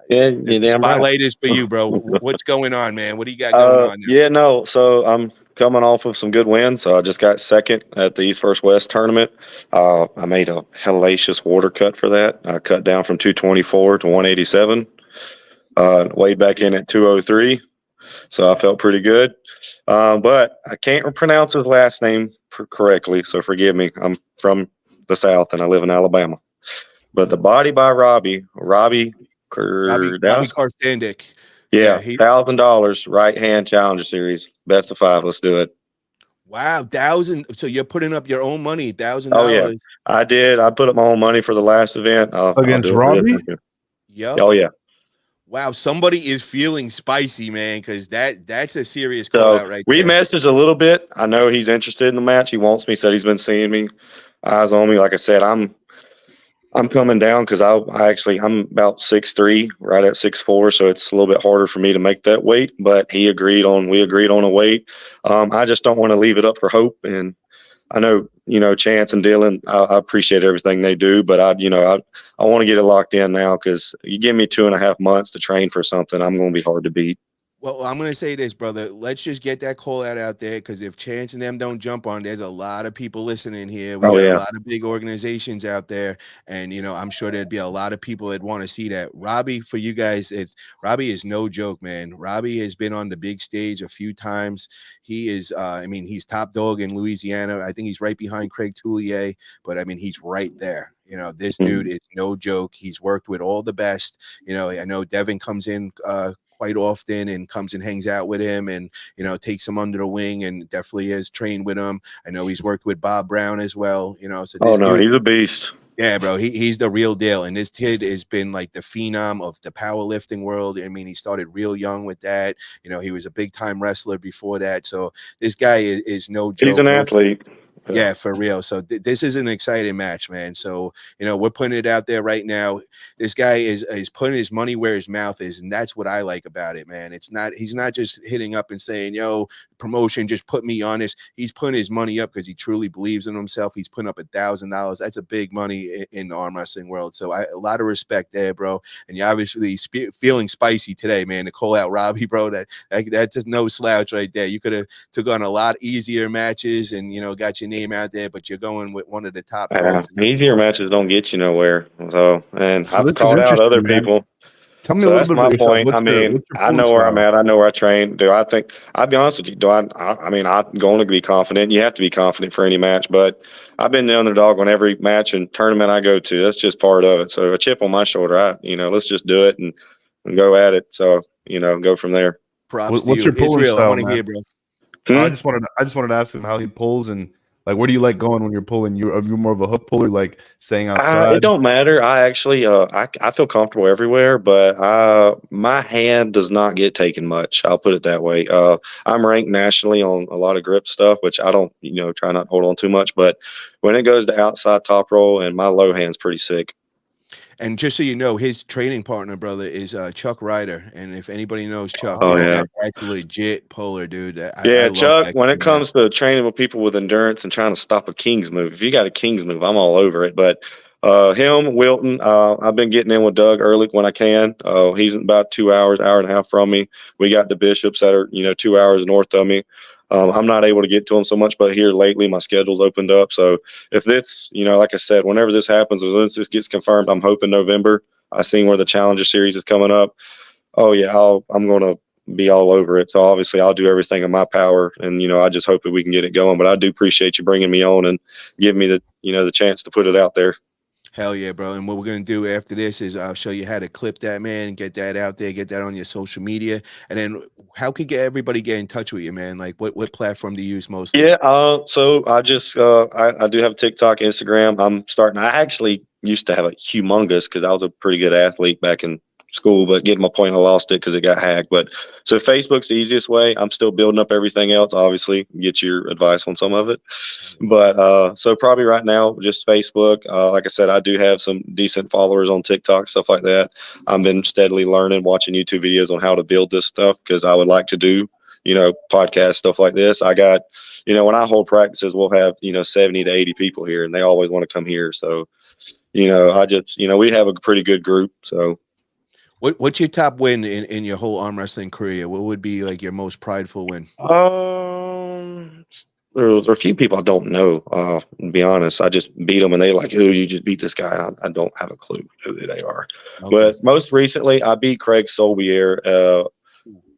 [SPEAKER 6] Yeah,
[SPEAKER 1] the spotlight is for you, bro. What's going on, man? What do you got going on now?
[SPEAKER 6] Yeah, no. So I'm coming off of some good wins. I just got second at the East vs. West tournament. I made a hellacious water cut for that. I cut down from 224 to 187. Weighed back in at 203. So I felt pretty good. But I can't pronounce his last name correctly, so forgive me. I'm from the South, and I live in Alabama. But the body by Robbie
[SPEAKER 1] Karstandik.
[SPEAKER 6] Yeah, $1,000 right hand challenger series, best of 5. Let's do it.
[SPEAKER 1] Wow, 1,000. So you're putting up your own money, $1,000.
[SPEAKER 6] Oh yeah, I did. I put up my own money for the last event.
[SPEAKER 3] Against Robbie?
[SPEAKER 1] Yep.
[SPEAKER 6] Oh yeah.
[SPEAKER 1] Wow, somebody is feeling spicy, man, because that's a serious call out right
[SPEAKER 6] we
[SPEAKER 1] there.
[SPEAKER 6] messaged a little bit. I know he's interested in the match. He wants me. Said he's been seeing me, eyes on me. Like I said, I'm coming down because I'm about 6'3", right at 6'4", so it's a little bit harder for me to make that weight. But we agreed on a weight. I just don't want to leave it up for hope. And I know, Chance and Dylan, I appreciate everything they do, but I want to get it locked in now because you give me 2.5 months to train for something, I'm going to be hard to beat.
[SPEAKER 1] Well, I'm going to say this, brother. Let's just get that call out there, because if Chance and them don't jump on, there's a lot of people listening here. We got a lot of big organizations out there, and, I'm sure there'd be a lot of people that want to see that. Robbie, for you guys, Robbie is no joke, man. Robbie has been on the big stage a few times. He is, he's top dog in Louisiana. I think he's right behind Craig Toulier, but, he's right there. This dude is no joke. He's worked with all the best. I know Devon comes in quite often and comes and hangs out with him and, takes him under the wing and definitely has trained with him. I know he's worked with Bob Brown as well, so this
[SPEAKER 6] he's a beast.
[SPEAKER 1] Yeah, bro, he's the real deal. And this kid has been like the phenom of the powerlifting world. He started real young with that. He was a big time wrestler before that. So this guy is no joke.
[SPEAKER 6] He's an athlete.
[SPEAKER 1] Yeah, for real. So this is an exciting match, man. So, we're putting it out there right now. This guy is putting his money where his mouth is. And that's what I like about it, man. He's not just hitting up and saying, promotion, just put me on this. He's putting his money up because he truly believes in himself. He's putting up $1,000. That's a big money in the arm wrestling world. So a lot of respect there, bro. And you're obviously feeling spicy today, man, to call out Robbie, bro. That's just no slouch right there. You could have took on a lot easier matches and, got your name out there, but you're going with one of the top dogs.
[SPEAKER 6] Easier matches don't get you nowhere. So I've called out other people.
[SPEAKER 3] Tell me
[SPEAKER 6] so
[SPEAKER 3] a
[SPEAKER 6] that's
[SPEAKER 3] little bit
[SPEAKER 6] my
[SPEAKER 3] about
[SPEAKER 6] point. I know where I'm at. I know where I train. I'll be honest with you. I'm going to be confident. You have to be confident for any match, but I've been the underdog on every match and tournament I go to. That's just part of it. So a chip on my shoulder, let's just do it and go at it. So, go from there.
[SPEAKER 1] Props to
[SPEAKER 3] What's
[SPEAKER 1] you.
[SPEAKER 3] your pulling
[SPEAKER 1] Israel, I
[SPEAKER 3] style,
[SPEAKER 1] want to
[SPEAKER 3] man?
[SPEAKER 1] hear, bro.
[SPEAKER 3] I just wanted to ask him how he pulls and like where do you like going when you're pulling? Are you more of a hook puller, like staying outside?
[SPEAKER 6] It don't matter. I actually, I feel comfortable everywhere, but my hand does not get taken much. I'll put it that way. I'm ranked nationally on a lot of grip stuff, which I don't, try not to hold on too much. But when it goes to outside top roll, and my low hand's pretty sick.
[SPEAKER 1] And just so you know, his training partner, brother, is Chuck Ryder. And if anybody knows Chuck,
[SPEAKER 6] Oh,
[SPEAKER 1] dude,
[SPEAKER 6] yeah.
[SPEAKER 1] that's a legit puller, dude.
[SPEAKER 6] Yeah,
[SPEAKER 1] I love
[SPEAKER 6] Chuck,
[SPEAKER 1] that
[SPEAKER 6] when
[SPEAKER 1] kid,
[SPEAKER 6] it
[SPEAKER 1] man.
[SPEAKER 6] comes to training with people with endurance and trying to stop a King's move, if you got a King's move, I'm all over it. But him, Wilton, I've been getting in with Doug early when I can. He's about 2 hours, hour and a half from me. We got the Bishops that are, 2 hours north of me. I'm not able to get to them so much, but here lately my schedule's opened up. So if it's, like I said, whenever this happens, or once this gets confirmed, I'm hoping November. I seen where the Challenger Series is coming up. Oh yeah, I'm going to be all over it. So obviously I'll do everything in my power, and I just hope that we can get it going. But I do appreciate you bringing me on and giving me the the chance to put it out there.
[SPEAKER 1] Hell yeah, bro. And what we're going to do after this is I'll show you how to clip that, man, get that out there, get that on your social media. And then how could everybody get in touch with you, man? Like what platform do you use mostly?
[SPEAKER 6] Yeah. So I just, I do have TikTok, Instagram. I actually used to have a humongous, cause I was a pretty good athlete back in school, but getting my point, I lost it because it got hacked. But so Facebook's the easiest way. I'm still building up everything else, obviously get your advice on some of it. But so probably right now, just Facebook. Like I said, I do have some decent followers on TikTok, stuff like that. I've been steadily learning, watching YouTube videos on how to build this stuff, because I would like to do, podcast stuff like this. I got, when I hold practices, we'll have, 70 to 80 people here, and they always want to come here. So, I just, we have a pretty good group. So.
[SPEAKER 1] What's your top win in your whole arm wrestling career? What would be like your most prideful win?
[SPEAKER 6] There's a few people I don't know. To be honest, I just beat them, and they like, "Who you just beat this guy?" And I don't have a clue who they are.
[SPEAKER 1] Okay.
[SPEAKER 6] But most recently, I beat Craig Solbier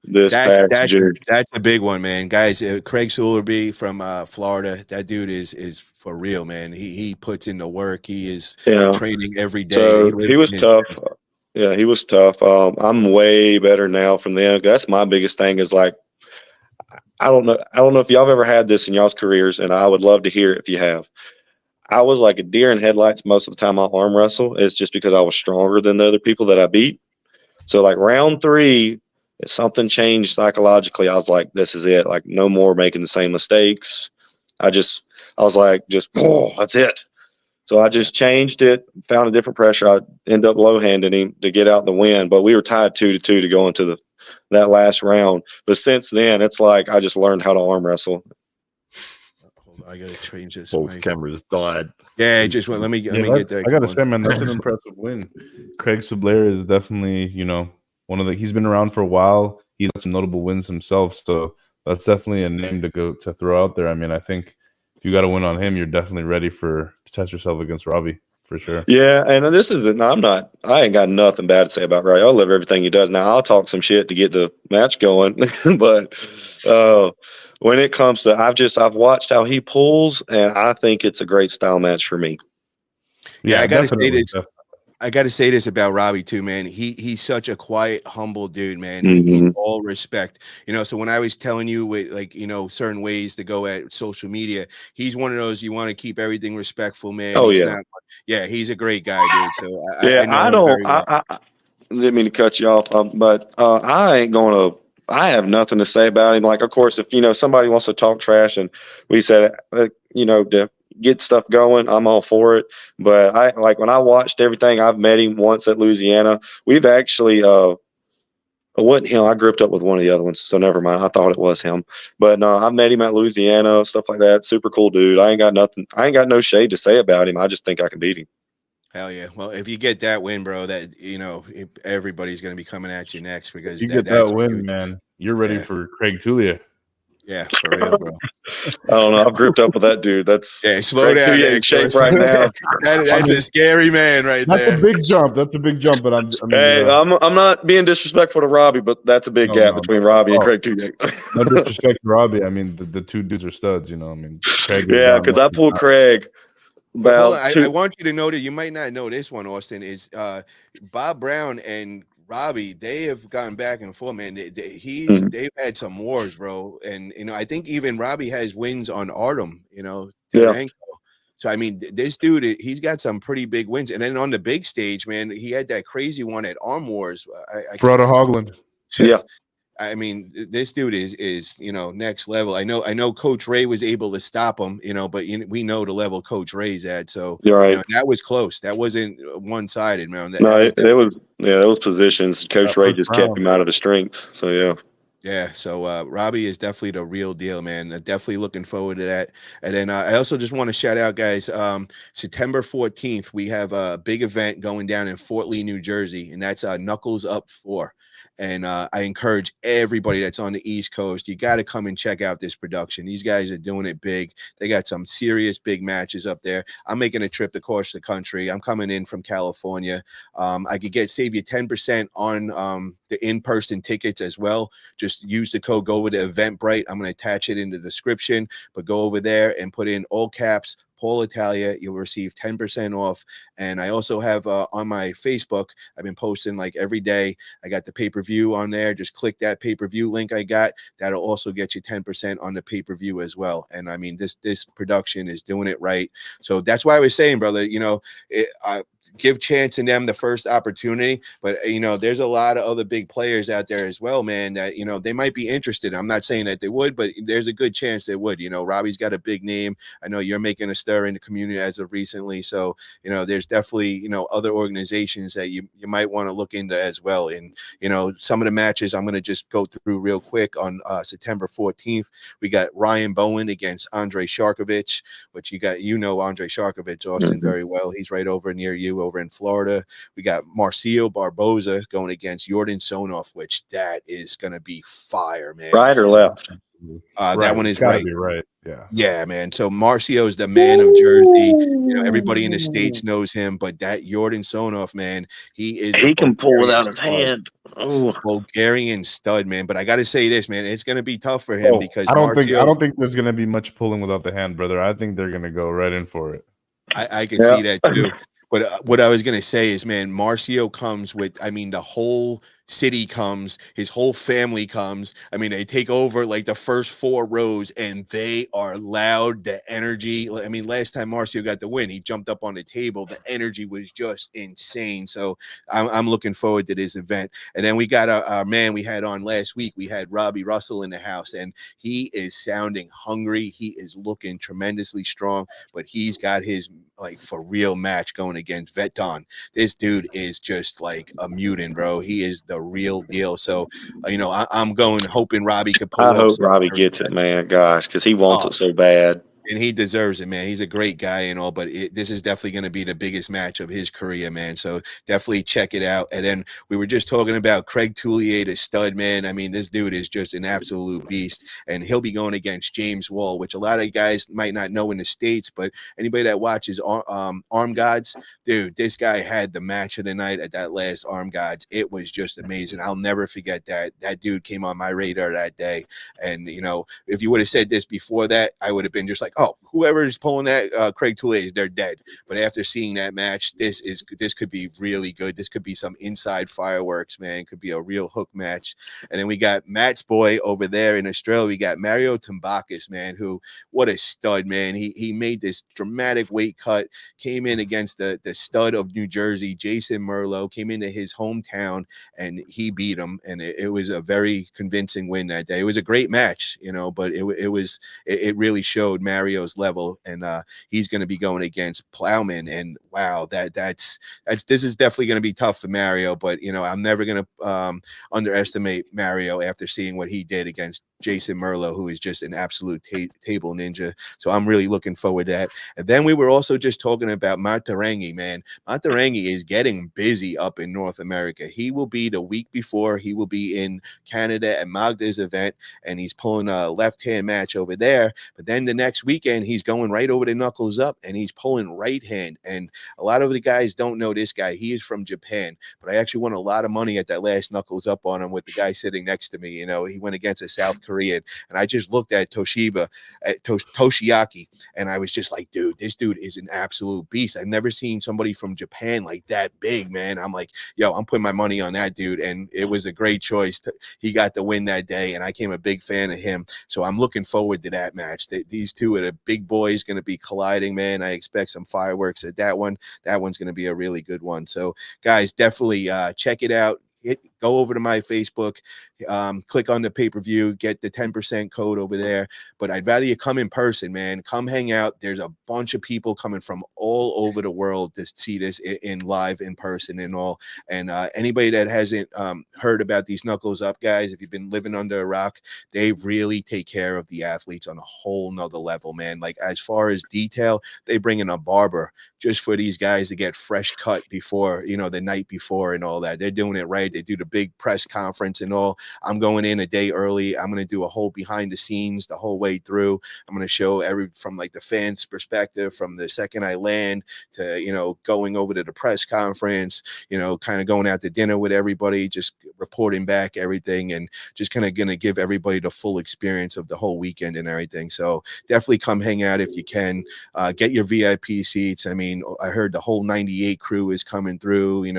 [SPEAKER 6] this past June.
[SPEAKER 1] That's a big one, man. Guys, Craig Soulby from Florida. That dude is for real, man. He puts in the work. He is training every day.
[SPEAKER 6] So he was tough. Yeah, he was tough. I'm way better now from then. That's my biggest thing is like, I don't know if y'all have ever had this in y'all's careers, and I would love to hear it if you have. I was like a deer in headlights most of the time I arm wrestle. It's just because I was stronger than the other people that I beat. So like round 3, if something changed psychologically, I was like, this is it. Like no more making the same mistakes. I was like, oh, that's it. So I just changed it, found a different pressure. I ended up low-handing him to get out the win, but we were tied 2-2 to go into that last round. But since then, it's like I just learned how to arm wrestle.
[SPEAKER 1] Hold on, I gotta change this.
[SPEAKER 4] Paul's camera's died.
[SPEAKER 1] Yeah, just wait. Let me get that.
[SPEAKER 3] I gotta say, man, that's an impressive win. Craig Sublair is definitely, one of he's been around for a while. He's got some notable wins himself, so that's definitely a name to throw out there. I mean, I think if you got to win on him, you're definitely ready to test yourself against Robbie for sure.
[SPEAKER 6] Yeah, and this is I ain't got nothing bad to say about Robbie. I love everything he does. Now I'll talk some shit to get the match going, but when it comes to, I've watched how he pulls, and I think it's a great style match for me.
[SPEAKER 1] Yeah, I gotta say this. I got to say this about Robbie too, man. He's such a quiet, humble dude, man. He's all respect, So when I was telling you with certain ways to go at social media, he's one of those you want to keep everything respectful, man.
[SPEAKER 6] Oh
[SPEAKER 1] He's a great guy, dude. So
[SPEAKER 6] I didn't mean to cut you off, but I have nothing to say about him. Like, of course, if somebody wants to talk trash and we said, to get stuff going, I'm all for it. But I like when I watched everything, I've met him once at Louisiana. We've actually it wasn't him. I grouped up with one of the other ones, so never mind. I thought it was him. But no, I met him at Louisiana, stuff like that. Super cool dude. I ain't got no shade to say about him. I just think I can beat him.
[SPEAKER 1] Hell yeah. Well, if you get that win, bro, that everybody's gonna be coming at you next because
[SPEAKER 3] you get that win, man. You're ready for Craig Tulia.
[SPEAKER 1] Yeah, for real, bro.
[SPEAKER 6] I don't know. I've grouped up with that dude. That's
[SPEAKER 1] slow down.
[SPEAKER 6] In shape right now.
[SPEAKER 1] That's a scary man right there.
[SPEAKER 3] That's a big jump. That's a big jump. But
[SPEAKER 6] I'm not being disrespectful to Robbie, but that's a big gap between Robbie and Craig Tulia.
[SPEAKER 3] No disrespect to Robbie. I mean, the two dudes are studs. Craig.
[SPEAKER 6] Yeah, because I pulled Craig.
[SPEAKER 1] I want you to know that you might not know this one, Austin, is Bob Brown and Robbie, they have gotten back and forth, man.
[SPEAKER 6] Mhm.
[SPEAKER 1] They've had some wars, bro. And I think even Robbie has wins on Artem,
[SPEAKER 6] Yeah.
[SPEAKER 1] Tararenko. So I mean, this dude, he's got some pretty big wins. And then on the big stage, man, he had that crazy one at Arm Wars.
[SPEAKER 3] Frode Haugland.
[SPEAKER 6] Yeah.
[SPEAKER 1] I mean, this dude is next level. I know Coach Ray was able to stop him, but we know the level Coach Ray's at. So
[SPEAKER 6] You're right.
[SPEAKER 1] that was close. That wasn't one-sided, man.
[SPEAKER 6] No,
[SPEAKER 1] That was
[SPEAKER 6] those positions. Coach Ray
[SPEAKER 3] first
[SPEAKER 6] just kept
[SPEAKER 3] round.
[SPEAKER 6] him out of the strengths. So yeah.
[SPEAKER 1] Yeah, so Robbie is definitely the real deal, man. Definitely looking forward to that. And then I also just want to shout out, guys. September 14th, we have a big event going down in Fort Lee, New Jersey, and that's Knuckles Up 4. And I encourage everybody that's on the East Coast, you got to come and check out this production. These guys are doing it big. They got some serious big matches up there. I'm making a trip across the country. I'm coming in from California. I could save you 10% on the in-person tickets as well. Just use the code, go over to Eventbrite. I'm going to attach it in the description, but go over there and put in all caps Paul Italia. You'll receive 10% off. And I also have on my Facebook, I've been posting like every day. I got the pay-per-view on there. Just click that pay-per-view link I got. That'll also get you 10% on the pay-per-view as well. And I mean, this production is doing it right. So that's why I was saying, brother, give Chance and them the first opportunity. But, there's a lot of other big players out there as well, man, that, they might be interested. I'm not saying that they would, but there's a good chance they would. Robbie's got a big name. I know you're making a stir in the community as of recently. So, there's definitely, other organizations that you might want to look into as well. And, some of the matches I'm going to just go through real quick on September 14th. We got Ryan Bowen against Andre Sharkovich, which Andre Sharkovich, Austin, very well. He's right over near you over in Florida. We got Marcio Barboza going against Jordan Sonov, which that is going to be fire, man.
[SPEAKER 6] Right or left?
[SPEAKER 1] That one is
[SPEAKER 3] gotta
[SPEAKER 1] right.
[SPEAKER 3] be right. Yeah.
[SPEAKER 1] Yeah, man. So Marcio is the man of Jersey. Everybody in the States knows him, but that Jordan Sonov, man, he
[SPEAKER 6] can pull
[SPEAKER 1] Bulgarian
[SPEAKER 6] without his
[SPEAKER 1] stud.
[SPEAKER 6] hand. Oh.
[SPEAKER 1] Bulgarian stud, man. But I got to say this, man, it's going to be tough for him because
[SPEAKER 3] I don't think there's going to be much pulling without the hand, brother. I think they're going to go right in for it.
[SPEAKER 1] I can see that too. But what I was going to say is, man, Marcio comes with, the whole city comes, his whole family comes. They take over like the first 4 rows and they are loud. The energy, last time Marcio got the win, he jumped up on the table. The energy was just insane. So I'm looking forward to this event. And then we got our man we had on last week. We had Robbie Russell in the house, and he is sounding hungry. He is looking tremendously strong, but he's got his for real match going against Veton. This dude is just like a mutant, bro. He is the real deal. So, I'm hoping Robbie could pull
[SPEAKER 6] I
[SPEAKER 1] off.
[SPEAKER 6] hope Robbie gets it, man. Gosh, because he wants it so bad.
[SPEAKER 1] And he deserves it, man. He's a great guy and all, but this is definitely going to be the biggest match of his career, man. So definitely check it out. And then we were just talking about Craig Toulier, the stud, man. This dude is just an absolute beast, and he'll be going against James Wall, which a lot of guys might not know in the States, but anybody that watches Arm Gods, dude, this guy had the match of the night at that last Arm Gods. It was just amazing. I'll never forget that. That dude came on my radar that day. And, if you would have said this before that, I would have been just like, oh, whoever is pulling that Craig Toulier, they're dead. But after seeing that match, this could be really good. This could be some inside fireworks, man. It could be a real hook match. And then we got Matt's boy over there in Australia. We got Mario Tambakis, man, who, what a stud, man. He made this dramatic weight cut, came in against the stud of New Jersey, Jason Merlo, came into his hometown, and he beat him. And it was a very convincing win that day. It was a great match, but it really showed Mario's level, and he's going to be going against Plowman. And wow, this is definitely going to be tough for Mario, but I'm never going to underestimate Mario after seeing what he did against Jason Merlo, who is just an absolute table ninja. So I'm really looking forward to that. And then we were also just talking about Matarangi, man. Matarangi is getting busy up in North America. He will be the week before. He will be in Canada at Magda's event, and he's pulling a left-hand match over there. But then the next weekend, he's going right over to Knuckles Up, and he's pulling right hand. And a lot of the guys don't know this guy. He is from Japan, but I actually won a lot of money at that last Knuckles Up on him with the guy sitting next to me. He went against a South Korean. And I just looked at Toshiaki, and I was just like, dude, this dude is an absolute beast. I've never seen somebody from Japan like that big, man. I'm like, yo, I'm putting my money on that dude. And it was a great choice. He got the win that day, and I became a big fan of him. So I'm looking forward to that match. These two are the big boys going to be colliding, man. I expect some fireworks at that one. That one's going to be a really good one. So, guys, definitely check it out. Go over to my Facebook, click on the pay-per-view, get the 10% code over there. But I'd rather you come in person, man. Come hang out. There's a bunch of people coming from all over the world to see this in live, in person and all. And anybody that hasn't heard about these Knuckles Up guys, if you've been living under a rock, they really take care of the athletes on a whole nother level, man. Like, as far as detail, they bring in a barber just for these guys to get fresh cut before, the night before and all that. They're doing it right. They do the big press conference and all. I'm going in a day early. I'm going to do a whole behind the scenes the whole way through. I'm going to show from like the fans' perspective, from the second I land to, going over to the press conference, kind of going out to dinner with everybody, just reporting back everything, and just kind of going to give everybody the full experience of the whole weekend and everything. So definitely come hang out if you can. Get your VIP seats. I mean, I heard the whole 98 crew is coming through,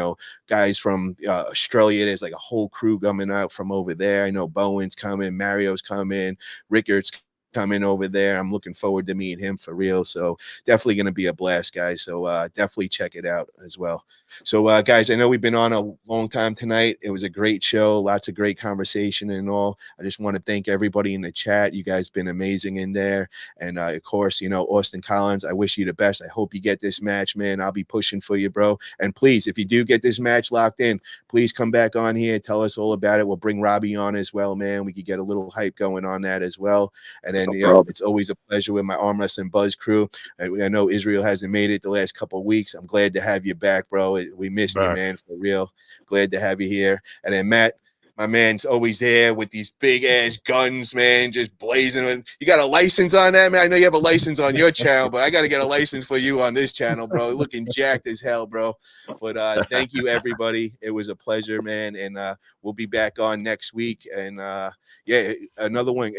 [SPEAKER 1] guys from Australia. There's like a whole crew coming out from over there. I know Bowen's coming, Mario's coming, Rickard's coming over there. I'm looking forward to meeting him for real. So definitely going to be a blast, guys. So definitely check it out as well. So guys, I know we've been on a long time tonight. It was a great show, lots of great conversation and all. I just want to thank everybody in the chat. You guys been amazing in there. And of course, Austin Collins, I wish you the best. I hope you get this match, man. I'll be pushing for you, bro. And please, if you do get this match locked in, please come back on here, tell us all about it. We'll bring Robbie on as well, man. We could get a little hype going on that as well. And then it's always a pleasure with my Arm Wrestling Buzz crew. I know Israel hasn't made it the last couple of weeks. I'm glad to have you back, bro. We missed you, man, for real. Glad to have you here. And then Matt, my man's always there with these big ass guns, man, just blazing. You got a license on that, man? I know you have a license on your channel, but I got to get a license for you on this channel, bro. Looking jacked as hell, bro. But thank you, everybody. It was a pleasure, man. And we'll be back on next week. And another one.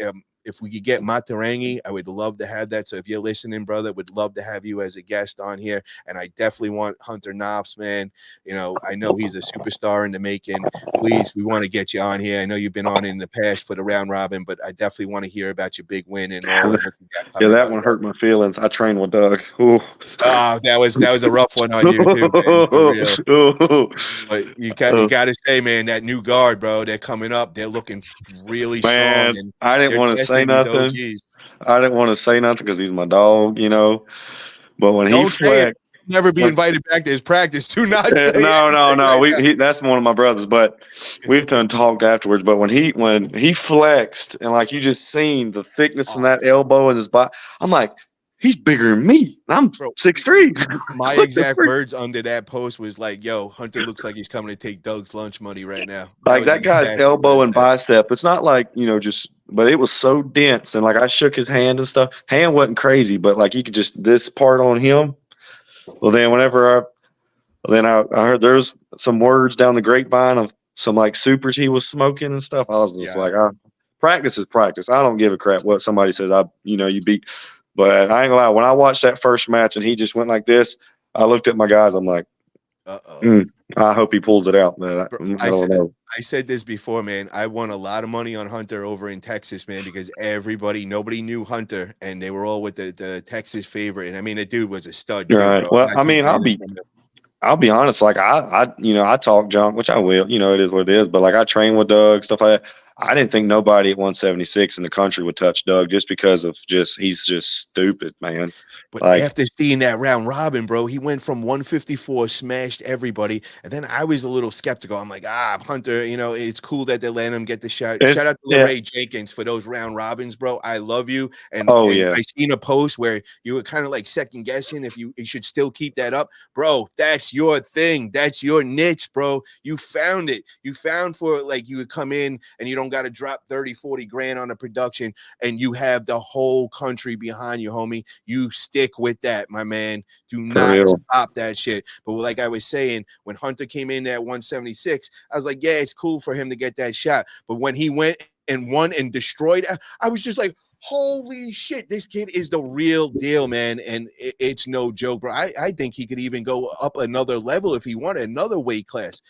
[SPEAKER 1] If we could get Matarangi, I would love to have that. So if you're listening, brother, would love to have you as a guest on here. And I definitely want Hunter Knops, man. I know he's a superstar in the making. Please, we want to get you on here. I know you've been on in the past for the round robin, but I definitely want to hear about your big win and all.
[SPEAKER 6] Yeah, that one hurt my feelings. I trained with Doug. Ooh.
[SPEAKER 1] Oh, that was a rough one on you too, man, for real. But you got to say, man, that new guard, bro, they're coming up. They're looking really strong. And
[SPEAKER 6] I didn't want to say nothing. I didn't want to say nothing because he's my dog, But when he flexed,
[SPEAKER 1] never be invited back to his practice. Do not say
[SPEAKER 6] no. That's one of my brothers, but we've done talk afterwards. But when he flexed and like you just seen the thickness in that elbow and his body, I'm like, he's bigger than me. I'm 6'3".
[SPEAKER 1] My exact words under that post was like, yo, Hunter looks like he's coming to take Doug's lunch money right now.
[SPEAKER 6] Like that guy's elbow and bicep. It's not like, but it was so dense. And like I shook his hand and stuff. Hand wasn't crazy, but like you could just, this part on him. Well, then I heard there's some words down the grapevine of some like supers he was smoking and stuff. I was just like, practice is practice. I don't give a crap what somebody says. You beat. But I ain't gonna lie, when I watched that first match and he just went like this, I looked at my guys. I'm like, I hope he pulls it out, man. I don't know.
[SPEAKER 1] I said this before, man. I won a lot of money on Hunter over in Texas, man, because nobody knew Hunter, and they were all with the Texas favorite. And I mean, the dude was a stud. Too,
[SPEAKER 6] right.
[SPEAKER 1] Bro.
[SPEAKER 6] Well, I mean, I'll be honest. Like I talk junk, which I will. It is what it is. But like I train with Doug, stuff like that. I didn't think nobody at 176 in the country would touch Doug just because of he's just stupid, man.
[SPEAKER 1] But after seeing that round robin, bro, he went from 154, smashed everybody. And then I was a little skeptical. I'm like, Hunter, it's cool that they're letting him get the shot. Shout out to Larratt Jenkins for those round robins, bro. I love you. And I seen a post where you were kind of like second guessing if you should still keep that up. Bro, that's your thing. That's your niche, bro. You found it. You found you would come in and you don't got to drop 30, 40 grand on a production and you have the whole country behind you, homie. You stick with that, my man. Do not stop that shit. But like I was saying, when Hunter came in at 176, I was like, yeah, it's cool for him to get that shot. But when he went and won and destroyed. I was just like, holy shit, this kid is the real deal, man. And it's no joke, bro. I think he could even go up another level if he wanted another weight class.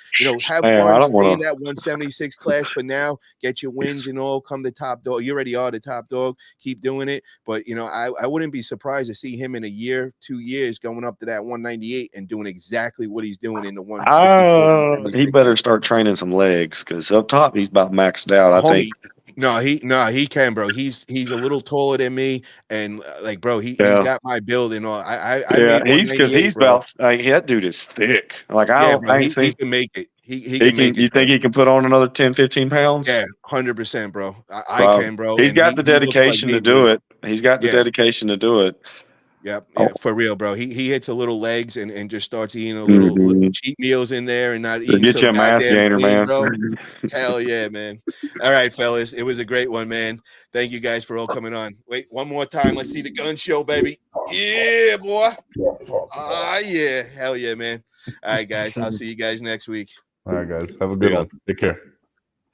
[SPEAKER 1] Have
[SPEAKER 6] Man, I
[SPEAKER 1] fun,
[SPEAKER 6] don't
[SPEAKER 1] stay in
[SPEAKER 6] wanna-
[SPEAKER 1] that 176 class for now, get your wins and all, come the top dog. You already are the top dog. Keep doing it. But, I wouldn't be surprised to see him in a year, 2 years going up to that 198 and doing exactly what he's doing in the 154.
[SPEAKER 6] He better start training some legs because up top he's about maxed out. I think.
[SPEAKER 1] He can, bro. He's a little taller than me, and bro, he's got my build and all. I made
[SPEAKER 6] he's because
[SPEAKER 1] 198,
[SPEAKER 6] he's
[SPEAKER 1] bro.
[SPEAKER 6] about that dude is thick. Like
[SPEAKER 1] Bro,
[SPEAKER 6] I ain't
[SPEAKER 1] he
[SPEAKER 6] seen.
[SPEAKER 1] can make it. He
[SPEAKER 6] He
[SPEAKER 1] can make
[SPEAKER 6] can. You
[SPEAKER 1] it.
[SPEAKER 6] think he can put on another 10, 15 pounds?
[SPEAKER 1] Yeah, 100%, bro. I can, bro.
[SPEAKER 6] He's
[SPEAKER 1] and
[SPEAKER 6] got the
[SPEAKER 1] he looks like
[SPEAKER 6] dedication
[SPEAKER 1] me
[SPEAKER 6] to do
[SPEAKER 1] with
[SPEAKER 6] it. He's got the dedication to do it.
[SPEAKER 1] Yep,
[SPEAKER 6] Oh.
[SPEAKER 1] yeah, for real, bro. He hits a little legs and just starts eating a little cheat meals in there and not eating
[SPEAKER 6] Get
[SPEAKER 1] so
[SPEAKER 6] you a math
[SPEAKER 1] goddamn
[SPEAKER 6] gainer,
[SPEAKER 1] clean,
[SPEAKER 6] man.
[SPEAKER 1] bro. Hell yeah, man. All right, fellas. It was a great one, man. Thank you guys for all coming on. Wait, one more time. Let's see the gun show, baby. Yeah, boy. Yeah. Hell yeah, man. All right, guys. I'll see you guys next week.
[SPEAKER 3] All right, guys. Have a good one. Take care.